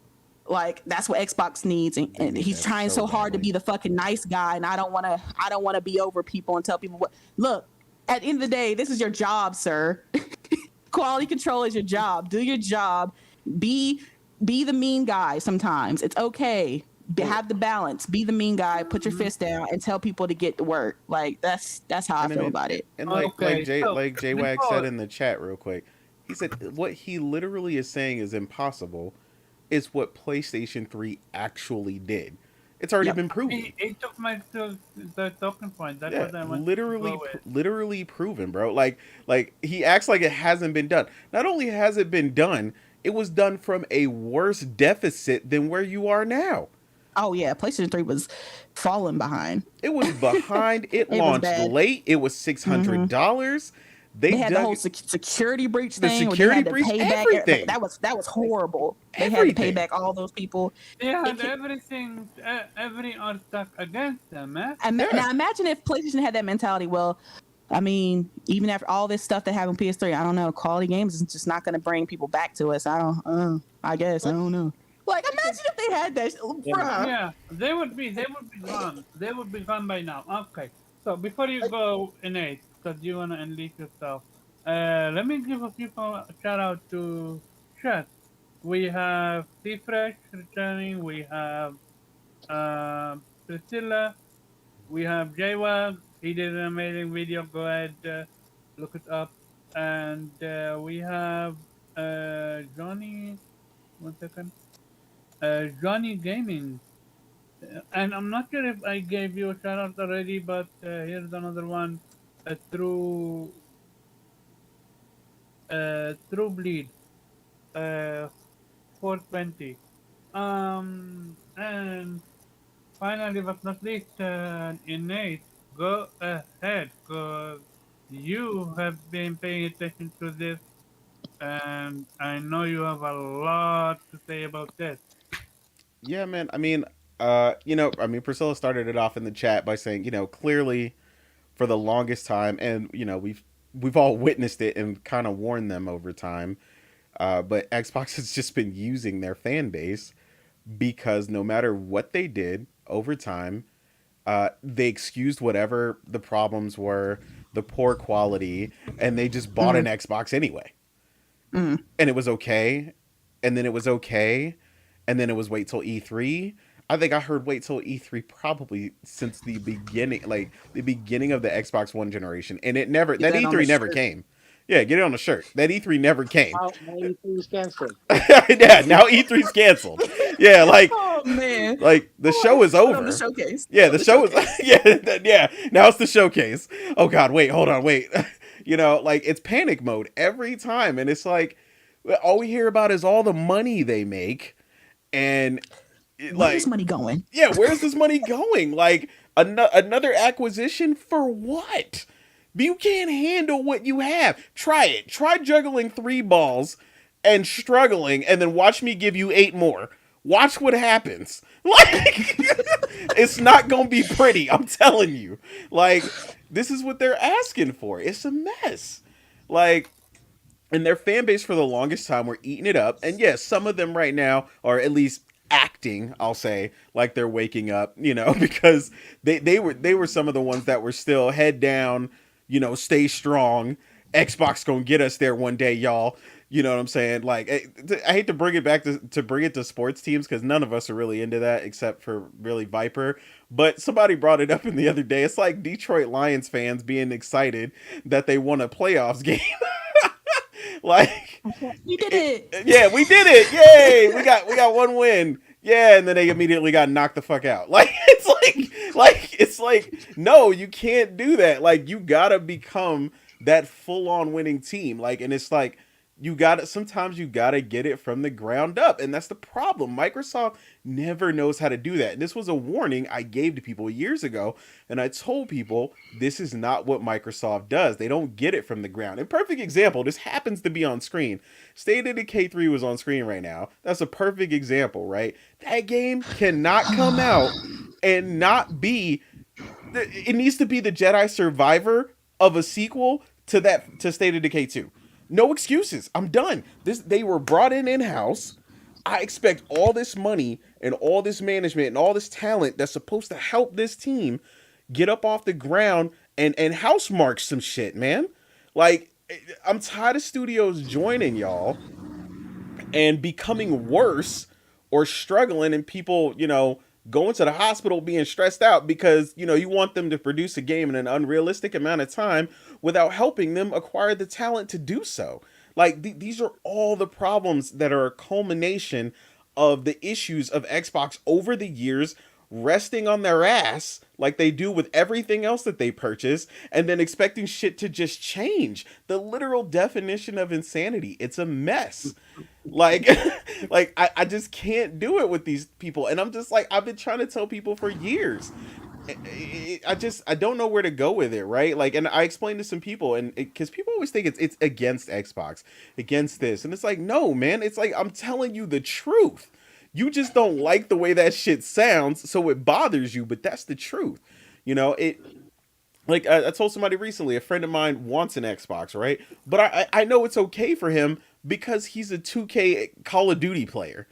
Like, that's what Xbox needs. And he's trying so hard to be the fucking nice guy. And I don't want to be over people and tell people look, at the end of the day, this is your job, sir. Quality control is your job. Do your job. Be the mean guy sometimes. It's okay. Have the balance. Be the mean guy. Put your fist down and tell people to get to work. Like, that's how I feel about it. And like J-Wag said in the chat real quick, he said what he literally is saying is impossible is what PlayStation 3 actually did. It's already been proven. He took the talking point. That's what I want literally proven, bro. Like he acts like it hasn't been done. Not only has it been done, it was done from a worse deficit than where you are now. Oh yeah, PlayStation 3 was falling behind. It was behind. It launched late. It was $600. Mm-hmm. They had the whole security breach thing. The security breach, everything. That was horrible. They had to pay back all those people. They had everything, every stuck against them, man. Now imagine if PlayStation had that mentality. Well, I mean, even after all this stuff that happened on PS3, I don't know. Quality games is just not going to bring people back to us. I don't. I guess I don't know. Like, imagine if they had that. Yeah, they would be gone. They would be gone by now. Okay. So before you go, Nate, because you want to unleash yourself, let me give a few shout out to chat. We have T-Fresh returning. We have Priscilla. We have J-Wag. He did an amazing video. Go ahead, look it up. And we have Johnny. 1 second. Johnny Gaming. And I'm not sure if I gave you a shout out already, but here's another one. True Bleed. 420. And finally, but not least, Innate, go ahead, because you have been paying attention to this, and I know you have a lot to say about this. Yeah, man. I mean, Priscilla started it off in the chat by saying, clearly for the longest time, and we've all witnessed it and kind of warned them over time. But Xbox has just been using their fan base because no matter what they did over time, they excused whatever the problems were, the poor quality, and they just bought an Xbox anyway. And it was okay. And then it was okay. And then it was wait till E3. I think I heard wait till E3 probably since the beginning, like the beginning of the Xbox One generation. And that E3 never came. Yeah, get it on a shirt. That E3 never came. Now E3 is canceled. Yeah, now E3's canceled. Yeah, Oh man. the Oh, show is put on the over. showcase. Yeah, Put on the the show is showcase. yeah. Now it's the showcase. Oh God, wait, hold on, wait. It's panic mode every time, and it's like all we hear about is all the money they make, and Where is like money going? yeah, where's this money going? Like another acquisition for what? You can't handle what you have. Try it. Try juggling 3 balls and struggling, and then watch me give you 8 more. Watch what happens. Like, it's not gonna be pretty. I'm telling you. Like, this is what they're asking for. It's a mess. Like, and their fan base for the longest time were eating it up. And yes, some of them right now are at least acting, I'll say, like they're waking up, because they were some of the ones that were still head down, stay strong. Xbox gonna get us there one day, y'all. You know what I'm saying? Like, I hate to bring it back to bring it to sports teams because none of us are really into that except for really Viper. But somebody brought it up in the other day. It's like Detroit Lions fans being excited that they won a playoffs game. Like, You did it. yeah, we did it. Yay! We got one win. Yeah, and then they immediately got knocked the fuck out. Like, it's like no, you can't do that. Like, you gotta become that full on winning team. Like, and it's like sometimes you gotta get it from the ground up, and that's the problem. Microsoft never knows how to do that. And this was a warning I gave to people years ago, and I told people this is not what Microsoft does. They don't get it from the ground. And perfect example, this happens to be on screen. State of Decay 3 was on screen right now. That's a perfect example, right? That game cannot come out and not be it needs to be the Jedi Survivor of a sequel to State of Decay 2. No excuses. I'm done. They were brought in house. I expect all this money and all this management and all this talent that's supposed to help this team get up off the ground and house mark some shit, man. Like, I'm tired of studios joining y'all and becoming worse or struggling, and people, going to the hospital being stressed out because, you want them to produce a game in an unrealistic amount of time without helping them acquire the talent to do so. Like, these are all the problems that are a culmination of the issues of Xbox over the years, resting on their ass like they do with everything else that they purchase, and then expecting shit to just change. The literal definition of insanity. It's a mess. Like, I just can't do it with these people. And I'm just like, I've been trying to tell people for years. I don't know where to go with it, right? Like, and I explained to some people, and because people always think it's against Xbox, against this, and it's like, no, man, it's like I'm telling you the truth. You just don't like the way that shit sounds, so it bothers you, but that's the truth. It like I told somebody recently, a friend of mine wants an Xbox, right? But I know it's okay for him because he's a 2K Call of Duty player.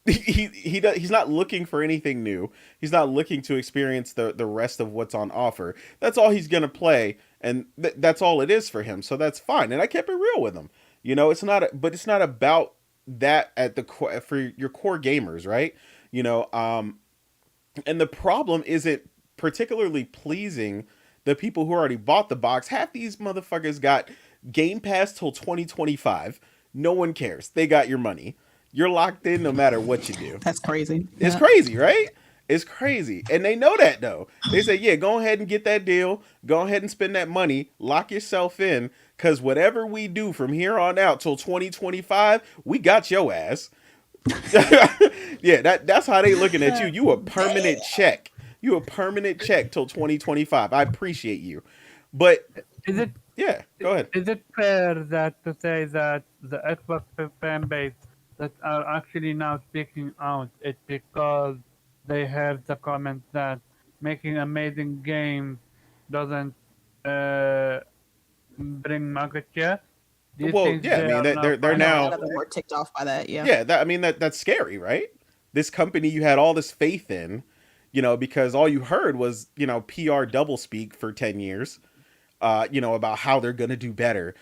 He's not looking for anything new. He's not looking to experience the rest of what's on offer. That's all he's gonna play, and that's all it is for him. So that's fine. And I kept it real with him. But it's not about that at the core for your core gamers, right? And the problem isn't particularly pleasing the people who already bought the box. Half these motherfuckers got Game Pass till 2025. No one cares. They got your money. You're locked in no matter what you do. That's crazy. It's Yeah. crazy, right? It's crazy. And they know that, though. They say, yeah, go ahead and get that deal. Go ahead and spend that money. Lock yourself in. Because whatever we do from here on out till 2025, we got your ass. Yeah, that's how they looking at you. You a permanent check. You a permanent check till 2025. I appreciate you. But, Is it yeah, go ahead. is it fair that to say that the Xbox fan base that are actually now speaking out it because they have the comment that making amazing games doesn't bring market share? Do you Well, think yeah, I they mean, are now they're I know a now lot of them were ticked off by that. Yeah. yeah, that's scary, right? This company you had all this faith in, because all you heard was, PR doublespeak for 10 years, about how they're going to do better.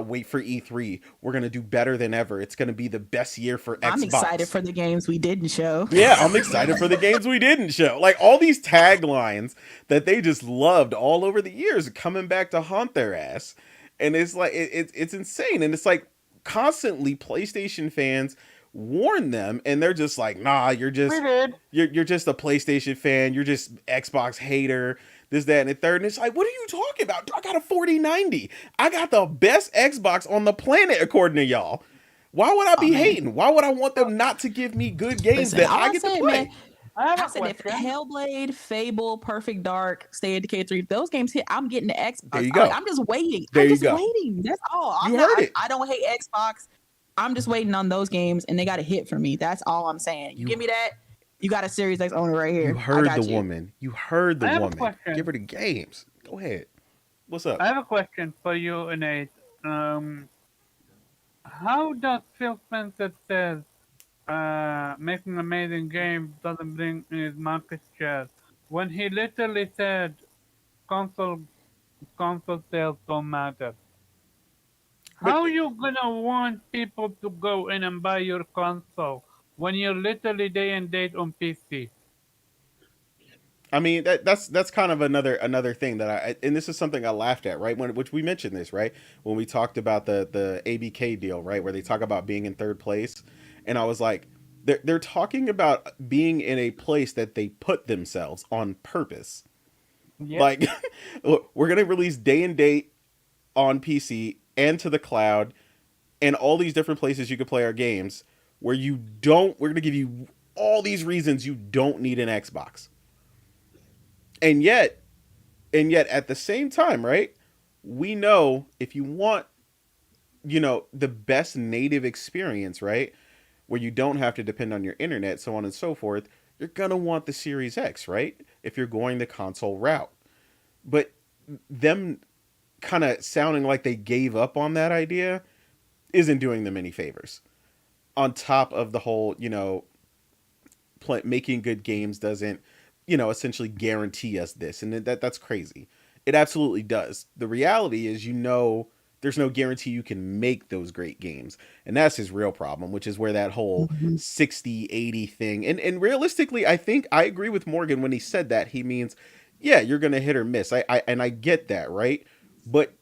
Wait for E3. We're going to do better than ever. It's going to be the best year for Xbox. I'm excited for the games we didn't show. Yeah, I'm excited for the games we didn't show. Like, all these taglines that they just loved all over the years coming back to haunt their ass. And it's like it's insane, and it's like constantly PlayStation fans warn them, and they're just like, nah, We did. you're just a PlayStation fan, you're just Xbox hater, this, that, and the third. And it's like, what are you talking about? I got a 4090. I got the best Xbox on the planet, according to y'all. Why would I Oh be man, hating? Why would I want them not to give me good games listen, that all I I get to said, man, play? I have I a said if question. Hellblade, Fable, Perfect Dark, State of Decay 3, if those games hit, I'm getting the There Xbox. you Like go. I'm just waiting. There I'm you just go. waiting. That's all. I'm You not. heard it. I don't hate Xbox. I'm just waiting on those games, and they got to hit for me. That's all I'm saying. You You give me that, you got a Series X owner right you here. I heard the got you. woman. You heard the I have a woman. Give question. her the games. Go ahead. What's up? I have a question for you, Nate. How does Phil Spencer says making amazing games doesn't bring in his market share when he literally said console console sales don't matter? But How you gonna want people to go in and buy your console when you're literally day and date on PC? I mean that's kind of another thing that and this is something I laughed at, right? When which we mentioned this, right? When we talked about the ABK deal, right? Where they talk about being in third place, and I was like, they're talking about being in a place that they put themselves on purpose. Yep. Like we're gonna release day and date on PC and to the cloud and all these different places you could play our games where you don't we're going to give you all these reasons you don't need an Xbox. And yet at the same time, right? We know if you want, the best native experience, right? Where you don't have to depend on your internet, so on and so forth, you're going to want the Series X, right? If you're going the console route. But them kind of sounding like they gave up on that idea isn't doing them any favors. On top of the whole, making good games doesn't, essentially guarantee us this, and that's crazy. It absolutely does. The reality is, there's no guarantee you can make those great games, and that's his real problem, which is where that whole Mhm. 60-80 thing, and realistically, I think I agree with Morgan when he said that. He means, yeah, you're gonna hit or miss. I get that, right? But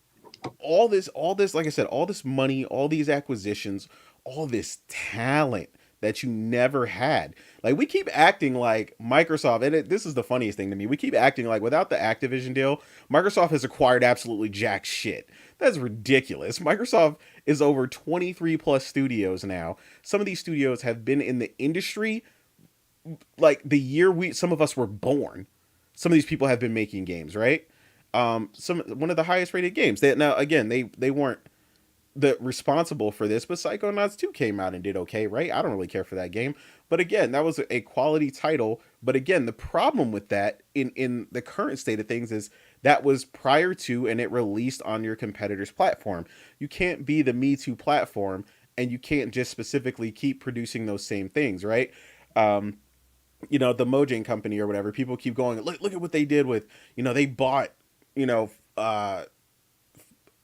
all this like I said, all this money, all these acquisitions, all this talent that you never had. Like, we keep acting like Microsoft, and this is the funniest thing to me, we keep acting like without the Activision deal, Microsoft has acquired absolutely jack shit. That's ridiculous. Microsoft is over 23 plus studios now. Some of these studios have been in the industry like the year some of us were born. Some of these people have been making games, right? One of the highest rated games. Now again, they weren't responsible for this, but Psychonauts 2 came out and did okay, right? I don't really care for that game. But again, that was a quality title. But again, the problem with that in the current state of things is that was prior to and it released on your competitor's platform. You can't be the Me Too platform and you can't just specifically keep producing those same things, right? Um, the Mojang company or whatever, people keep going, look at what they did with, they bought, you know, uh,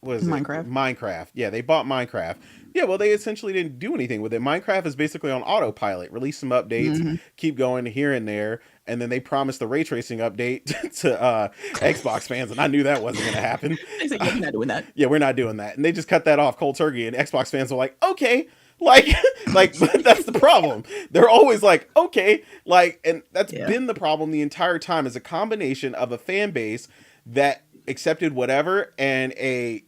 what is it? Minecraft. Minecraft. Yeah, they bought Minecraft. Yeah, well, they essentially didn't do anything with it. Minecraft is basically on autopilot. Release some updates, Hmm. keep going here and there, and then they promised the ray tracing update to Xbox fans, and I knew that wasn't going to happen. They said, "Yeah, we're not doing that." Yeah, we're not doing that, and they just cut that off cold turkey. And Xbox fans were like, okay. Like but that's the problem. They're always like, okay, and that's Yeah. been the problem the entire time, is a combination of a fan base that accepted whatever and a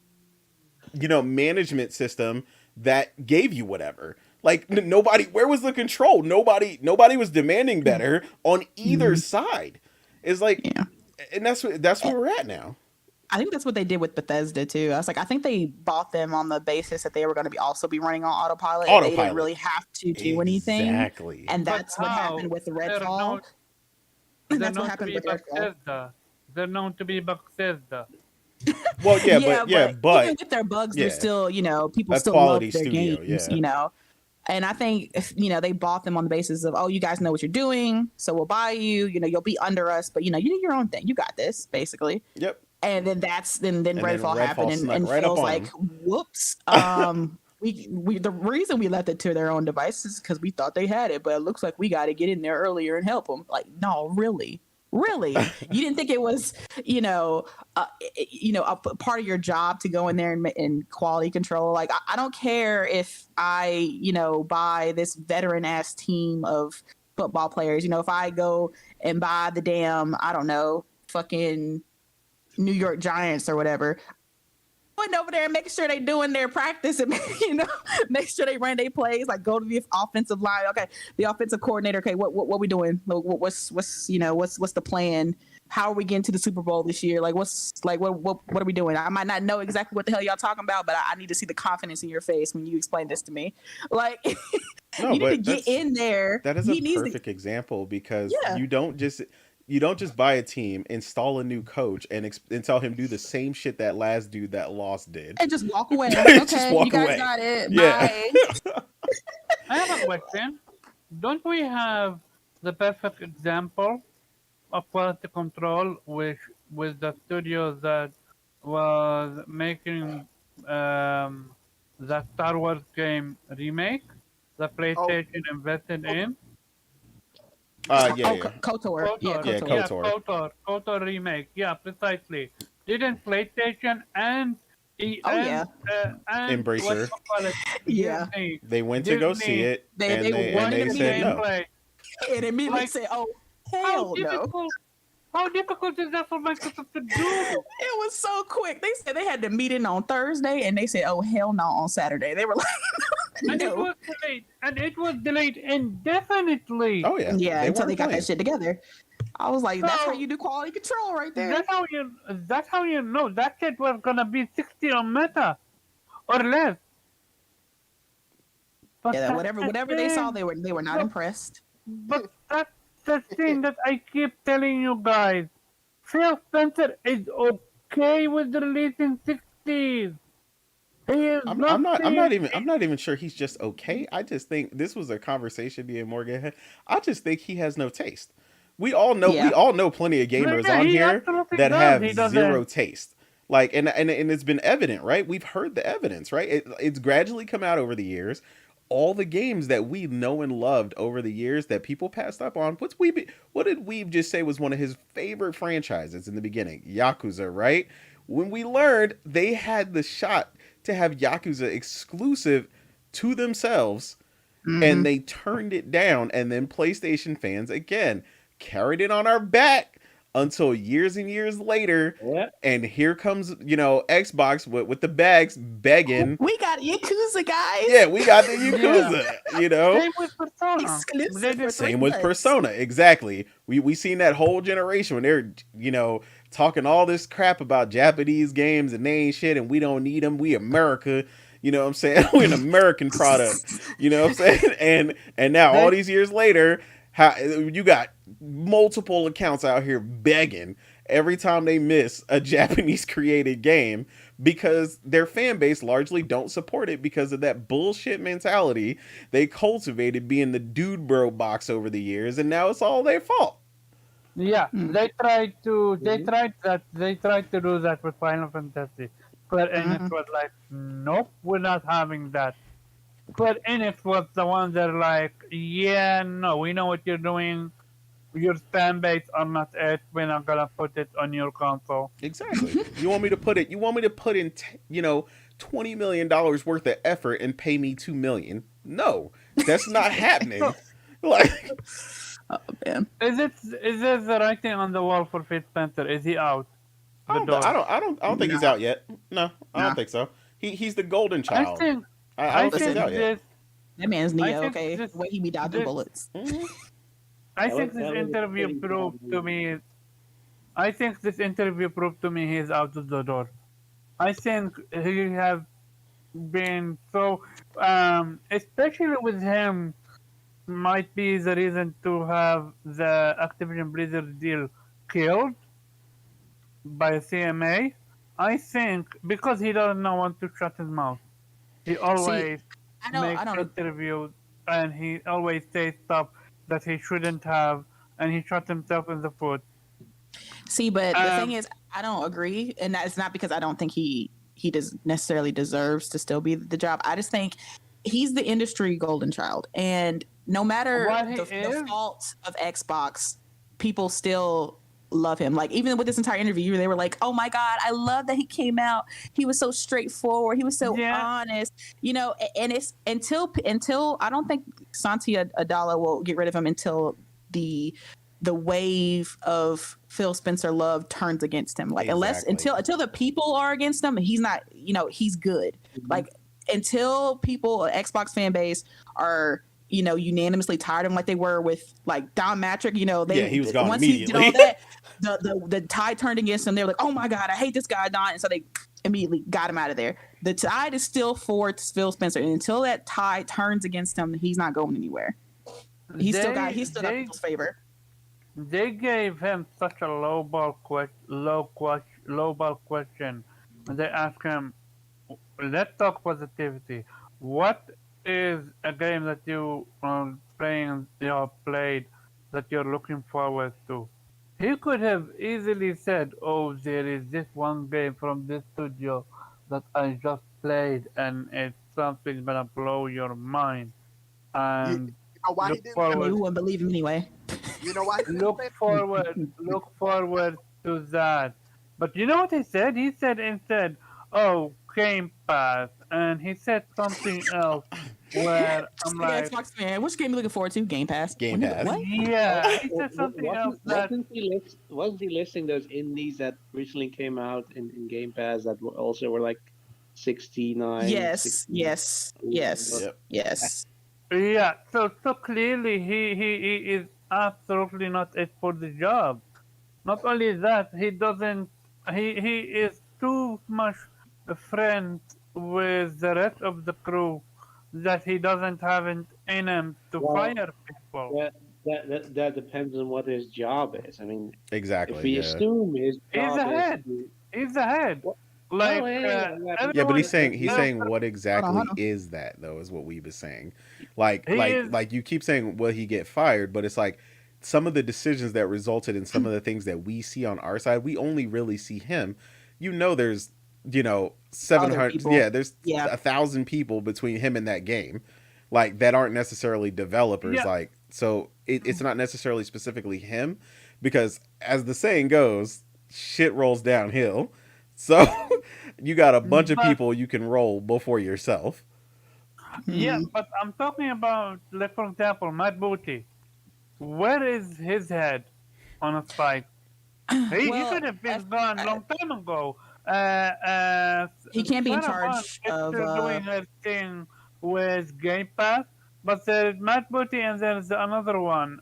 management system that gave you whatever. Like, nobody, where was the control? Nobody was demanding better on either Mhm. side. It's like, Yeah. and that's where we're at now. I think that's what they did with Bethesda too. I was like, I think they bought them on the basis that they were going to also be running on autopilot. And they didn't Autopilot. really have to do anything, Exactly. and But that's what happened with the They're Redfall. known, And they're that's what known to happened be with Redfall. Bethesda. They're known to be Bethesda. Well, yeah, Yeah, but even with their bugs, yeah, they're still, people a still quality love their studio, games, yeah. And I think they bought them on the basis of, oh, you guys know what you're doing, so we'll buy you. You'll be under us, but you do your own thing. You got this, basically. Yep. And then then And then Redfall happened, Redfall snuck and right up feels on like, them. whoops. We the reason we left it to their own devices is because we thought they had it, but it looks like we got to get in there earlier and help them. Like, no, really. Really? You didn't think it was, a part of your job to go in there and quality control? Like, I don't care if I, buy this veteran ass team of football players. If I go and buy the damn, I don't know, fucking New York Giants or whatever, going over there and making sure they doing their practice and make sure they run their plays. Like, go to the offensive line. Okay, the offensive coordinator. Okay, what we doing? What's the plan? How are we getting to the Super Bowl this year? Like, what are we doing? I might not know exactly what the hell y'all talking about, but I need to see the confidence in your face when you explain this to me. Like, No, you need to but get in there. that is a perfect example, because you don't just buy a team, install a new coach, and tell him do the same shit that last dude that lost did, and just walk away. Just Okay, walk you guys away. got it. Yeah. Bye. I have a question. Don't we have the perfect example of quality control with the studio that was making the Star Wars game remake, the PlayStation invested in? Yeah. KOTOR. Yeah, KOTOR. Yeah, KOTOR. Yeah, KOTOR. KOTOR remake. Yeah, precisely. Didn't PlayStation and Yeah. and what Embracer. you call it, Yeah. Disney, They went to go see it, They and wanted they to said meet no. gameplay. And immediately Like, say, "Oh, How hell no!" difficult? How difficult is that for Microsoft to do? It was so quick. They said they had the meeting on Thursday, and they said, "Oh, hell no!" on Saturday. They were like, And it "No." was delayed. And it was delayed indefinitely. Oh yeah, Yeah, until they got playing. that shit together. I was like, "That's how So you do quality control, right there." that's how you know that shit was gonna be 60 on meta or less. But Yeah, that's whatever the they saw, thing. they were not But, impressed. but that's the thing that I keep telling you guys. Phil Spencer is okay with releasing 60s. He is not I'm saying not even sure he's just okay. I just think this was a conversation me and Morgan had. I just think he has no taste. Yeah. We all know plenty of gamers yeah, on he here absolutely that does. have He zero doesn't. taste. Like, and it's been evident, right? We've heard the evidence, right? It's gradually come out over the years. All the games that we know and loved over the years that people passed up on. What did Weeb just say was one of his favorite franchises in the beginning? Yakuza, right? When we learned they had the shot to have Yakuza exclusive to themselves, and they turned it down, and then PlayStation fans again carried it on our back until years and years later, Yeah. and here comes Xbox with the bags begging. We got Yakuza, guys. Yeah, we got the Yeah. Yakuza. Same with Persona. They Exclusive did for Same 3 with months. Persona, exactly. We seen that whole generation when they're talking all this crap about Japanese games and they ain't shit and we don't need them. We America, you know what I'm saying? We're an American product, you know what I'm saying? And now all They these years later, you got multiple accounts out here begging every time they miss a Japanese created game because their fan base largely don't support it because of that bullshit mentality they cultivated being the dude bro box over the years, and now it's all their fault. Yeah, Mm. they tried to do that with Final Fantasy. Square Enix Mhm. was like, nope, we're not having that. Square Enix was the one that like, yeah, no, we know what you're doing. Your fan base are not it. We're not gonna put it on your console. Exactly. You want me to put in $20 million worth of effort and pay me $2 million? No, that's not happening. Like, Oh man. Is this the writing on the wall for Phil Spencer? Is he out the door? I don't think he's out yet. No, I Nah. don't think so. He's the golden I child. think I I don't think he's think out yet. this That man's I Neo. think Okay, this the way he be dodging this bullets. Mhm. I That think was- this that was a interview pretty proved bad to movie. me. I think this interview proved to me he's out of the door. I think he has been so, especially with him, might be the reason to have the Activision Blizzard deal killed by CMA. I think because he doesn't want to shut his mouth. He See, always I makes don't. interviews and he always says stuff that he shouldn't have, and he shot himself in the foot. See, but the thing Um, is, I don't agree, and that's not because I don't think he does necessarily deserves to still be the job. I just think he's the industry golden child, and no matter What he the is, faults of Xbox, people still love him. Like even with this entire interview, they were like, "Oh my god, I love that he came out. He was so straightforward. He was so Yeah, honest." You know, and it's until I don't think Santi Adala will get rid of him until the wave of Phil Spencer love turns against him. Like unless Exactly. until the people are against him, he's not. You know, he's good. Mhm. Like until people, Xbox fan base, are unanimously tired of him like they were with like Don Matrick. You know, Yeah, they he was gone once he did all immediately. that, the tide turned against him. They were like, "Oh my god, I hate this guy, Don," and so they immediately got him out of there. The tide is still for Phil Spencer, and until that tide turns against him, he's not going anywhere. they He's still got they people's favor. they gave him such a low ball question. They asked him, let's talk positivity. What is a game that you are playing, you have played, that you're looking forward to? He could have easily said, "Oh, there is this one game from this studio that I just played, and it's something gonna blow your mind." You And know why he look didn't I say mean, we forward, wouldn't believe him anyway. You know why he didn't look say forward, look forward to that. But you know what he said? He said instead, "Oh, Game Pass," and he said something else where Just I'm like an like, Xbox fan, which game are you looking forward to? Game Pass. Game Pass. What? Oh, yeah, he said something else that, wasn't he listing those indies that recently came out in Game Pass that also were like 69, Yes, 60? yes, yes, Yep. yes. yeah. So clearly he is absolutely not it for the job. Not only that, he doesn't. He is too much a friend with the rest of the crew that he doesn't have it in him to Well, fire people. that depends on what his job is. I mean, if Exactly. we Yeah. assume his He's job is ahead. to, He's ahead. well, Like no, yeah, Yeah, but everyone. he's Uh, saying what Hold exactly on. is that though is what we was saying. he is. Like you keep saying will he get fired, but it's like some of the decisions that resulted in some of the things that we see on our side, we only really see him. There's 700, people. yeah, there's Yeah. 1,000 people between him and that game, like that aren't necessarily developers. Yeah. Like so it's not necessarily specifically him, because as the saying goes, shit rolls downhill. So you got a bunch of But people you can roll before yourself. yeah. Hmm. But I'm talking about, like, for example, Matt Booty. Where is his head on a spike? He Well, should have been gone long time ago. he can't be in Sarah Bond charge is of. still doing her thing with Game Pass, but there's Matt Booty and there's another one.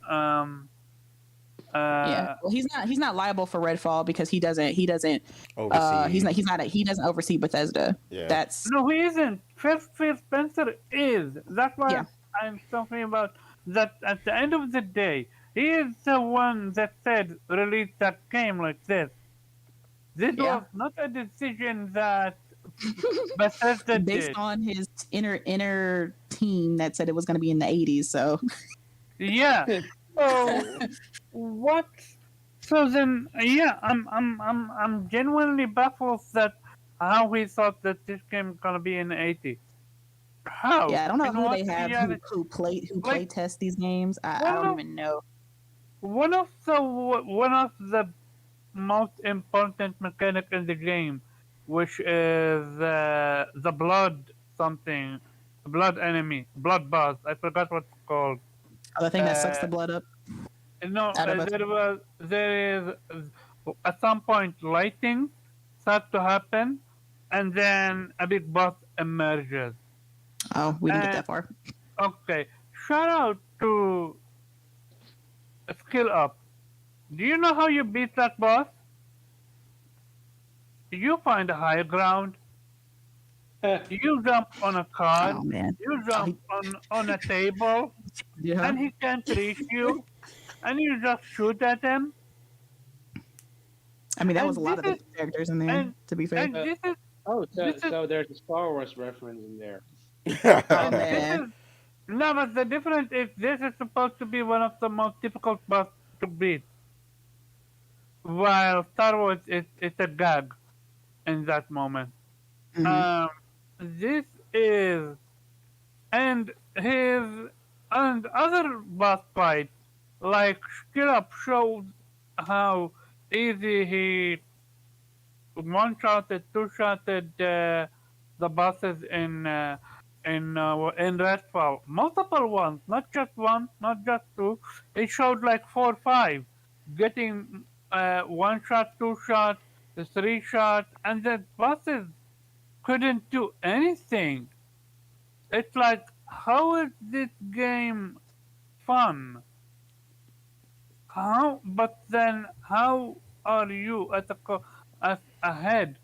Yeah. Uh, Well, he's not liable for Redfall because he doesn't. Oversee. He doesn't oversee Bethesda. Yeah. That's no, he isn't. Phil Spencer is. That's yeah. why I'm talking about that. At the end of the day, he is the one that said release that game like this. This Yeah. was not a decision that Bethesda Based did. on his inner team that said it was going to be in the 80s. So Yeah. So what? So then, yeah, I'm genuinely baffled that how he thought that this game gonna be in 80. How? yeah, I don't know In who what they have reality? who play Like test these games. I one don't of even know. one of the most important mechanic in the game, which is the blood something, blood enemy, blood boss. I forgot what it's called. Other thing that sucks Uh, the blood up no, out of us. there is at some point lighting start to happen, and then a big boss emerges. Oh, we didn't get And that far. okay, shout out to Skill Up. Do you know how you beat that boss? You find a high ground. You jump on a card. Oh man. You Oh, jump on a table, yeah. and he can't reach you. And you just shoot at him. I mean, that was a And lot this of is the characters in there. and To be fair. and this is oh, this is so there's a Star Wars reference in there. Oh and this man. is no, but the difference is this is supposed to be one of the most difficult boss to beat, while Star Wars is a gag in that moment. Mhm. Um, this is and his and other boss fights, like Skill Up shows how easy. He one-shotted, two-shotted the bosses in Redfall. Multiple ones, not just one, not just two. It showed like 4 or 5, getting one shot, two shot, three shot, and the bosses couldn't do anything. It's like, how is this game fun? How? But then, how are you as ahead?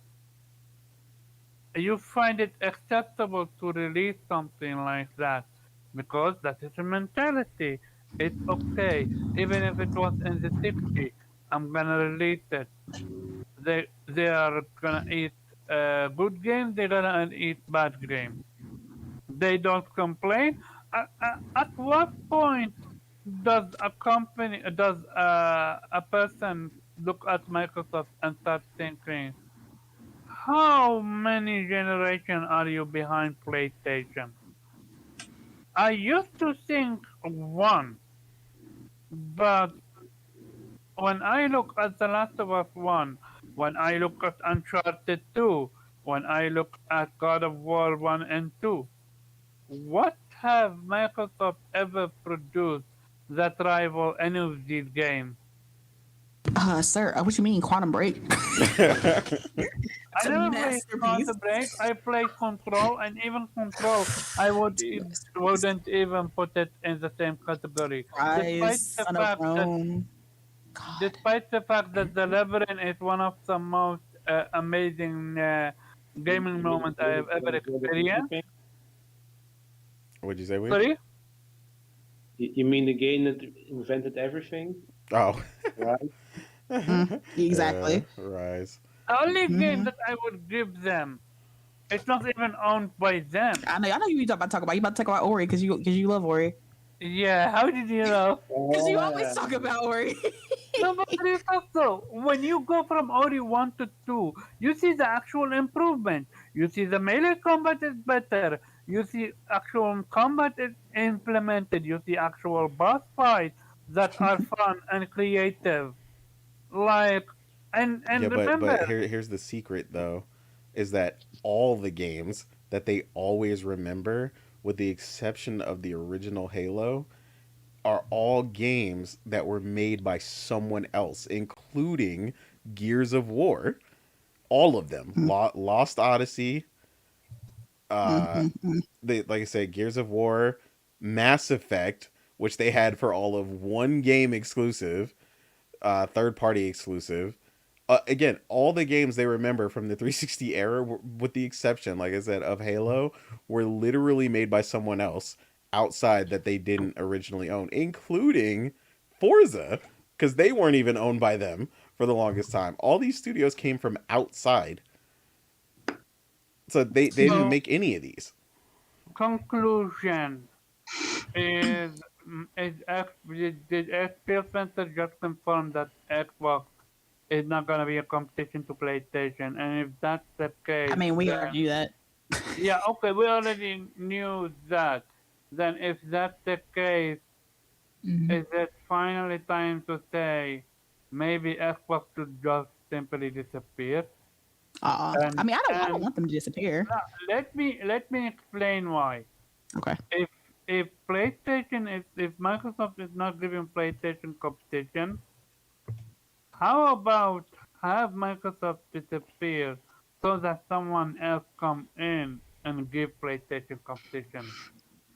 You find it acceptable to release something like that because that is a mentality. It's okay, even if it was in the 60s. I'm gonna release it. They are gonna eat good games. They're gonna eat bad games. They don't complain. At what point does a company, does a person look at Microsoft and start thinking, how many generations are you behind PlayStation? I used to think one, but when I look at The Last of Us 1, when I look at Uncharted 2, when I look at God of War 1 and 2, what have Microsoft ever produced that rival any of these games? Sir, what you mean, Quantum Break? I It's a never played masterpiece. Counter Break. I played Control, and even Control, It's a masterpiece. wouldn't even put it in the same category, Rise, Son of Rome. God. despite the fact that the Labyrinth is one of the most amazing gaming You mean moments I the have ever game that invented experienced. everything? What'd you say, we? Sorry, You mean the game that invented everything? Oh. Right? Exactly. Rise. the only game Hmm. that I would give them, it's not even owned by them. I know you about to talk about. You about to talk about Ori because you love Ori. Yeah, how did you know? Because you always Yeah. talk about Ori. No, but real talk though, when you go from Ori 1 to 2, you see the actual improvement. You see the melee combat is better. You see actual combat is implemented. You see actual boss fights that are fun and creative. Like, Yeah, and but remember, here's the secret though, is that all the games that they always remember, with the exception of the original Halo, are all games that were made by someone else, including Gears of War. All of them. Lost Odyssey, uh like I said, Gears of War, Mass Effect, which they had for all of one game exclusive, third party exclusive. Again, all the games they remember from the 360 era, with the exception, like I said, of Halo, were literally made by someone else outside that they didn't originally own, including Forza, because they weren't even owned by them for the longest time. All these studios came from outside, so they didn't so make any of these. conclusion is, did Phil Spencer just confirm that Xbox is not gonna be a competition to PlayStation? And if that's the I case, mean, we then argue that. yeah, okay, we already knew that. Then if that's the case, Mhm. is it finally time to say maybe Xbox should just simply disappear? I mean, I don't And want them to disappear. now, let me explain why. Okay. If if Microsoft is not giving PlayStation competition, how about have Microsoft disappear so that someone else come in and give PlayStation competition?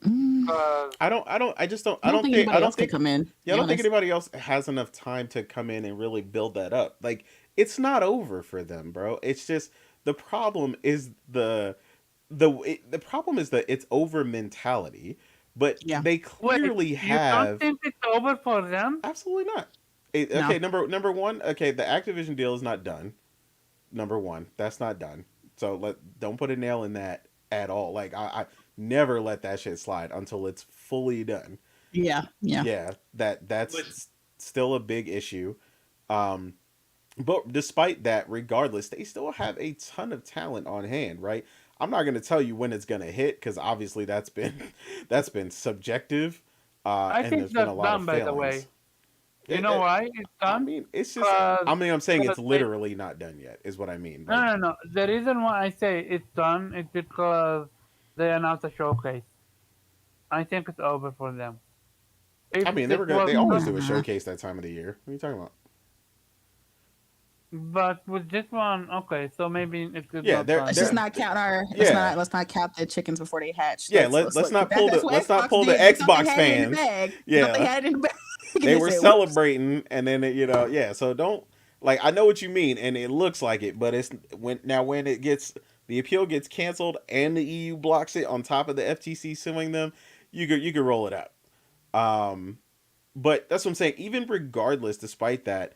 Mm, Because I just don't, I don't think I anybody don't else could think, come in. To yeah, I be don't think honest. anybody else has enough time to come in and really build that up. Like, it's not over for them, bro. It's just, the problem is the problem is that it's over mentality, but Yeah. they wait, clearly you don't have. think it's over for them? Absolutely not. No. Okay, number one. Okay, the Activision deal is not done. Number one, that's not done. So don't put a nail in that at all. Like, I never let that shit slide until it's fully done. Yeah. Yeah. Yeah, that's But still a big issue. Um, but despite that, regardless, they still have a ton of talent on hand, right? I'm not gonna tell you when it's gonna hit, because obviously that's been that's been subjective, I and think there's been a that's lot of done, by the failings. way. You know why it's I done? mean, it's just. Because I mean, I'm saying it's literally not done yet. Is what I mean. no, Like, no, no. The reason why I say it's done is because they announced a showcase. I think it's over for them. If I mean, they were it good. was They always not, do a showcase that time of the year. What are you talking about? but with this one, okay, so maybe it is Yeah, not Let's done just yet. not count our. yeah, Let's not count the chickens before they hatch. yeah. Let's Let's look. not pull the That's what let's not Xbox pull the did. They thought they Xbox had it in the fans. bag. They thought they Yeah, had it in the bag. And they they were said, "Whoops." celebrating, and then yeah. So don't like. I know what you mean, and it looks like it, but it's when it gets the appeal gets canceled and the EU blocks it on top of the FTC suing them, you could roll it out. Um, but that's what I'm saying. Even regardless, despite that,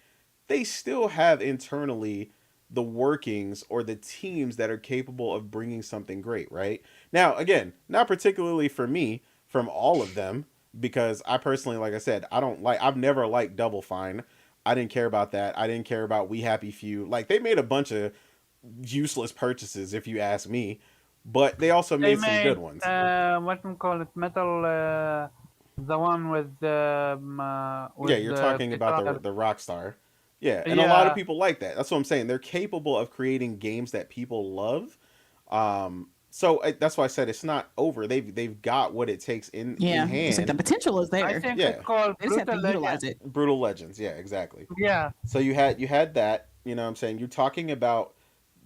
they still have internally the workings or the teams that are capable of bringing something great, right? Now, again, not particularly for me, from all of them, because I personally, like I said, I've never liked Double Fine. I didn't care about that. I didn't care about We Happy Few. Like, they made a bunch of useless purchases, if you ask me, but they also They made some good made ones. what we call it, metal, the one Yeah, with you're the talking about guitar. the Rockstar. Yeah, and a lot of Yeah, people like that. That's what I'm saying. They're capable of creating games that people love. That's why I said it's not over. They've got what it takes in Yeah, it's like the hand. potential is I there. think it's Yeah, called They just have to Brutal utilize Legend. it. Brutal Legends. Yeah, exactly. Yeah, So you had that. You know what I'm saying? You're talking about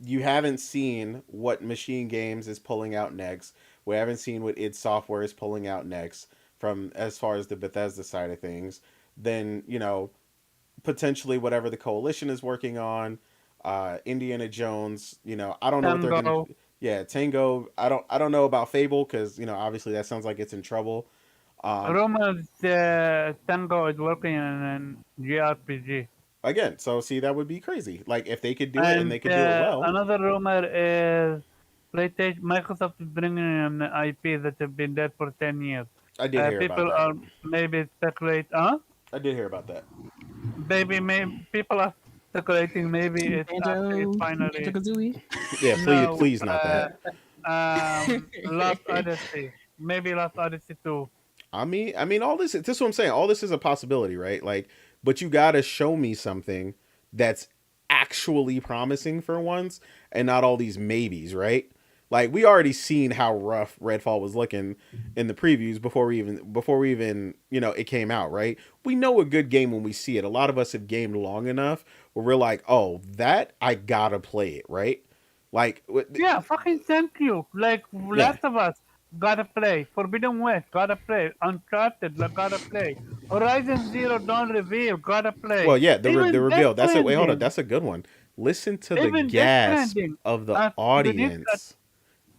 you haven't seen what Machine Games is pulling out next. We haven't seen what id Software is pulling out next from as far as the Bethesda side of things. Then potentially whatever the coalition is working on. Indiana Jones, I don't know what they're gonna. Tango. Yeah, Tango. I don't know about Fable because obviously that sounds like it's in trouble. Um, Rumors Tango is working on an JRPG. Again, so see that would be crazy. Like if they could do it and And they could do it well. another rumor is PlayStation, Microsoft is bringing an IP that have been dead for 10 years. I did hear about People that. are maybe I did hear about that. people are speculating maybe it's actually Banjo finally Kazooie. Yeah, please, no please, not that. Lost Odyssey, maybe Lost Odyssey 2. I mean, all this is what I'm saying. All this is a possibility, right? Like, but you gotta show me something that's actually promising for once, and not all these maybes, right? Like, we already seen how rough Redfall was looking in the previews before we even it came out, right? We know a good game when we see it. A lot of us have gamed long enough where we're like, oh, that I gotta play it, right? Like, Yeah, fucking thank you. Like yeah. Last of Us, gotta play. Forbidden West, gotta play. Uncharted, gotta play. Horizon Zero Dawn Reveal, gotta Well, play. yeah, the Even Death reveal. That's it. Wait, hold on. Stranding, That's a good one. Listen to the even Death gasp Stranding. of the The news that audience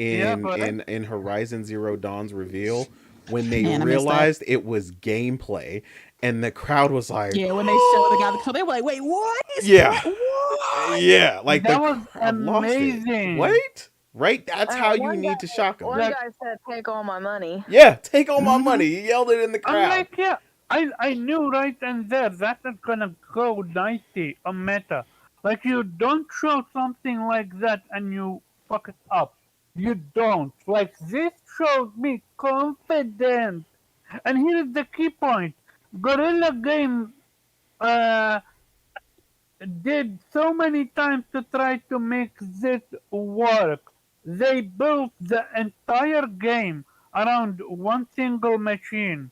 yeah, in go ahead. in in Horizon Zero Dawn's reveal when they Man, I missed that. realized it was gameplay, and the crowd was like, Yeah, when they showed the guy the code, they were like, "Wait, what? "Yeah, What?" yeah!" Like the That was crowd lost it. amazing. What? Right? That's how you need to shock them. One Like guy said, "Take all my money." Yeah, take all my Mm-hmm. money. He yelled it in the I'm crowd. like, yeah, I knew right and there that's not gonna go nicely on meta. Like you don't show something like that and you fuck it up. You don't. Like this shows me confidence. And here is the key point. Gorilla Games uh did so many times to try to make this work. They built the entire game around one single machine,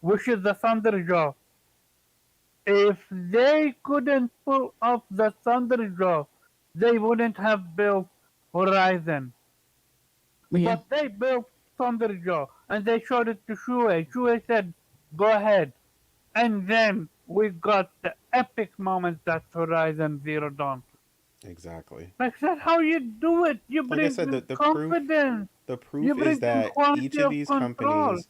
which is the Thunderjaw. If they couldn't pull off the Thunderjaw, they wouldn't have built Horizon. Yeah. But they built Thunderjaw and they showed it to Shuei. Shuei said, go ahead. And then we got the epic moment that's Horizon Zero Dawn. Exactly. Like that's how you do it. You Like I bring said, in the proof confidence. the You proof is bring in that each quality of of these control. companies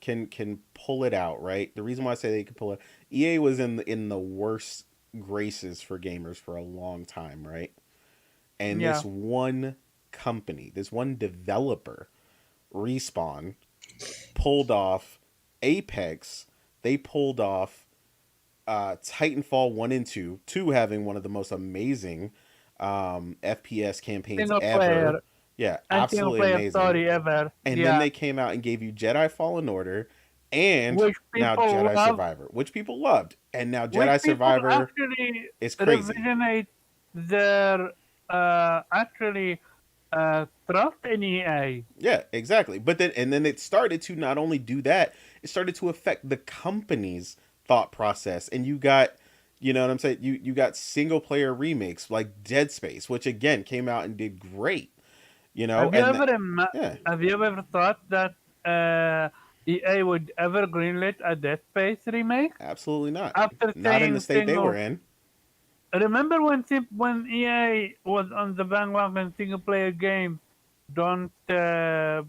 can pull it out, right? The reason why I say they can pull it, EA was in the worst graces for gamers for a long time, right? And Yeah. this one company, this one developer, Respawn, pulled off Apex. They pulled off Titanfall 1 and 2, 2 having one of the most amazing FPS campaigns Single ever. player Yeah, and single absolutely player amazing. story ever. And then Yeah. they came out and gave you Jedi Fallen Order and which now people Jedi love, Survivor, which people loved, and now which Jedi people Survivor actually is crazy. revisionate their actually trust in EA. Yeah, exactly. But then it started to not only do that, it started to affect the company's thought process. And you got, you know what I'm saying? You got single player remakes like Dead Space, which again came out and did great. You know, Have you and ever yeah, have you ever thought that EA would ever greenlit a Dead Space remake absolutely not. after Not in the saying state they were single? in. Remember when EA was on the bandwagon single player games don't don't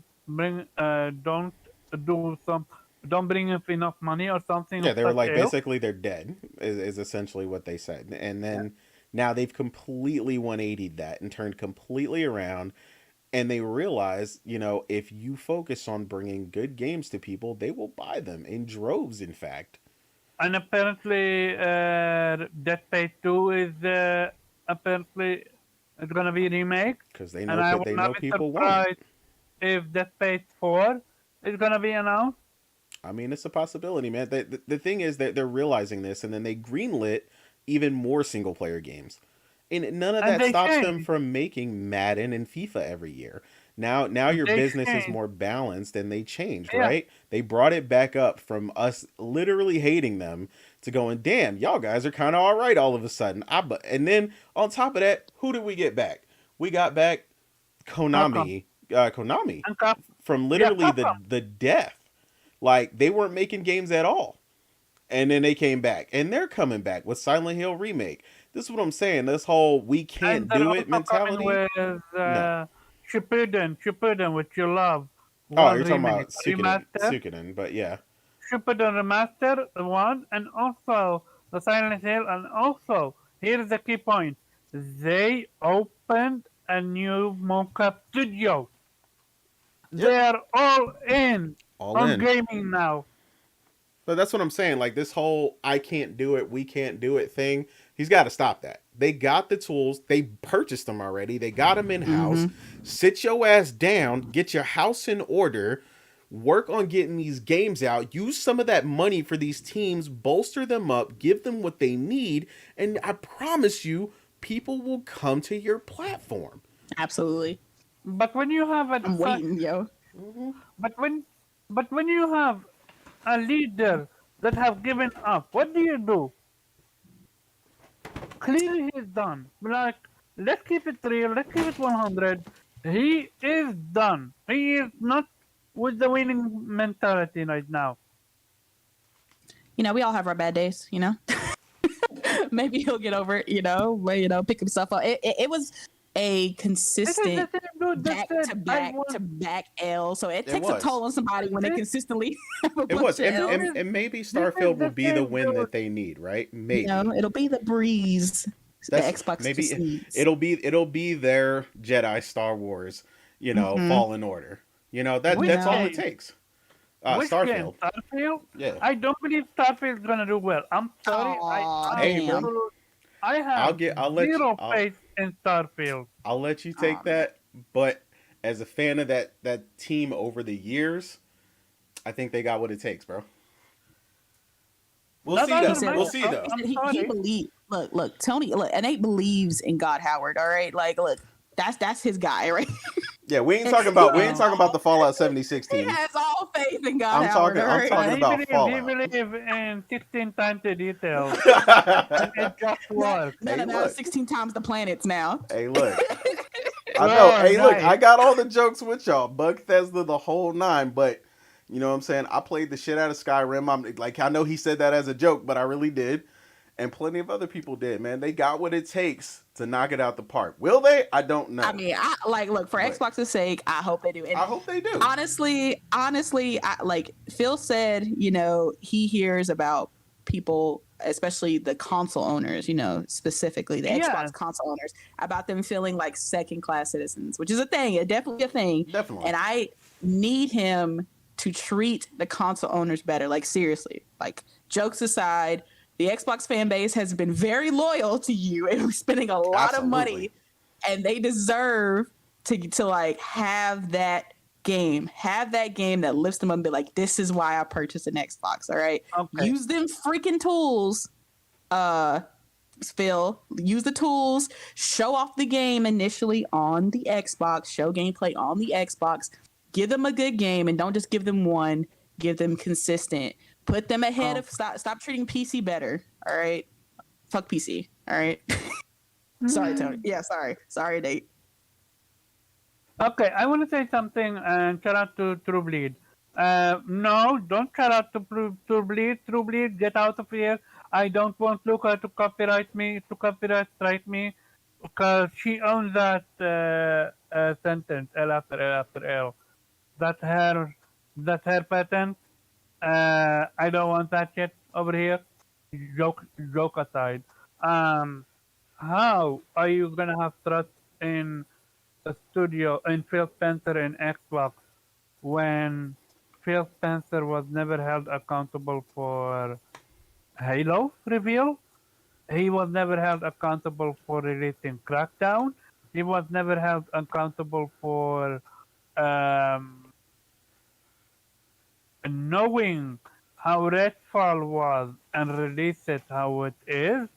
do some don't bring up enough money or something Yeah, of they were such like ilk? basically they're dead is essentially what they said. And then now they've completely 180'd that and turned completely around, and they realize, you know, if you focus on bringing good games to people, they will buy them in droves, in fact, And apparently, Dead Space 2 is apparently it's gonna be remake, because and I would they not know be people want it. surprised if Dead Space 4 is gonna be announced. I mean, it's a possibility, man. The thing is that they're realizing this, and then they greenlit even more single player games, and none of And that they stops them changed. from making Madden and FIFA every year. Now your They business is changed. more balanced, and they changed, Yeah. right? They brought it back up from us literally hating them to going, damn, y'all guys are kind of all right all of a sudden. And then on top of that, who did we get back? We got back Capcom Konami and Cap. from Yeah, literally Capcom. the death. Like they weren't making games at all, and then they came back, and they're coming back with Silent Hill remake. This is what I'm saying. This whole we And can't they're do it also coming mentality. with No. Shippuden, which you love. Oh, One you're talking remake, about Suikoden, remaster, but yeah, Shippuden remaster one, and also the Silent Hill, and also here's the key point: they opened a new mocap studio. They yep, are all in all on in. gaming now. But that's what I'm saying. Like this whole I can't do it, we can't do it thing. He's got to stop that. They got the tools. They purchased them already. They got them in house. Mm-hmm. Sit your ass down. Get your house in order. Work on getting these games out. Use some of that money for these teams. Bolster them up. Give them what they need. And I promise you, people will come to your platform. Absolutely. But when you have a I'm such, waiting, yo. Mm-hmm. but when you have a leader that have given up, what do you do? Clearly, he's done. Like, let's keep it real. Let's keep it 100. He is done. He is not with the winning mentality right now. You know, we all have our bad days, you know? Maybe he'll get over it, pick himself up. It was a This is the consistent same dude that back said, to "I back to want." back L. So it It takes a was. toll on somebody when they This, consistently have a It bunch was. of And, this L's. and, is and maybe this is Starfield will the be the same win dude. that they need, right? You know, Maybe. it'll be the breeze the That's Xbox maybe just needs. it'll be their Jedi Star Wars, Mm-hmm. Fallen Order. You Which That's all know, it game? takes. Which game? Starfield. Starfield? Yeah. I don't believe Starfield's gonna do well. I'm sorry. oh Hey, bro. damn, I have zero faith in Starfield. I'll let you oh take man. that, but as a fan of that team over the years, I think they got what it takes, bro. We'll That see He though. doesn't said We'll matter. see I'm, though. I'm he sorry. believed. Look, Tony. Look, and Nate believes in God Howard. All right, like, look, that's his guy, right? Yeah, we ain't he talking about has the all Fallout 76 he team. has all faith in God Howard. All I'm right. talking He about believes Fallout. in 16 times the details, and it just Not, works. no, Hey, no, no. look. 16 times the planets now. Hey, look. I know. Oh, Hey, look, I nice. got all the jokes with y'all. Bethesda, the whole nine, but you know what I'm saying? I played the shit out of Skyrim. I'm like, I know he said that as a joke, but I really did. And plenty of other people did, man. They got what it takes to knock it out the park. Will they? I don't know. I mean, I like look for But Xbox's sake. I hope they do. And I hope they do. honestly, like Phil said, he hears about people, especially the console owners, specifically the Yes. Xbox console owners, about them feeling like second class citizens, which is a thing, definitely a thing. Definitely. And I need him to treat the console owners better. Like seriously, like jokes aside, the Xbox fan base has been very loyal to you and we're spending a lot of money, Absolutely. and they deserve to like have that game. Have that game that lifts them up and be like, this is why I purchased an Xbox. All right. Okay. Use them freaking tools. Phil, use the tools, show off the game initially on the Xbox, show gameplay on the Xbox, give them a good game, and don't just give them one, give them consistent. Put them ahead of stop treating PC better. All right. Fuck PC. All right. Sorry, Tony. Yeah, sorry, Nate. Okay, I want to say something and shout out to True Bleed. No, don't shout out to True Bleed. True Bleed, get out of here. I don't want Luca to copyright strike me, because she owns that sentence, L after L after L. That's her patent. I don't want that shit over here. Joke aside. How are you gonna have trust in the studio in Phil Spencer and Xbox when Phil Spencer was never held accountable for Halo reveal? He was never held accountable for releasing Crackdown. He was never held accountable for um, knowing how Redfall was and release it how it is.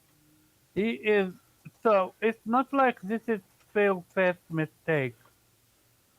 He is so it's not like this is Phil's first mistake.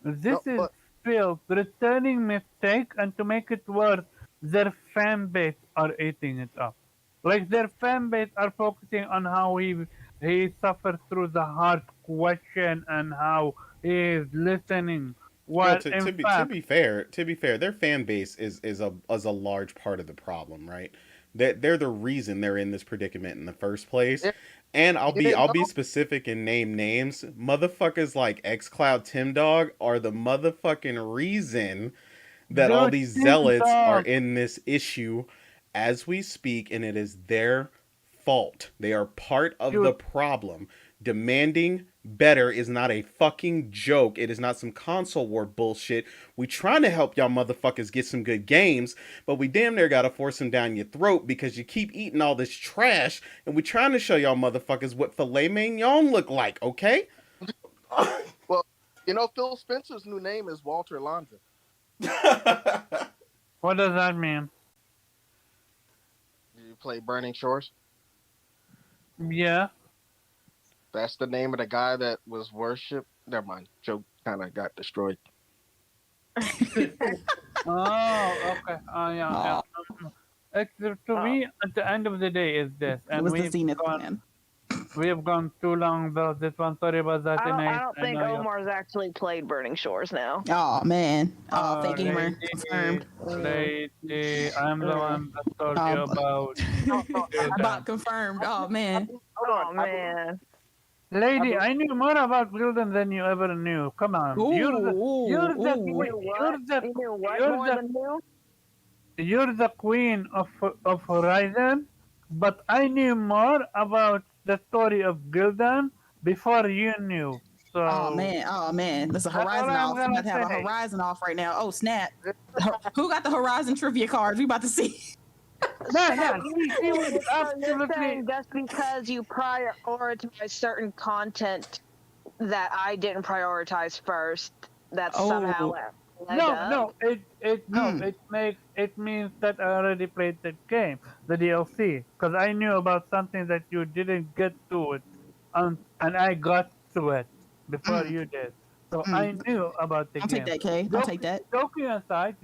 This No, is but Phil's returning mistake, and to make it worse, their fan base are eating it up. Like their fan base are focusing on how he suffered through the hard question and how he is listening. Well, While in to fact, be fair, their fan base is a large part of the problem, right? They're the reason they're in this predicament in the first place. if And you didn't I'll be know, specific and name names. Motherfuckers like XCloud Tim Dog are the motherfucking reason that all dude, these Team zealots are Dog, in this issue as we speak, and it is their fault. They are part of the dude, problem. Demanding better is not a fucking joke. It is not some console war bullshit. We trying to help y'all motherfuckers get some good games, but we damn near gotta force them down your throat because you keep eating all this trash, and we trying to show y'all motherfuckers what filet mignon look like, okay? well, Phil Spencer's new name is Walter Lonza. what does that mean? You play Burning Shores? Yeah. That's the name of the guy that was worshipped. Never mind. Joke kind of got destroyed. Oh, okay. Yeah. Aw, To me, at the end of the day, is this, it and was the Zenith gone, plan. we have gone too long about this one. Sorry about that, I tonight. don't I think know you. Omar's actually played Burning Shores now. Oh man. Oh, fake gamer Lady, confirmed. lady, I'm the one that told you Um, about No, no, Gildan. about confirmed. Oh man. hold Oh on. man. Lady, I I knew more about Gildan than you ever knew. Come on, Ooh, you're the ooh, You ooh. knew you're what? the You knew what you're more the than you? you're the queen of Horizon, but I knew more about the story of Gildan before you knew. Oh So man, oh man. There's a that's all horizon I'm off. We gonna about to have a say. horizon off right now. Oh snap. Who got the horizon trivia cards? We about to see. No, she was So you're absolutely saying just because you prioritize certain content that I didn't prioritize first, that's somehow Oh. a leg up? no. Mm. It means that I already played the game, the DLC, because I knew about something that you didn't get to it, and I got to it before Mm. you did. So I Mm. knew about the Don't take game. that, Kay. Don't take that. Joking aside,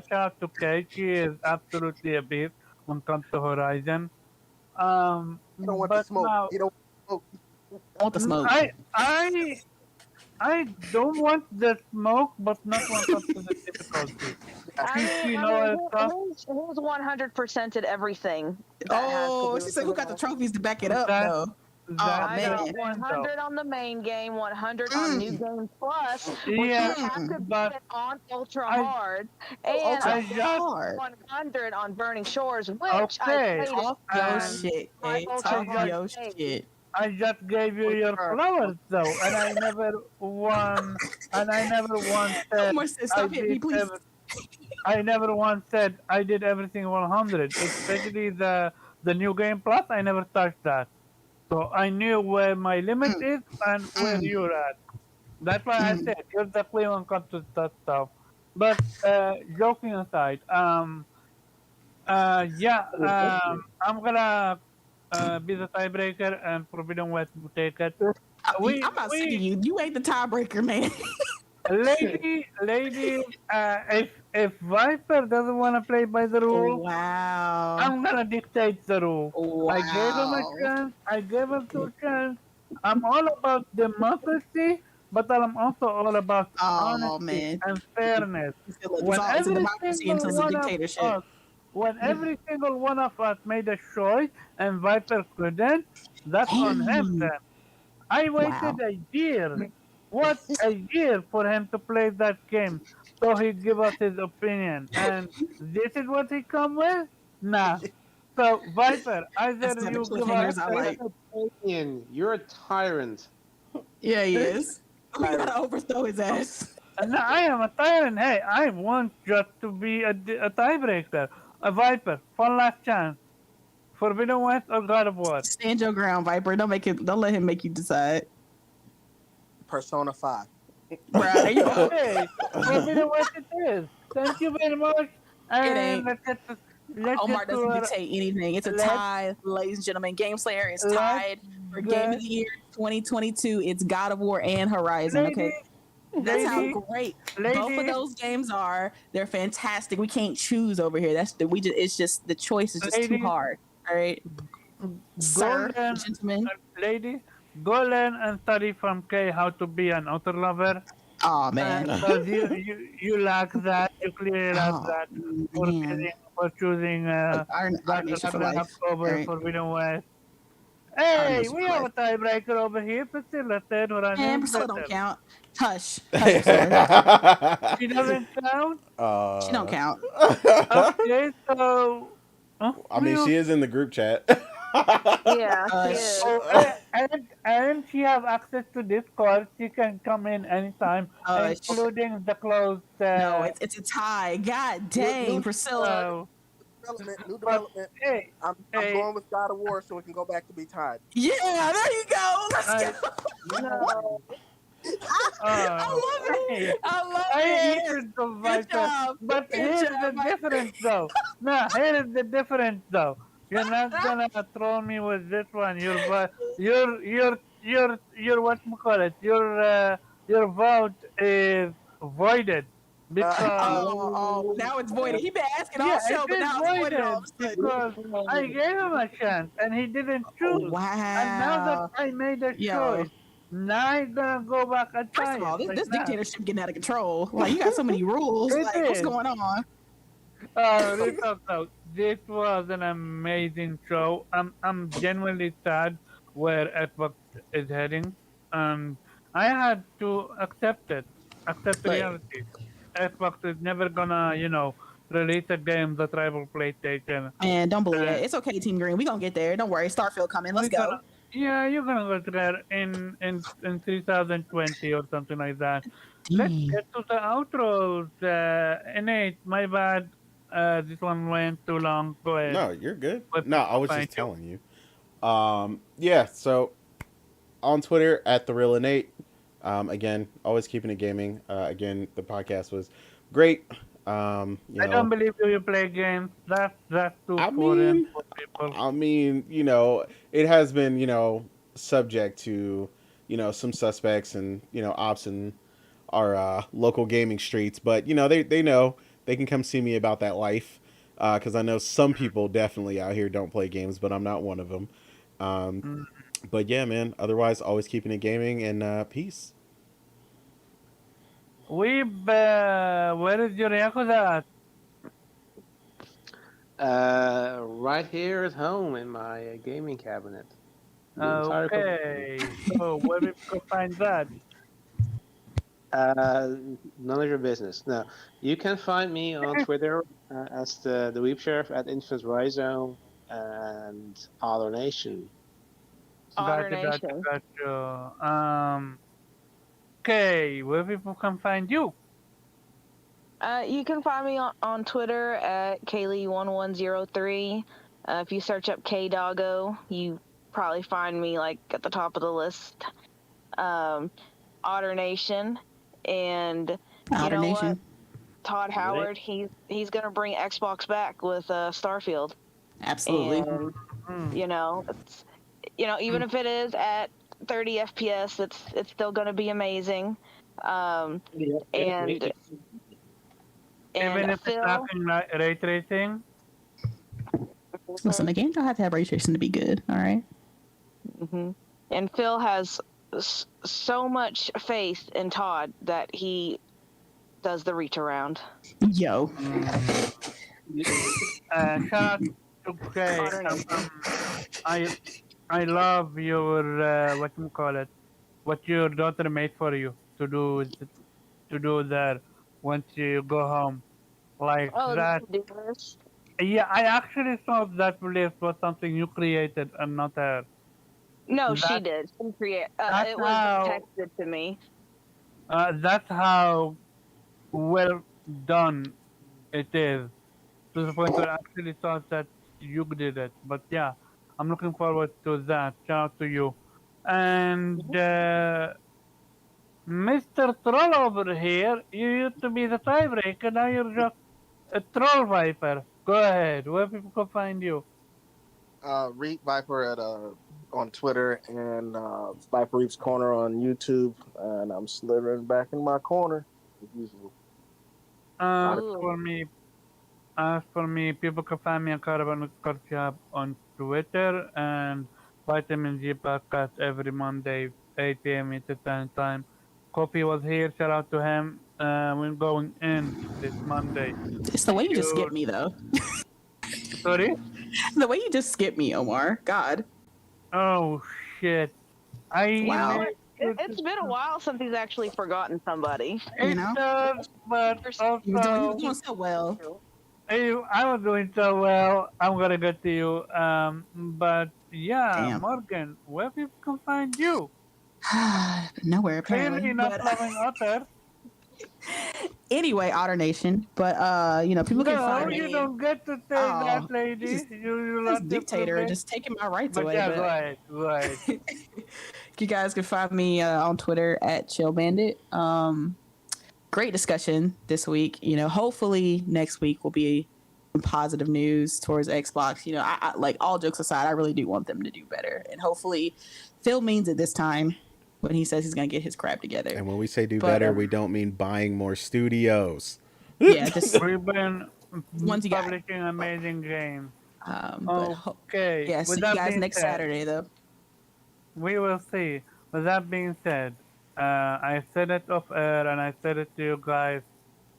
shout out to Kay. She is absolutely a beast when it comes to Horizon. You don't want the But smoke. now You don't want I want the smoke. I don't want the smoke, but not when it comes to the difficulty. You know it's tough. Who's 100%ed everything that has to Oh, do she with said, "Who got the the trophies to back it up, That though?" Oh that's I the got man. point, though. 100 on the main game, 100 on New Mm. Game Plus, which Yeah, you have to but get on Ultra I Hard, Oh, and ultra I just hard. 100 on Burning Shores, which I okay, played Talk it your and on shit, my Kay. Ultra I Talk just Hard your save. shit. I just gave you your flowers though, and I never won, and I never once said Omar said, I "Stop hitting me, did please." I never once said I did everything 100, especially the new game plus. I never touched that, so I knew where my limit Mm. is and where Mm. you're at. That's why I said you're definitely when it comes to that stuff. But joking aside, yeah, I'm gonna be the tiebreaker and Forbidden West will take it. I'm not sick of you. You ain't the tiebreaker, man. Lady, if Viper doesn't want to play by the rule, Wow. I'm gonna dictate the rule. I gave him a Wow. chance. I gave him two chances. I'm all about democracy, but I'm also all about Oh honesty man. and fairness. Look, When it's a every democracy until single it's a one of dictatorship. us, when every single one of us made a choice and Viper couldn't, that's on him Dang. then. I Wow. waited a year. What a year for him to play that game. So he give us his opinion. And this is what he come with? Nah. So Viper, That's either the type of you give us cliffhangers I Your like. opinion. You're a tyrant. Yeah, he is. We Tyrant. gotta overthrow his ass. no, I am a tyrant. Hey, I want just to be a tiebreaker. A Viper, one last chance. Forbidden West or God of War? Stand your ground, Viper. Don't let him make you decide. Persona 5. Bruh, there you go. Okay, Forbidden West it is. Thank you very much. It And ain't. let's Omar get to doesn't our dictate anything. It's a let's tie, ladies and gentlemen. Game Slayer is let's tied for Game of get the Year 2022. It's God of War and Horizon. lady, Okay, that's how lady, great both of lady, those games are. They're fantastic. We can't choose over here. That's the we just. It's just the choice is just too lady, hard. All right, sir, golden gentlemen. lady, go learn and study from Kay how to be an author lover. Oh man. Because you lack that, you clearly lack Oh that man. for choosing Our Dark Nation for Ragnarok life. All over right, Forbidden West. Our Hey, Nation we for have life. a tiebreaker over here. Priscilla said Man, Horizon is Priscilla don't better. count. Hush, hush, Priscilla. She doesn't count. She don't count. Okay, so I mean, we she is in the group chat. Yeah, she Hush. is. oh, and she have access to Discord. She can come in anytime, Hush. including the closed. No, it's a tie. God dang, New Priscilla. Uh, development. New but development. hey, I'm hey, going with God of War so we can go back to be tied. Yeah, there you go. Let's go. I No. I oh, love it. I love I it. hate Yes. the Good Viper. job. But Good here's job, the difference, though. No, here is the difference, though. You're not gonna troll me with this one. Your what call it? Your vote is voided because Now it's voided. He been asking all yeah, it show, but is now it's voided all voided of a sudden. because I gave him a chance and he didn't Oh, choose. And now that wow. I made a Yo, choice, now he's gonna go back and first tie of it all, this, like this that. dictatorship getting out of control. Like, you got so many rules. It Like, what's is. going on? Real talk though, this was an amazing show. I'm genuinely sad where Xbox is heading. Um, I had to accept Look, reality. Xbox is never gonna, release a game that rival PlayStation. man, don't believe Uh, that. It's okay, Team Green. We gonna get there. Don't worry. Starfield coming. Let's we're go. gonna, yeah, you're gonna go there in 2020 or something like that. Let's Dang. get to the outros. Innate, my bad. This one went too long. Go ahead. No, you're good. Where No, people I was find just you. telling you. Yeah. So on Twitter at the real innate. Again, always keeping it gaming. Again, the podcast was great. You I don't know, believe you play games. That's too I foreign mean, for people. it has been, subject to, some suspects and, ops in our local gaming streets. But, they know they can come see me about that life. Because I know some people definitely out here don't play games, but I'm not one of them. Um, Mm. but yeah, man, otherwise, always keeping it gaming and peace. Where is your Yakuza? Right here at home in my gaming cabinet. The entire collection. Okay, so where people can find that? None of your business. No, you can find me on Twitter as the Weep Sheriff at Infamous Rhizome and Other Nation. Honor Gotcha. Nation. Okay, where people can find you? You can find me on Twitter at Kaylee1103. If you search up K Doggo, you probably find me like at the top of the list. Um, Otter Nation, and you Outer know what? Nation. Todd Right? Howard, he's gonna bring Xbox back with Starfield, Absolutely. and Mm. it's even if it is at 30 FPS, it's still gonna be amazing. Um, Yeah, yeah, and and Even if it's Phil, lacking ray tracing. Listen, the game don't have to have ray tracing to be good. All right. hmm and Phil has so much faith in Todd that he does the reach around. Yo. Mm. Shout out to Kay. Otter Nation. I I love your what you call it, what your daughter made for you to do there once you go home. Like Oh, the that. to-do list. Yeah, I actually thought that list was something you created and not her. No, she That did. She create. that's It was how texted to me. that's how well done it is. To the point where I actually thought that you did it. But yeah, I'm looking forward to that. Shout out to you. And Mr. Troll over here, you used to be the tiebreaker, now you're just a troll viper. Go ahead, where people can find you. Reap Viper at on Twitter and Viper Reaps Corner on YouTube, and I'm slithering back in my corner as usual. As Lot of Ooh. for me, as for me, people can find me on Caravan Corsiab on Twitter and Vitamin G podcast every Monday, 8 p.m. Eastern time. Kofi was here, shout out to him. We're going in this Monday. It's the way you just You skip me, though. sorry? The way you just skip me, Omar. God. Oh shit. I You know Wow. made what? sure It's been a while since he's actually forgotten somebody. You it know, does, but he was also doing so well. I was doing so well. I'm gonna get to you. But yeah, Damn. Morgan, where people can find you? Nowhere apparently. Clearly not But loving others. anyway, Otter Nation. But people can No, find you me. don't get to say that, Oh, lady. You this lost your dictator privilege. just taking my rights But away. yeah, go But ahead, go ahead. you guys can find me on Twitter at Chill Bandit. Great discussion this week. Hopefully next week will be some positive news towards Xbox. I like, all jokes aside, I really do want them to do better, and hopefully Phil means it this time when he says he's gonna get his crap together. And when we say do But better, we don't mean buying more studios. yeah, just We've been ones you got. publishing amazing games. But Okay, yeah, with see you that guys being next said, Saturday though. we will see. With that being said, I said it off air and I said it to you guys.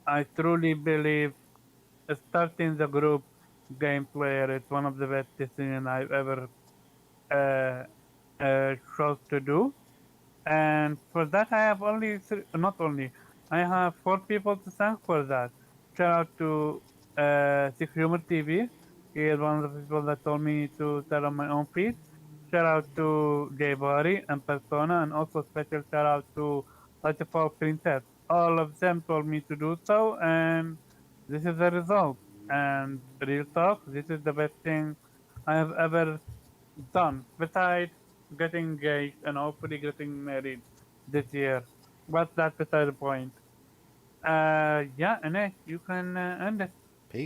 I truly believe starting the group game player is one of the best decisions I've ever uh, chose to do. And for that, I have only not only I have 4 people to thank for that. Shout out to Six Humor TV. He is one of the people that told me to tell on my own feed. Shout out to Jay Bari and Persona, and also special shout out to Lightfall Princess. All of them told me to do so, and this is the result. And real talk, this is the best thing I have ever done, besides getting engaged and hopefully getting married this year. But that's beside the point. Yeah, Anesh, you can end it.